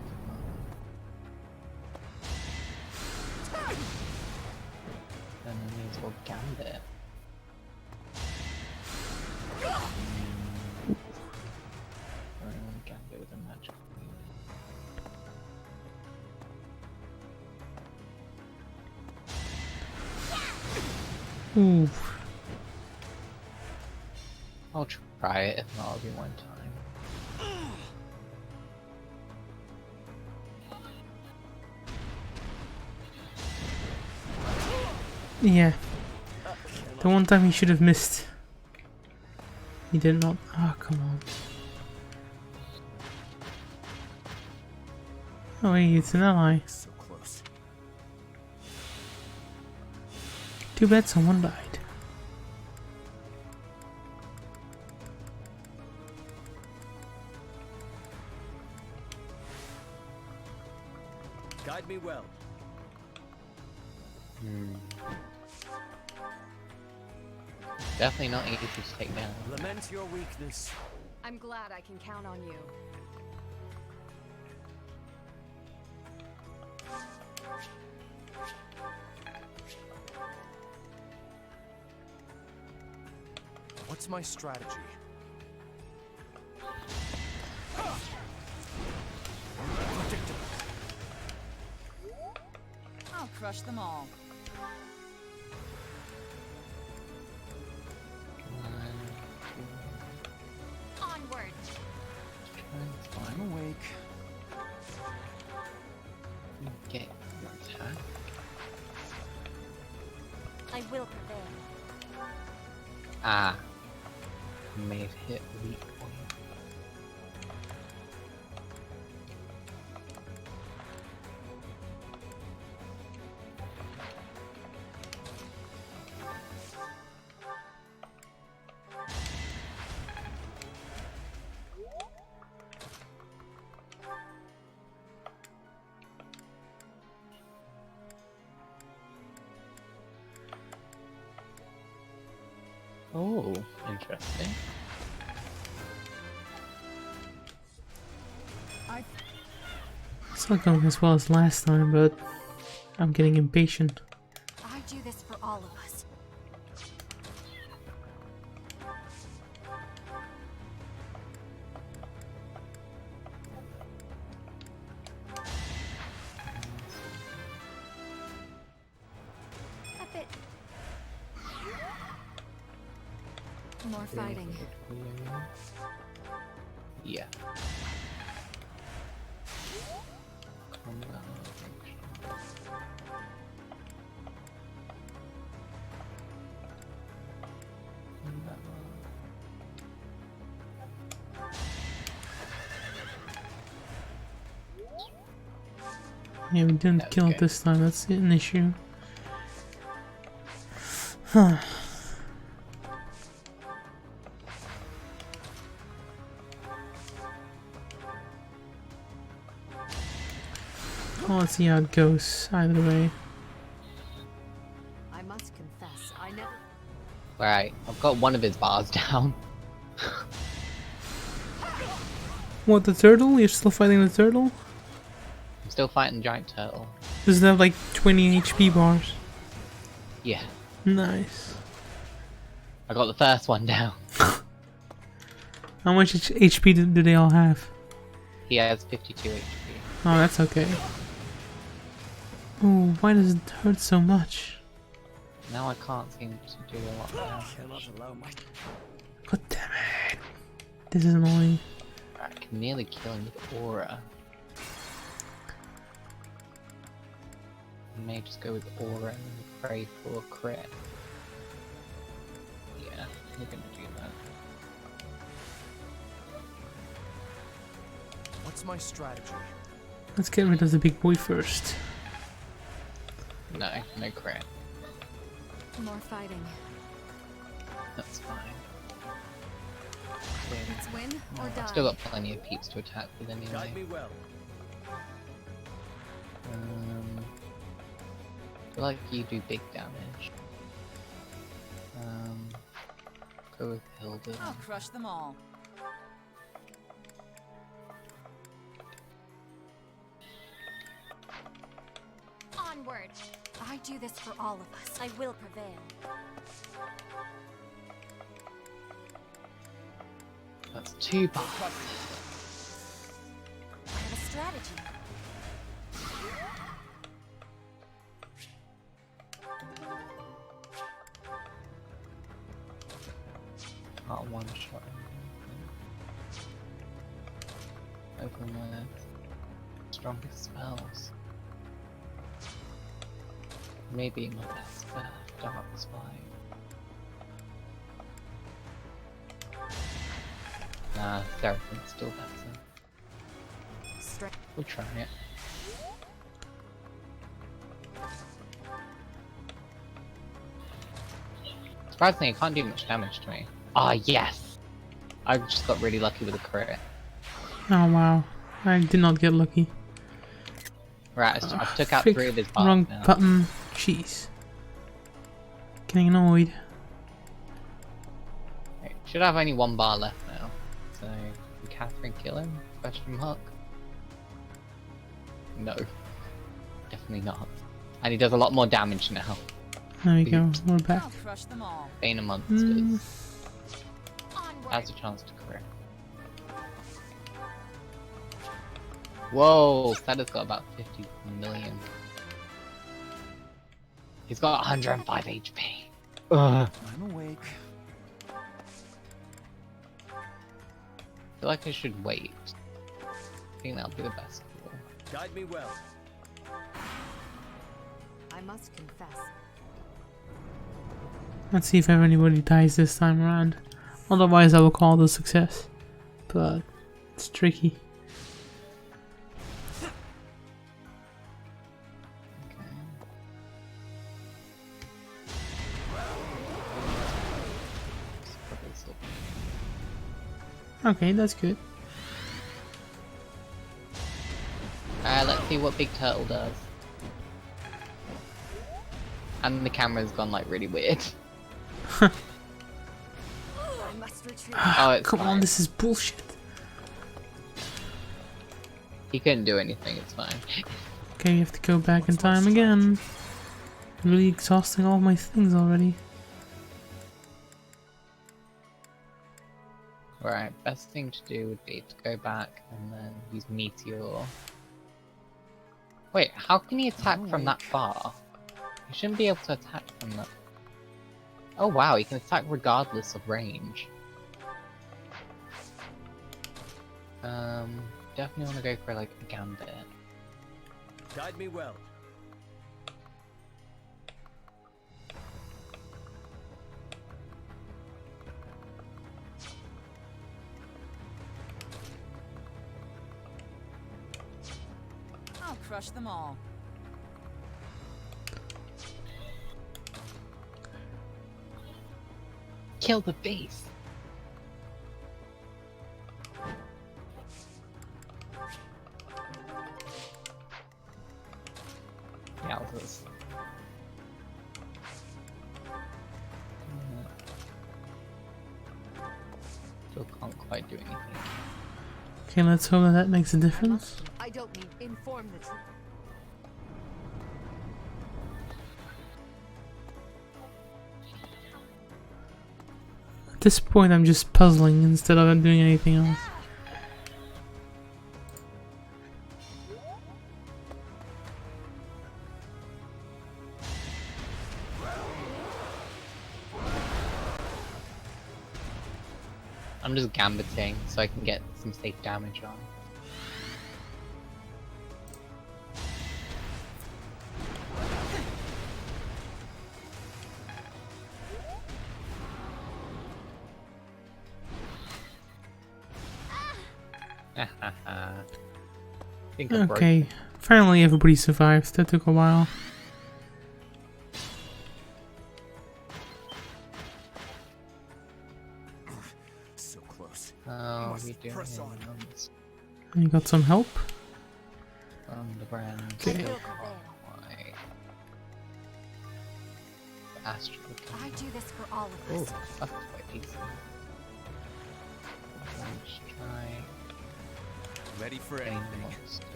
And then means we'll gambit. Or I want to gambit with a magic. Ooh. I'll try it, if not, it'll be one time. Yeah. The one time he should have missed. He did not. Ah, come on. Oh, hey, it's an ally. So close. Too bad someone died. Guide me well. Definitely not easy to take down. Lament your weakness. I'm glad I can count on you. What's my strategy? I'll crush them all. Onward. I'm awake. Get your attack. I will prevail. Ah. Made hit weak point. Oh, interesting. It's not going as well as last time, but I'm getting impatient. I do this for all of us. A bit more fighting. Yeah. Yeah, we didn't kill it this time, that's an issue. Huh. Well, let's see how it goes, either way. I must confess, I never... Right, I've got one of his bars down. What, the turtle? You're still fighting the turtle? I'm still fighting the giant turtle. Does it have like 20 HP bars? Yeah. Nice. I got the first one down. How much HP do they all have? He has 52 HP. Oh, that's okay. Oh, why does it hurt so much? Now I can't seem to do a lot of damage. God damn it. This is annoying. I can nearly kill him with aura. I may just go with aura and pray for a crit. Yeah, we're gonna do that. What's my strategy? Let's get rid of the big boy first. No, no crit. More fighting. That's fine. It's win or die. I've still got plenty of peeps to attack with anyway. Guide me well. I feel like you do big damage. Go with Hilda. I'll crush them all. Onward! I do this for all of us. I will prevail. That's 2 buffs. I have a strategy. Not one shot. Open with strongest spells. Maybe my best dark spy. Nah, Seraphim's still better. We'll try it. Surprisingly, it can't do much damage to me. Ah, yes! I just got really lucky with a crit. Oh wow, I did not get lucky. Right, I took out Frick, 3 of his buffs wrong now. button. Jeez. Getting annoyed. Right, should have only 1 bar left now. So, can Catherine kill him? Question mark? No. Definitely not. And he does a lot more damage now. There we go, we're back. I'll crush them all. Bane of Monsters. Has a chance to crit. Whoa, Sada's got about 50 million. He's got 105 HP. Ugh. I'm awake. I feel like I should wait. I think that'll be the best. Guide me well. I must confess. Let's see if anybody dies this time around. Otherwise I will call it a success. But it's tricky. Okay, that's good. Let's see what Big Turtle does. And the camera's gone like really weird. I must retreat. Oh, it's come fine. on, this is bullshit. He couldn't do anything, it's fine. Okay, you have to go back in time again. Really exhausting all my things already. Right, best thing to do would be to go back and then use Meteor. Wait, how can he attack from that far? He shouldn't be able to attack from that. Oh wow, he can attack regardless of range. Definitely want to go for like a Gambit. Guide me well. I'll crush them all. Kill the base! Yalorda's. Still can't quite do anything. Okay, let's hope that makes a difference. I don't mean inform the truth. At this point, I'm just puzzling instead of doing anything else. I'm just gambiting so I can get some safe damage on. Okay, finally everybody survived. That took a while. So close. Oh, we do. You got some help? Underground. Okay. Astral. I do this for all of Oh, us. that's quite decent. Let's try. Ready for getting anything. more distance.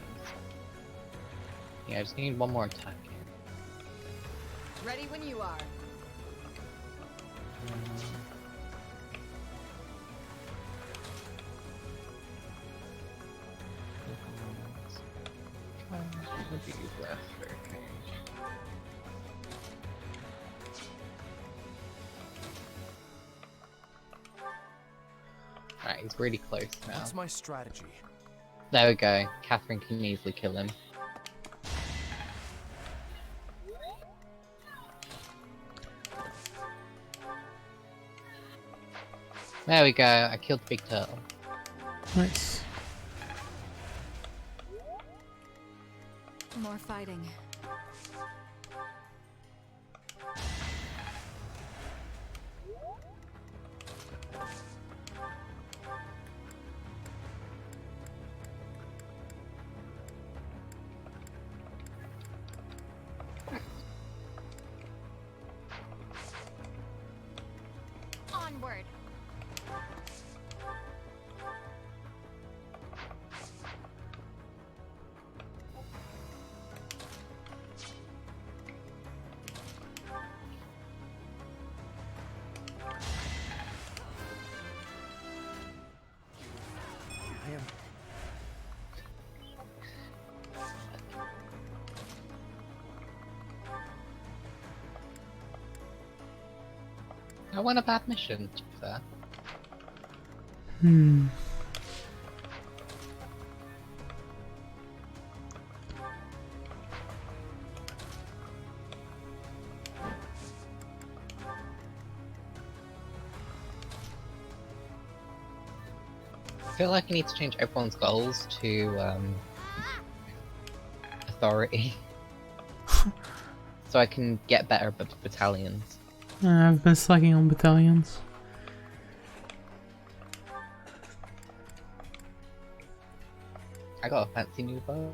Yeah, I just need one more attack here. Ready when you are. What do you left? Okay. Alright, he's really close now. What's my strategy? There we go. Catherine can easily kill him. There we go. I killed the big turtle. Nice. More fighting. Onward. I won a bad mission, to be fair. I feel like I need to change everyone's goals to authority, so I can get better battalions. I've been slacking on battalions. I got a fancy new bow.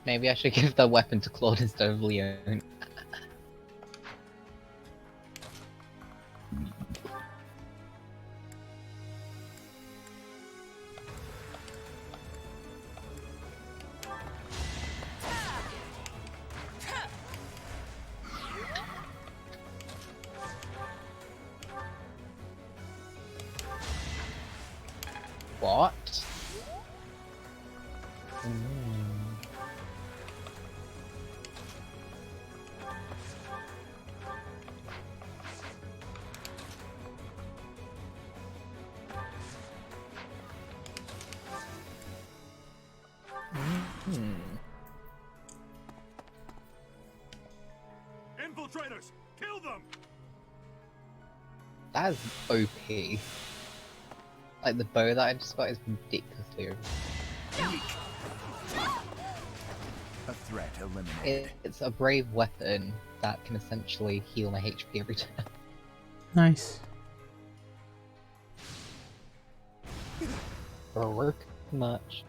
Maybe I should give the weapon to Claude instead of Leon. What? Infiltrators, kill them! That is OP. Like the bow that I just got is ridiculously OP. A threat eliminated. It's a brave weapon that can essentially heal my HP every turn. Nice. Or work much.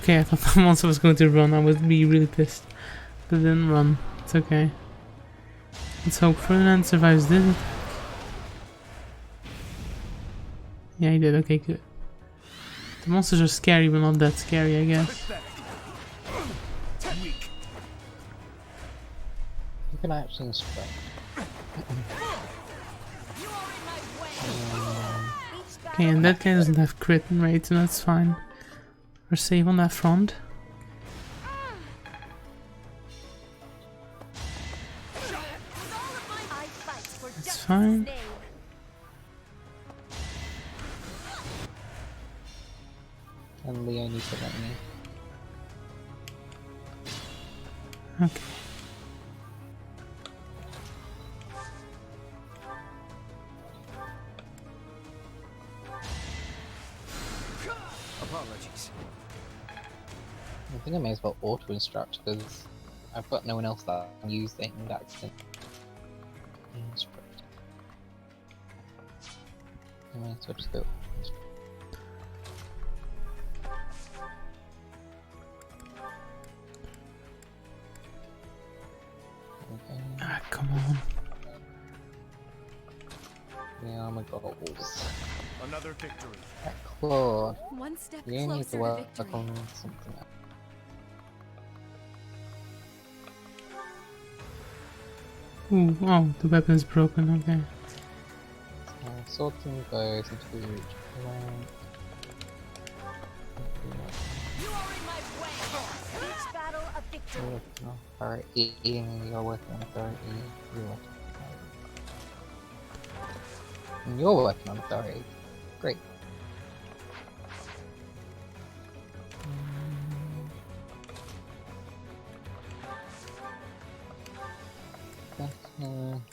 Okay, I thought the monster was going to run. I would be really pissed. But it didn't run. It's okay. Let's hope Ferdinand survives this attack. Yeah, he did. Okay, good. The monsters are scary, but not that scary, I guess. You can actually instruct. Okay, and that guy doesn't have crit and rate, so that's fine. We're safe on that front. It's fine. And Leo needs to let me. Okay. Apologies. I think I may as well auto-instruct because I've got no one else that can use the accident. Instruct. Anyway, so just go. Okay. Ah, come on. Yeah, my goals. Another victory. Claude, One step you need closer to to work victory. on something else. Ooh, oh, the weapon is broken, okay. Sorting goes into each one. Each battle a victory. You're working on authority, you're working on authority, you're working on authority. And you're working on authority. Great.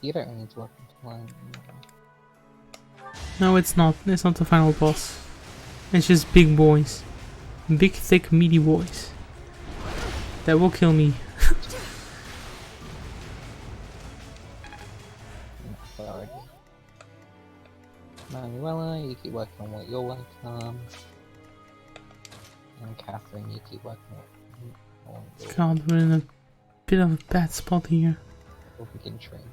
You don't need to work until line. No, it's not. It's not the final boss. It's just big boys. Big, thick, meaty boys. That will kill me. Authority. Manuela, you keep working on what you're working on. And Catherine, you keep working on what you're God, we're in a bit of a bad spot here. We'll begin training.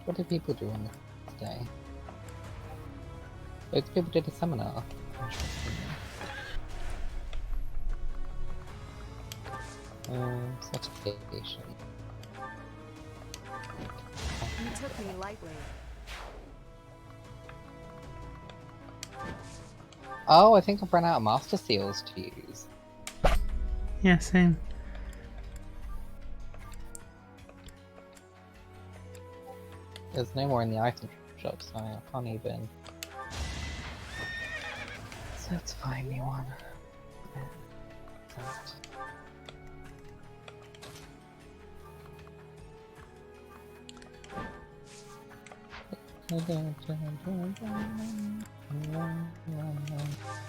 What did people do on this day? Loads of people did a seminar. Certification. You took me lightly. Oh, I think I've run out of Master Seals to use. Yeah, same. There's no more in the item shop, so I can't even certify me one.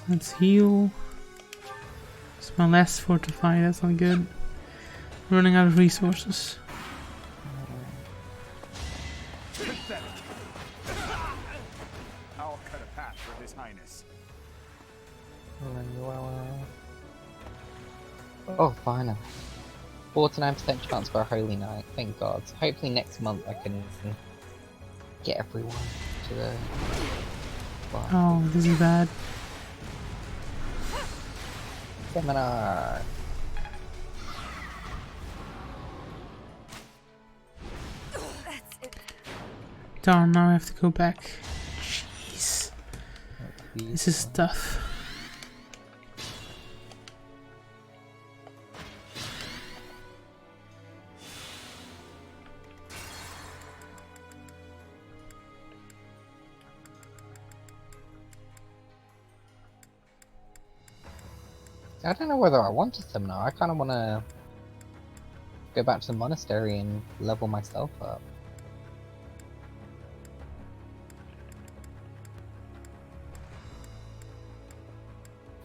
Let's heal. It's my last fortify, that's not good. Running out of resources. I'll cut a path for His Highness. Oh, finally. 49% chance for a Holy Night, thank God. So hopefully next month I can get everyone to the... Well, Oh, this is bad. Seminar! Darn, now I have to go back. This is tough. I don't know whether I want to seminar. I kind of want to go back to the monastery and level myself up.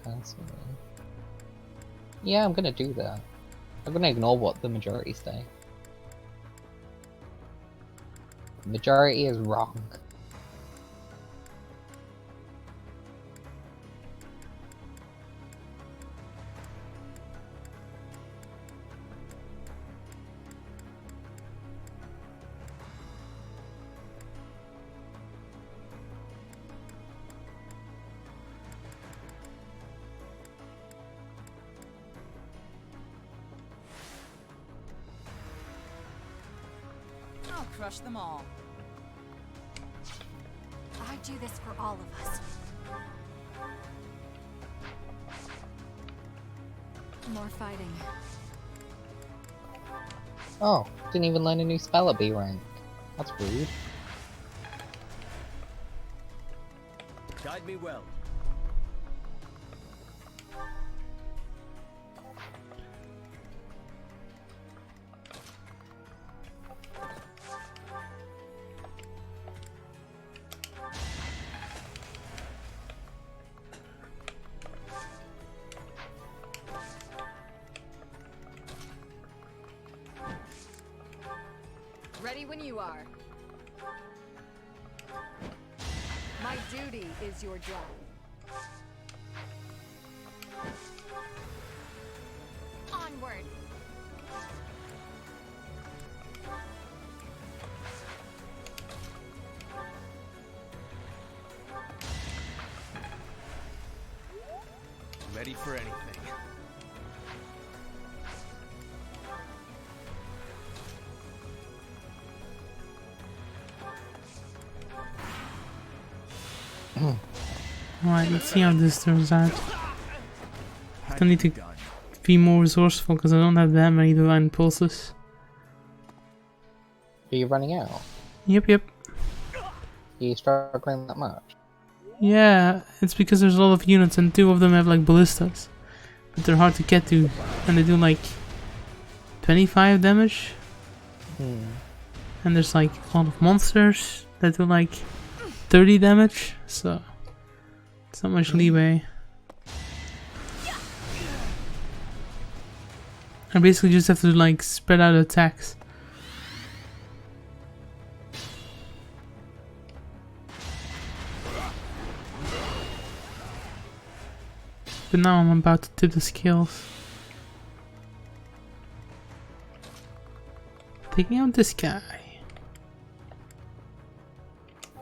Personally. Yeah, I'm gonna do that. I'm gonna ignore what the majority say. The majority is wrong. I'll crush them all. I do this for all of us. More fighting. Oh, didn't even learn a new spell at B rank. That's rude. Guide me well. Ready when you are. My duty is your job. Onward. Ready for anything. Alright, let's see how this turns out. I need to be more resourceful because I don't have that many divine pulses. Are you running out? Yep. Are you struggling that much? Yeah, it's because there's a lot of units and 2 of them have like ballistas. But they're hard to get to. And they do like 25 damage. And there's like a lot of monsters that do like 30 damage. So it's not much leeway. I basically just have to like spread out attacks. But now I'm about to tip the scales. Taking out this guy.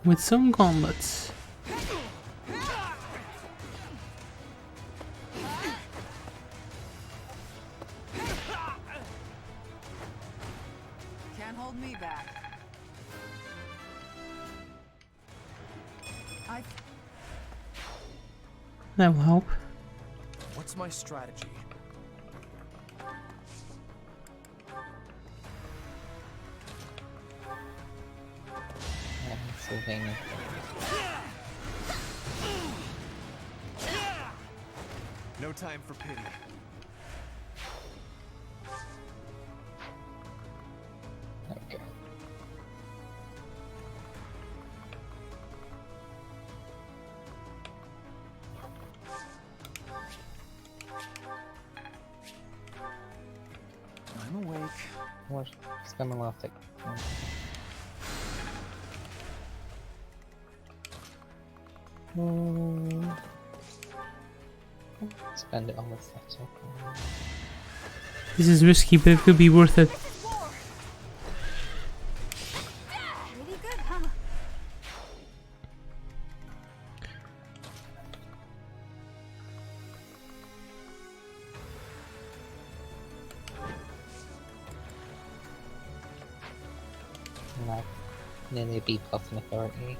With some gauntlets. Can't hold me back. That will help. What's my strategy? Sylvania. No time for pity. Okay. I'm awake. What's coming left? Spend it on the settle. This is risky, but it could be worth it. Pretty good, huh? Nearly a B+ in authority.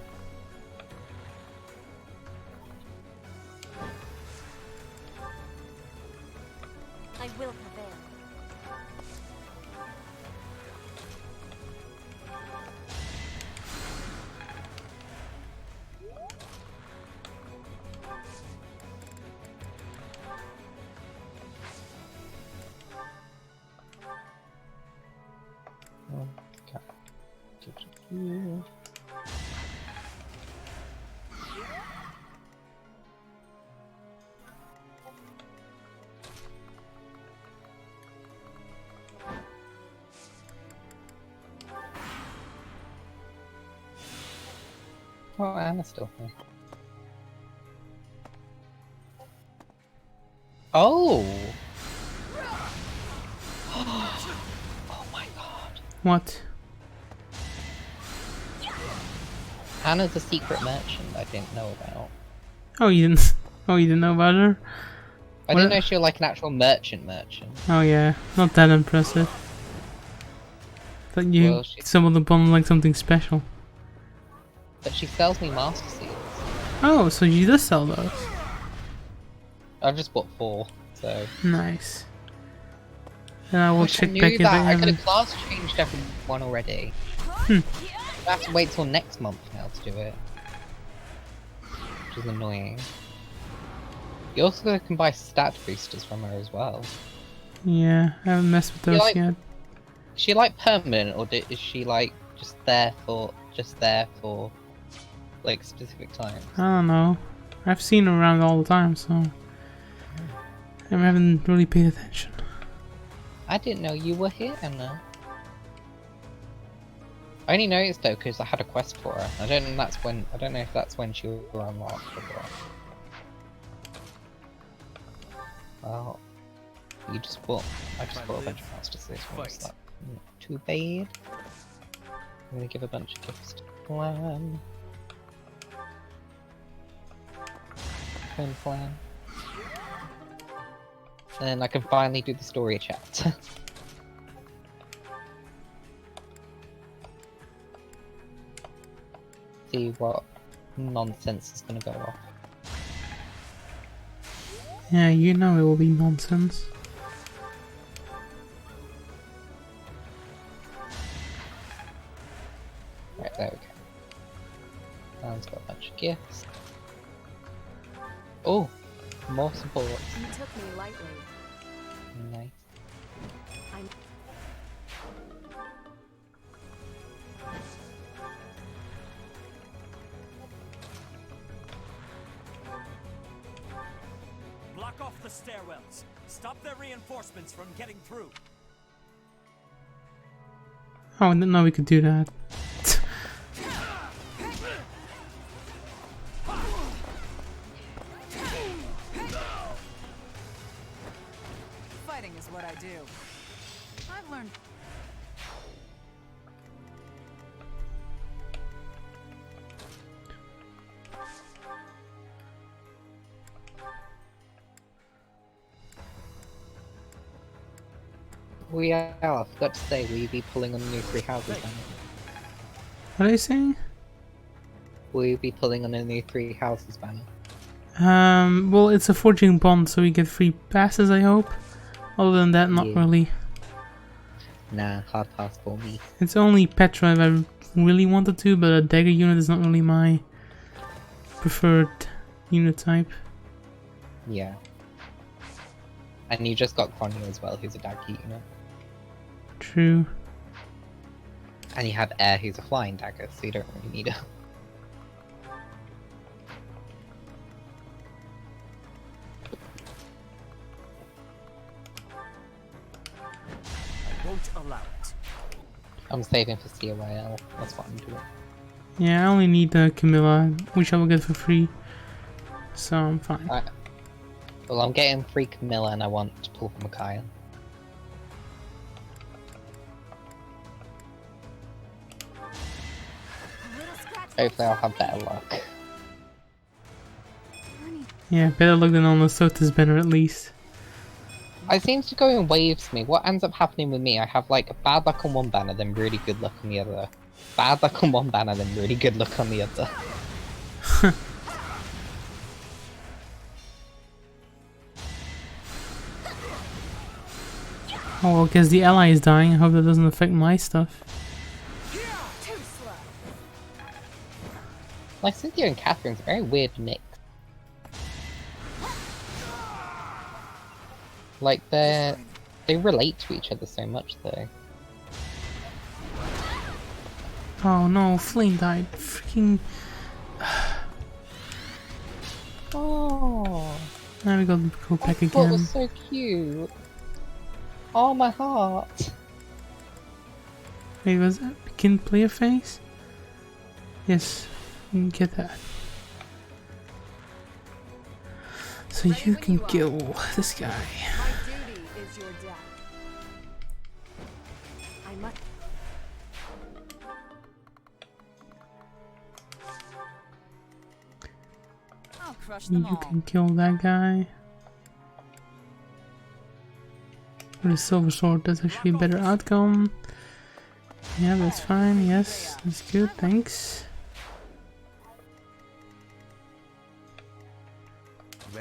Oh, Anna's still here. Oh! Oh my god. What? Anna's a secret merchant I didn't know about. Oh, you didn't. Oh, you didn't know about her? I didn't know she was like an actual merchant. Oh yeah, not that impressive. Thought you Well, stumbled upon like something special. But she sells me master seals. Oh, so you does sell those? I've just bought 4, so. Nice. Then I will Wish check I knew back if that. I I could haven't. have class changed everyone already. Hmm. I have to wait till next month now to do it. Which is annoying. You also can buy stat boosters from her as well. Yeah, I haven't messed with those yet. Is she like permanent, or is she like just there for like specific times? I don't know. I've seen her around all the time, so I haven't really paid attention. I didn't know you were here, Anna. I only noticed though because I had a quest for her. I don't know if that's when she was unlocked or what. Well, I just bought a bunch of master seals. What's that? Not too bad. I'm gonna give a bunch of gifts to Clan. Clan. And then I can finally do the story chat. See what nonsense is gonna go off. Yeah, you know it will be nonsense. Right, there we go. Dan's got a bunch of gifts. Oh! More support. You took me lightly. Nice. Block off the stairwells. Stop their reinforcements from getting through. Oh, I didn't know we could do that. Fighting is what I do. I've learned. I forgot to say, will you be pulling on the new 3 houses banner? What are you saying? Will you be pulling on the new 3 houses banner? Well, it's a forging bond, so we get free passes, I hope. Other than that, not really. Nah, hard pass for me. It's only Petra if I really wanted to, but a dagger unit is not really my preferred unit type. Yeah. And you just got Cronio as well, who's a dagger unit. True. And you have Air, who's a flying dagger, so you don't really need her. I won't allow it. I'm saving for COIL, that's what I'm doing. Yeah, I only need the Camilla, which I will get for free. So I'm fine. Well, I'm getting free Camilla and I want to pull from Mikhail. Hopefully I'll have better luck. Yeah, better luck than on the Sota's banner at least. I seem to go in waves for me. What ends up happening with me, I have like bad luck on one banner, then really good luck on the other. Bad luck on one banner, then really good luck on the other. Oh well, guess the ally is dying. I hope that doesn't affect my stuff. Like Cynthia and Catherine's a very weird mix. Like they relate to each other so much though. Oh no, Flame died. Freaking. Oh. Now we gotta go back That again. was so cute. Oh my heart. Wait, was that begin player phase? Yes. Get that. So you can kill this guy. My duty is your death. I must. I'll crush them You all. can kill that guy. With a silver sword, that's actually a better outcome. Yeah, that's fine. Yes, that's good. Thanks.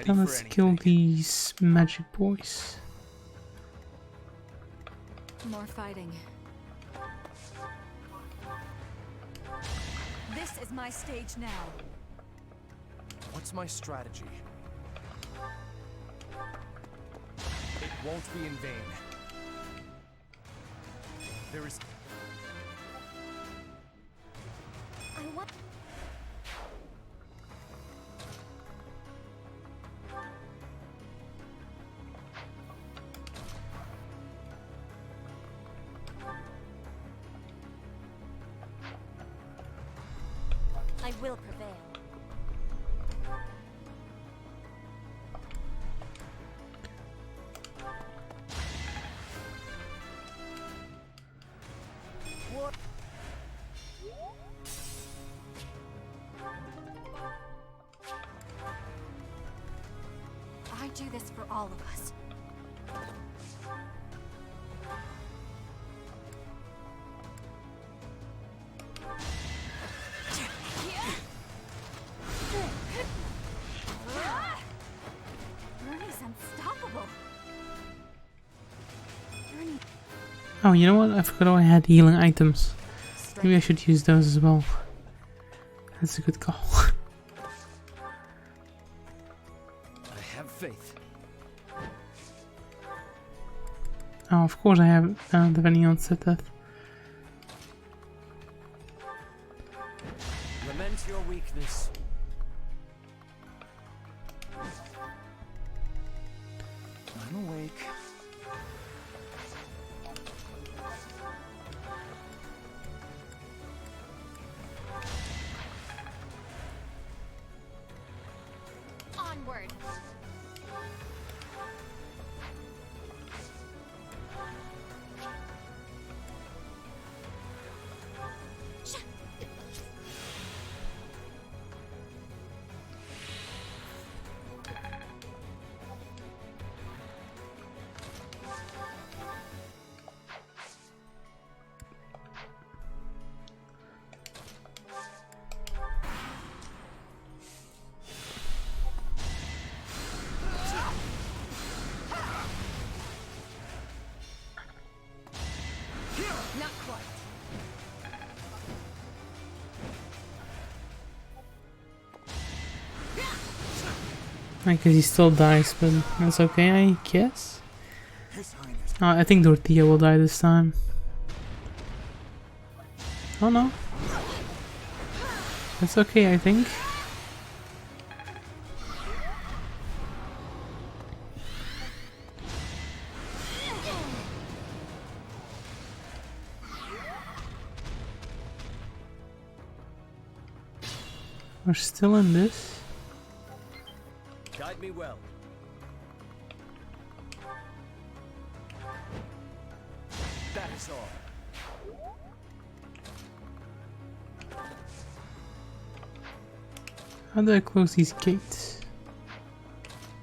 Then let's kill these magic boys. More fighting. This is my stage now. What's my strategy? It won't be in vain. There is... I want... I will prevail. What? I do this for all of us. Ernie's unstoppable. Ernie. Oh, you know what? I forgot I had healing items. Maybe I should use those as well. That's a good call. I have faith. Oh, of course I have depending on set death. Lament your weakness. I'm awake. Onward. Not quite. Because he still dies, but that's okay, I guess. Oh, I think Dorothea will die this time. Oh no. That's okay, I think. We're still in this. Guide me well. That is all. How do I close these gates?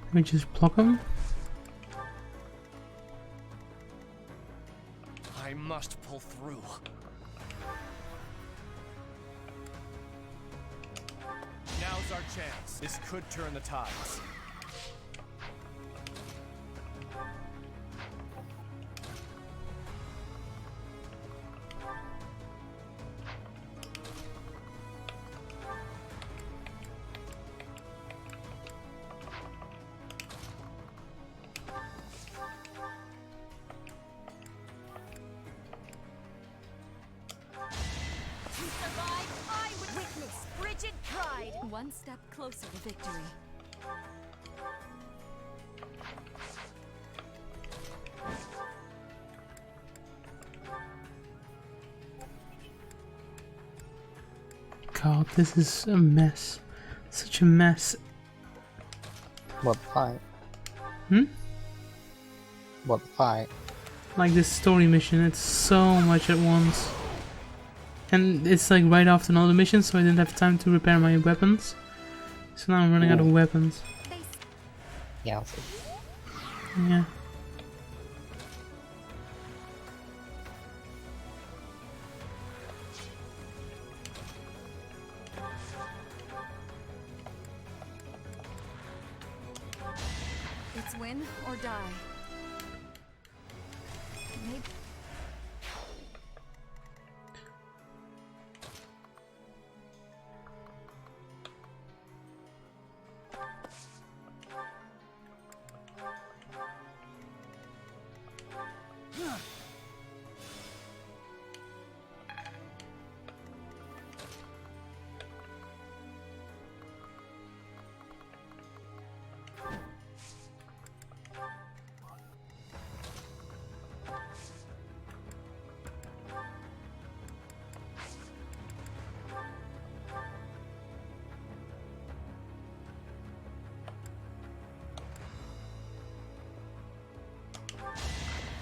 Let me just block them. I must pull through. Now's our chance. This could turn the tides. To survive, I would witness frigid pride. One step closer to victory. god, this is a mess. Such a mess. What the fight? Hmm? What the fight? Like this story mission, it's so much at once. And it's like right after another mission, so I didn't have time to repair my weapons. So now I'm running out of weapons. Yeah, I'll see. Yeah. It's win or die. Maybe.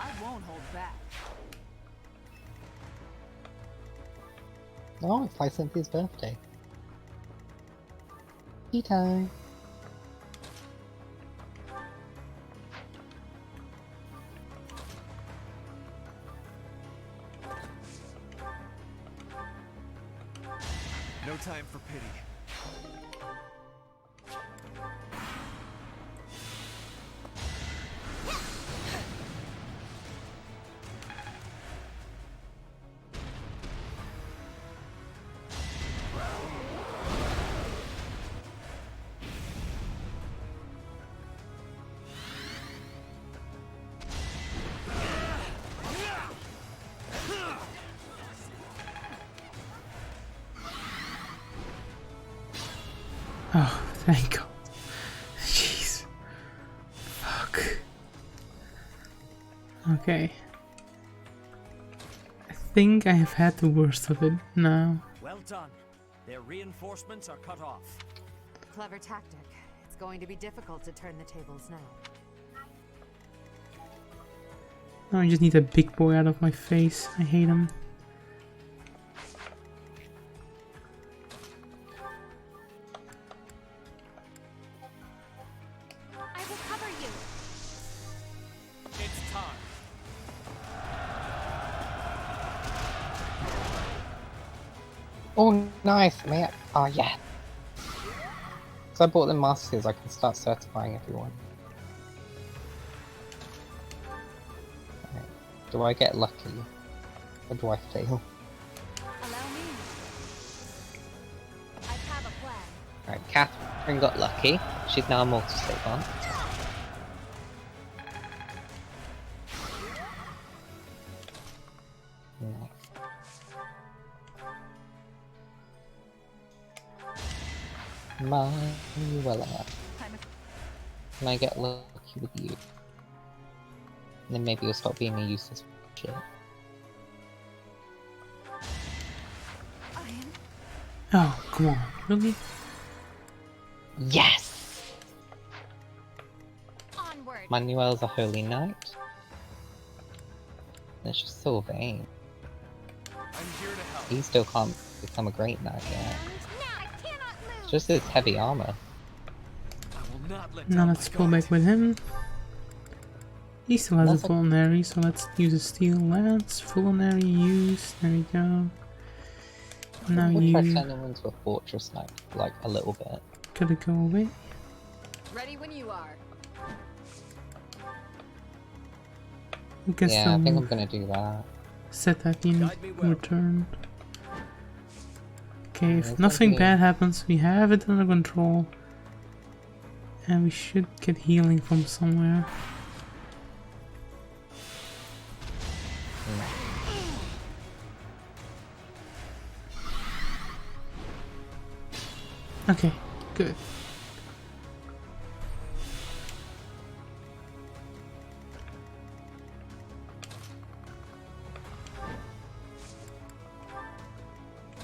I won't hold back. Oh, it's like Cynthia's birthday. Tea time. No time for pity. Oh, thank God. Jeez. Fuck. Okay. I think I have had the worst of it now. Well done. Their reinforcements are cut off. Clever tactic. It's going to be difficult to turn the tables now. Now I just need a big boy out of my face. I hate him. I will cover you. It's time. Oh, nice, man. Oh, yeah. So I bought the masters, I can start certifying everyone. Right. Do I get lucky? Or do I fail? Allow me. I have a plan. Alright, Catherine got lucky. She's now a multi-state one. Manuela. Can I get lucky with you? And then maybe you'll stop being a useless shit. Oh, come on. Really? Yes! Onward. Manuel's a holy knight. It's just so vain. I'm here to help. He still can't become a great knight yet. It's just his heavy armor. Now let's pull back with him. He still has a culinary, so let's use a steel lance. Culinary use. There we go. Now We'll try you turning him into a fortress knight, like a little bit. gotta go away. Ready when you are. Guess Yeah, I think I'm gonna do that. set that in return. Okay, if There's nothing nothing- bad happens, we have it under control. And we should get healing from somewhere. Okay, good.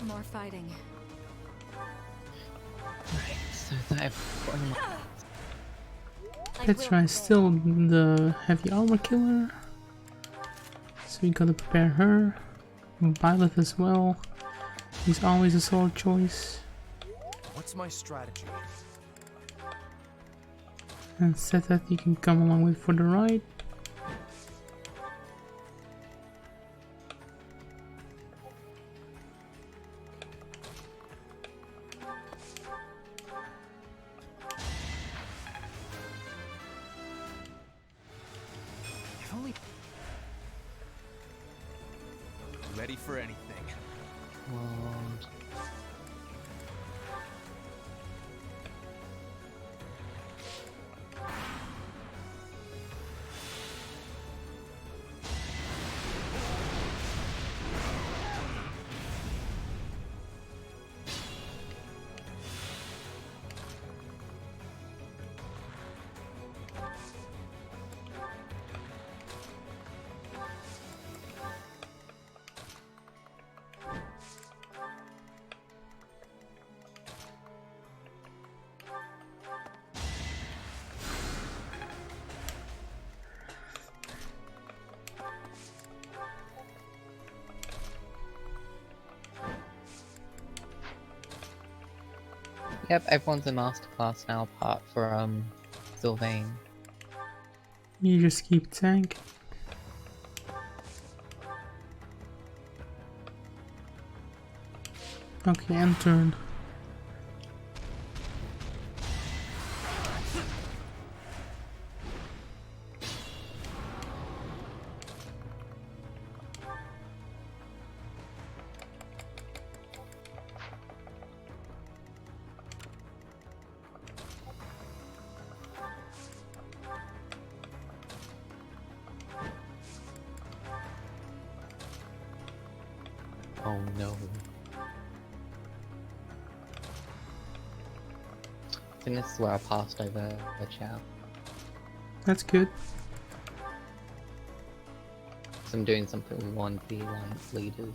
More fighting. so that I've got my... Let's try still the heavy armor killer. So we gotta prepare her. Violet as well. He's always a sword choice. What's my strategy? And set that you can come along with for the ride. Ready for anything. World. Yep, everyone's a masterclass now apart from Sylvain. You just keep tank. Okay, end turn. Oh no. I think this is where I passed over the chat. That's good. So I'm doing something with one of the alliance leaders.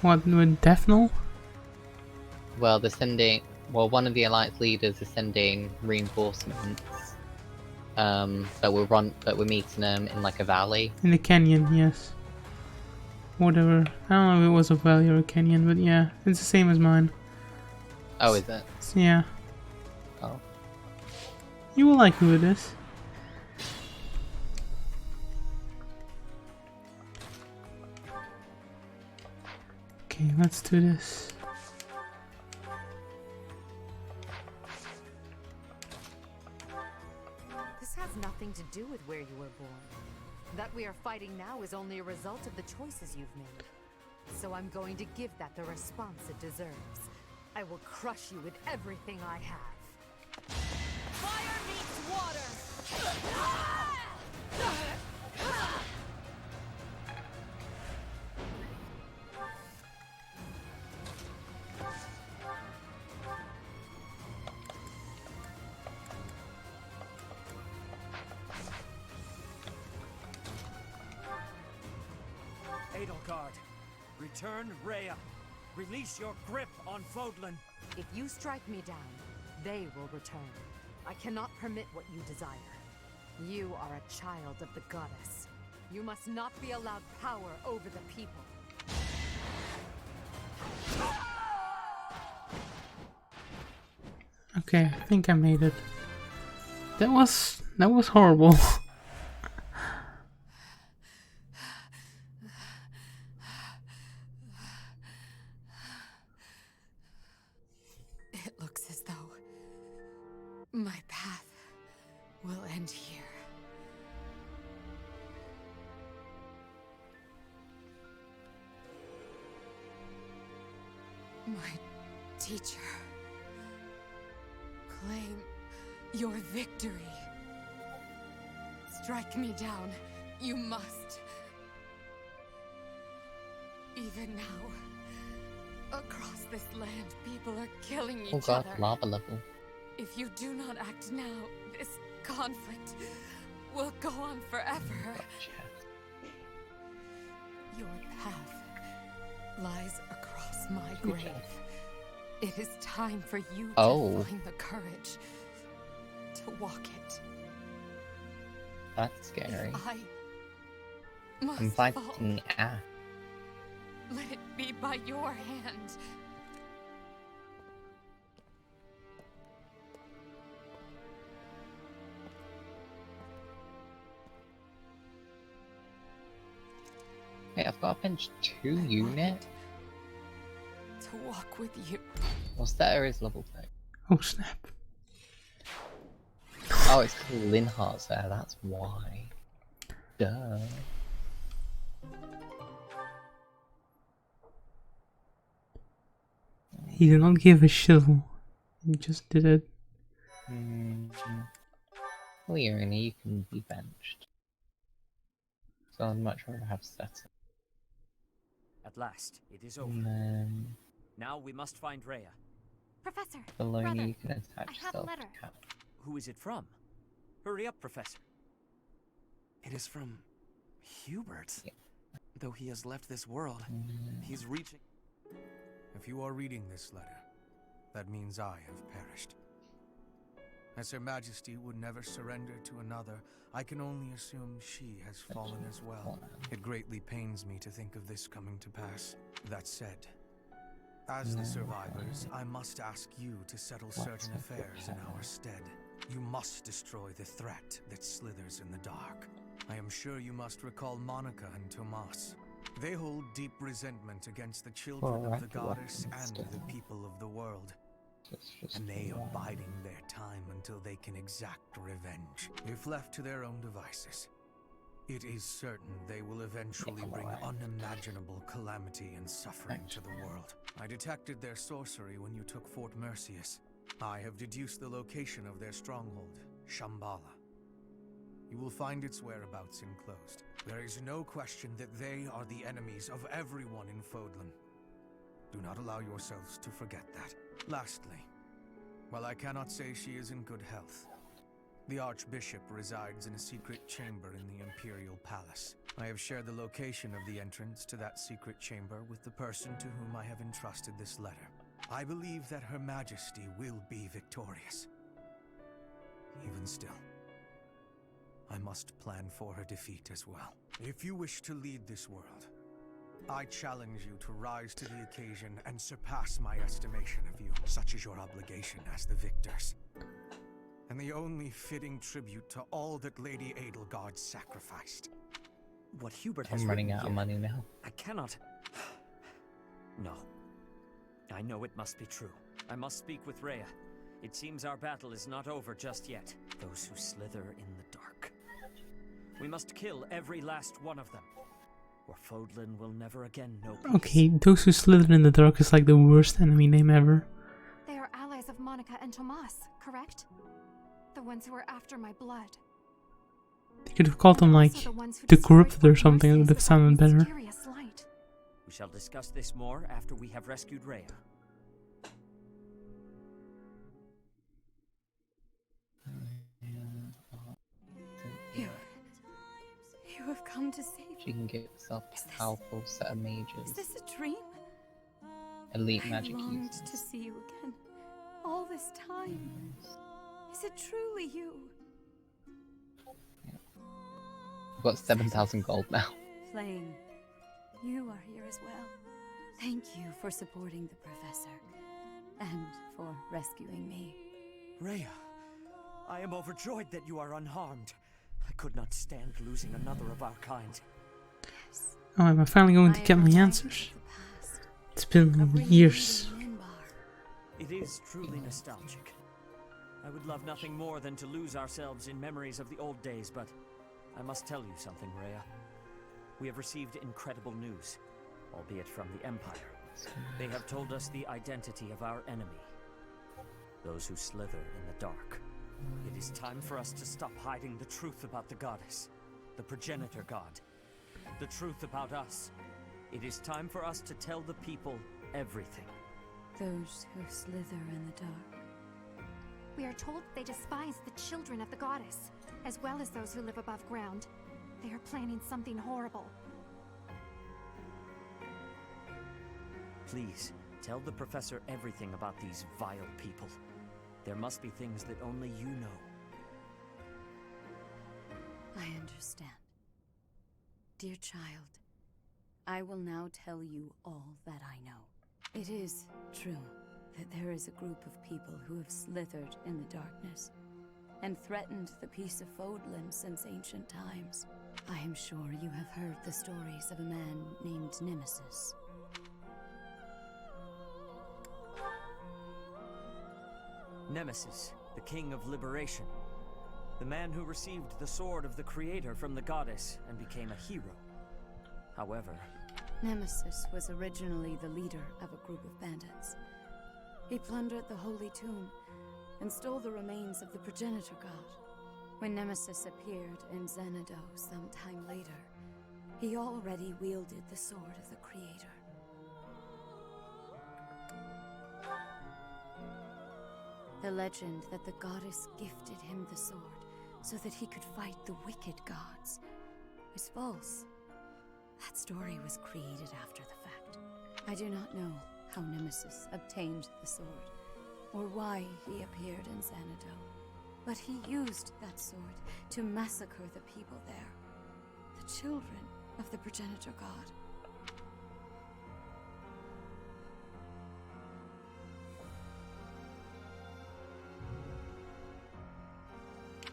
What, with Defnal? Well, they're sending. Well, one of the alliance leaders is sending reinforcements. But we're meeting them in like a valley. In the canyon, yes. Whatever. I don't know if it was a valley or a canyon, but yeah, it's the same as mine. Oh, is it? Yeah. Oh. You will like who it is. Okay, let's do this. This has nothing to do with where you were born. That we are fighting now is only a result of the choices you've made. So I'm going to give that the response it deserves. I will crush you with everything I have. Fire meets water! Edelgard, return Rhea. Release your grip on Fodlan. If you strike me down, they will return. I cannot permit what you desire. You are a child of the goddess. You must not be allowed power over the people. Okay, I think I made it. That was horrible. It looks as though my path will end here. My teacher, claim your victory. Strike me down, you must. Even now, across this land, people are killing each Oh god, other. lava level. If you do not act now, this conflict will go on forever. Your path lies across my grave. It is time for you Oh. to find the courage to walk it. That's scary. I I'm must fighting fall. Ash. Let it be by your hand. Wait, I've got a bench 2 unit? To walk with you. What's that area's level 2? Oh snap. Oh, it's because Linhart's there, that's why. Duh. He did not give a shizzle. He just did it. Clearly, you can be benched. So I'd much rather have Seta. At last, it is over. And then Now we must find Rhea. Professor, below brother, you can attach I have a yourself letter. to Cap. Who is it from? Hurry up, Professor. It is from Hubert. Yeah. Though he has left this world, he's reaching... If you are reading this letter, that means I have perished. As Her Majesty would never surrender to another, I can only assume she has fallen as well. It greatly pains me to think of this coming to pass. That said, as the survivors, I must ask you to settle certain affairs in our stead. You must destroy the threat that slithers in the dark. I am sure you must recall Monica and Tomas. They hold deep resentment against the children of the goddess and the people of the world. And they are biding their time until they can exact revenge. If left to their own devices, it is certain they will eventually bring unimaginable calamity and suffering to the world. I detected their sorcery when you took Fort Mercius. I have deduced the location of their stronghold, Shambhala. You will find its whereabouts enclosed. There is no question that they are the enemies of everyone in Fodlan. Do not allow yourselves to forget that. Lastly, while I cannot say she is in good health, the Archbishop resides in a secret chamber in the Imperial Palace. I have shared the location of the entrance to that secret chamber with the person to whom I have entrusted this letter. I believe that Her Majesty will be victorious. Even still, I must plan for her defeat as well. If you wish to lead this world, I challenge you to rise to the occasion and surpass my estimation of you. Such is your obligation as the victors. And the only fitting tribute to all that Lady Edelgard sacrificed. What Hubert has I'm running written out of here, money now. I cannot... No. I know it must be true. I must speak with Rhea. It seems our battle is not over just yet. Those who slither in the dark. We must kill every last one of them, or Fodlan will never again know peace. Okay, those who slither in the dark is like the worst enemy name ever. They are allies of Monica and Tomas, correct? The ones who are after my blood. They could have called them like the Corrupted or something, it would have sounded better. We shall discuss this more after we have rescued Rhea. You have come to save me. She can get herself a powerful set of mages. Is this a dream? Elite magic I longed users. to see you again. All this time. Is it truly you? I've got 7,000 gold now. Flame, you are here as well. Thank you for supporting the professor. And for rescuing me. Rhea, I am overjoyed that you are unharmed. I could not stand losing another of our kind. Oh, am I finally going to get my answers? It's been years. It is truly nostalgic. I would love nothing more than to lose ourselves in memories of the old days, but I must tell you something, Rhea. We have received incredible news, albeit from the Empire. They have told us the identity of our enemy. Those who slither in the dark. It is time for us to stop hiding the truth about the goddess, the progenitor god. The truth about us. It is time for us to tell the people everything. Those who slither in the dark. We are told they despise the children of the goddess, as well as those who live above ground. They are planning something horrible. Please, Tell the professor everything about these vile people. There must be things that only you know. I understand. Dear child, I will now tell you all that I know. It is true that there is a group of people who have slithered in the darkness and threatened the peace of Fodlan since ancient times. I am sure you have heard the stories of a man named Nemesis. Nemesis, the king of liberation. The man who received the sword of the creator from the goddess and became a hero. However, Nemesis was originally the leader of a group of bandits. He plundered the holy tomb and stole the remains of the progenitor god. When Nemesis appeared in Xanadu some time later, he already wielded the sword of the creator. The legend that the goddess gifted him the sword so that he could fight the wicked gods is false. That story was created after the fact. I do not know how Nemesis obtained the sword, or why he appeared in Xanadu, but he used that sword to massacre the people there, the children of the progenitor god.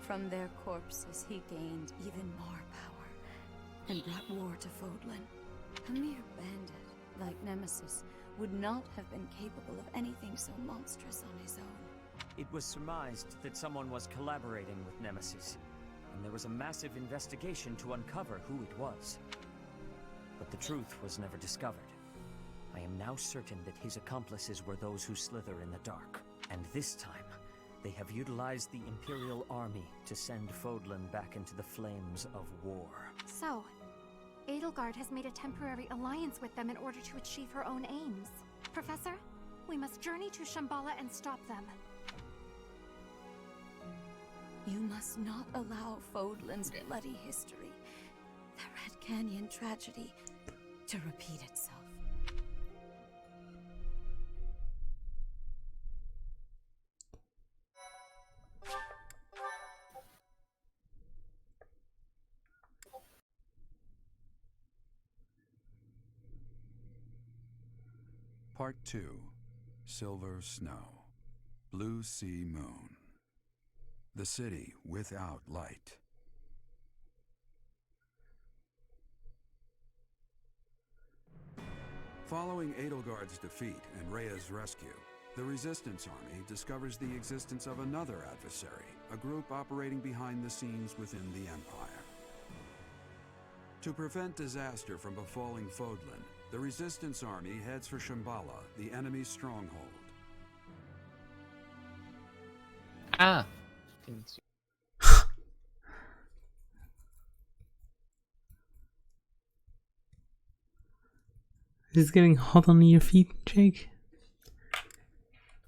From their corpses he gained even more power and brought war to Fodlan. A mere bandit like Nemesis would not have been capable of anything so monstrous on his own. it was surmised that someone was collaborating with Nemesis, and there was a massive investigation to uncover who it was. But the truth was never discovered. I am now certain that his accomplices were those who slither in the dark, and this time, they have utilized the Imperial Army to send Fodlan back into the flames of war. So, Edelgard has made a temporary alliance with them in order to achieve her own aims. Professor, we must journey to Shambhala and stop them. You must not allow Fodlan's bloody history, the Red Canyon tragedy, to repeat itself. Part 2. Silver Snow. Blue Sea Moon. The city without light. Following Edelgard's defeat and Rhea's rescue, the Resistance Army discovers the existence of another adversary, a group operating behind the scenes within the Empire. To prevent disaster from befalling Fodlan, the Resistance Army heads for Shambhala, the enemy's stronghold. Ah! Is it getting hot under your feet, Jake?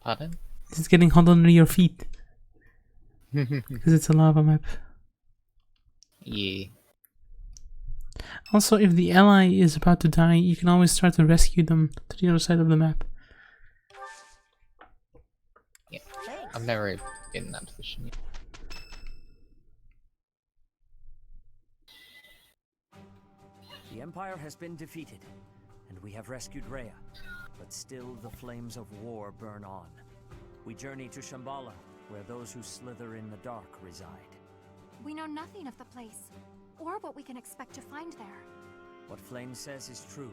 Pardon? Is it getting hot under your feet? Because it's a lava map. Yeah. Also, if the ally is about to die, you can always try to rescue them to the other side of the map. Yeah, I've never been in that position yet. The Empire has been defeated, and we have rescued Rhea, but still the flames of war burn on. We journey to Shambhala, where those who slither in the dark reside. We know nothing of the place, or what we can expect to find there. What Flame says is true.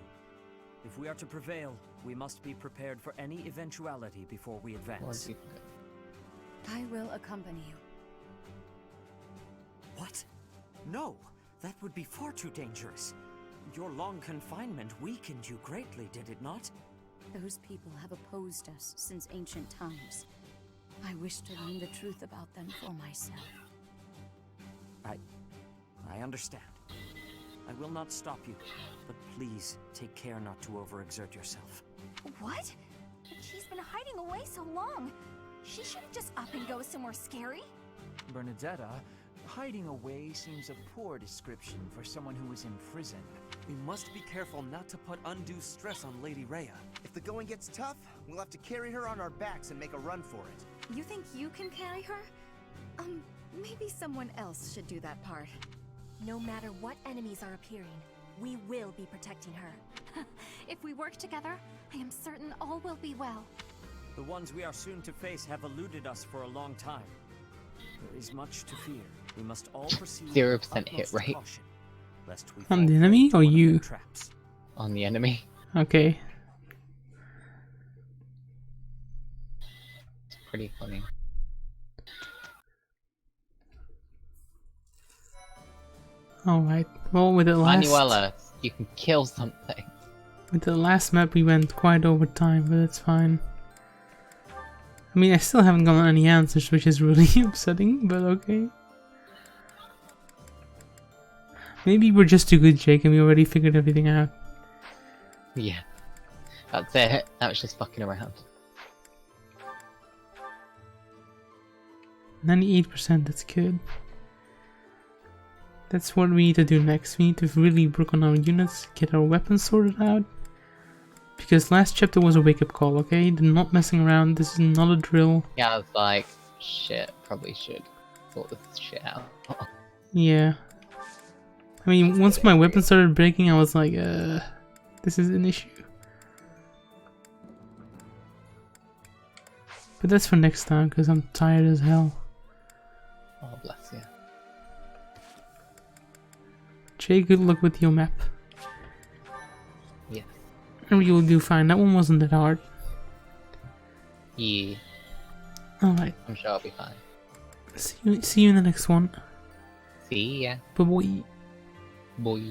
If we are to prevail, we must be prepared for any eventuality before we advance. I will accompany you. What? No! That would be far too dangerous. Your long confinement weakened you greatly, did it not? Those people have opposed us since ancient times. I wish to learn the truth about them for myself. I understand. I will not stop you, but please take care not to overexert yourself. What? She's been hiding away so long. She shouldn't just up and go somewhere scary. Bernadetta, hiding away seems a poor description for someone who is imprisoned. We must be careful not to put undue stress on Lady Rhea. If the going gets tough, we'll have to carry her on our backs and make a run for it. You think you can carry her? Maybe someone else should do that part. No matter what enemies are appearing, we will be protecting her. If we work together, I am certain all will be well. The ones we are soon to face have eluded us for a long time. There is much to fear. We must all proceed 0% hit rate. caution, lest we On the fall enemy into or one of their you? traps. On the enemy. Okay. It's pretty funny. Alright. Well, with the last... Manuela, you can kill something. With the last map we went quite over time, but it's fine. I mean, I still haven't gotten any answers, which is really upsetting, but okay. Maybe we're just too good, Jake, and we already figured everything out. Yeah. That's it. That was just fucking around. 98%, that's good. That's what we need to do next. We need to really work on our units, get our weapons sorted out. Because last chapter was a wake-up call, okay? They're not messing around, this is not a drill. Yeah, I was like, shit, probably should sort this shit out. Yeah. I mean, once my weapon started breaking, I was like, this is an issue. But that's for next time, because I'm tired as hell. Oh, bless you. Jay, good luck with your map. Yeah. And you'll do fine, that one wasn't that hard. Yeah. Alright. I'm sure I'll be fine. See you in the next one. See ya. Bye-bye. Boy.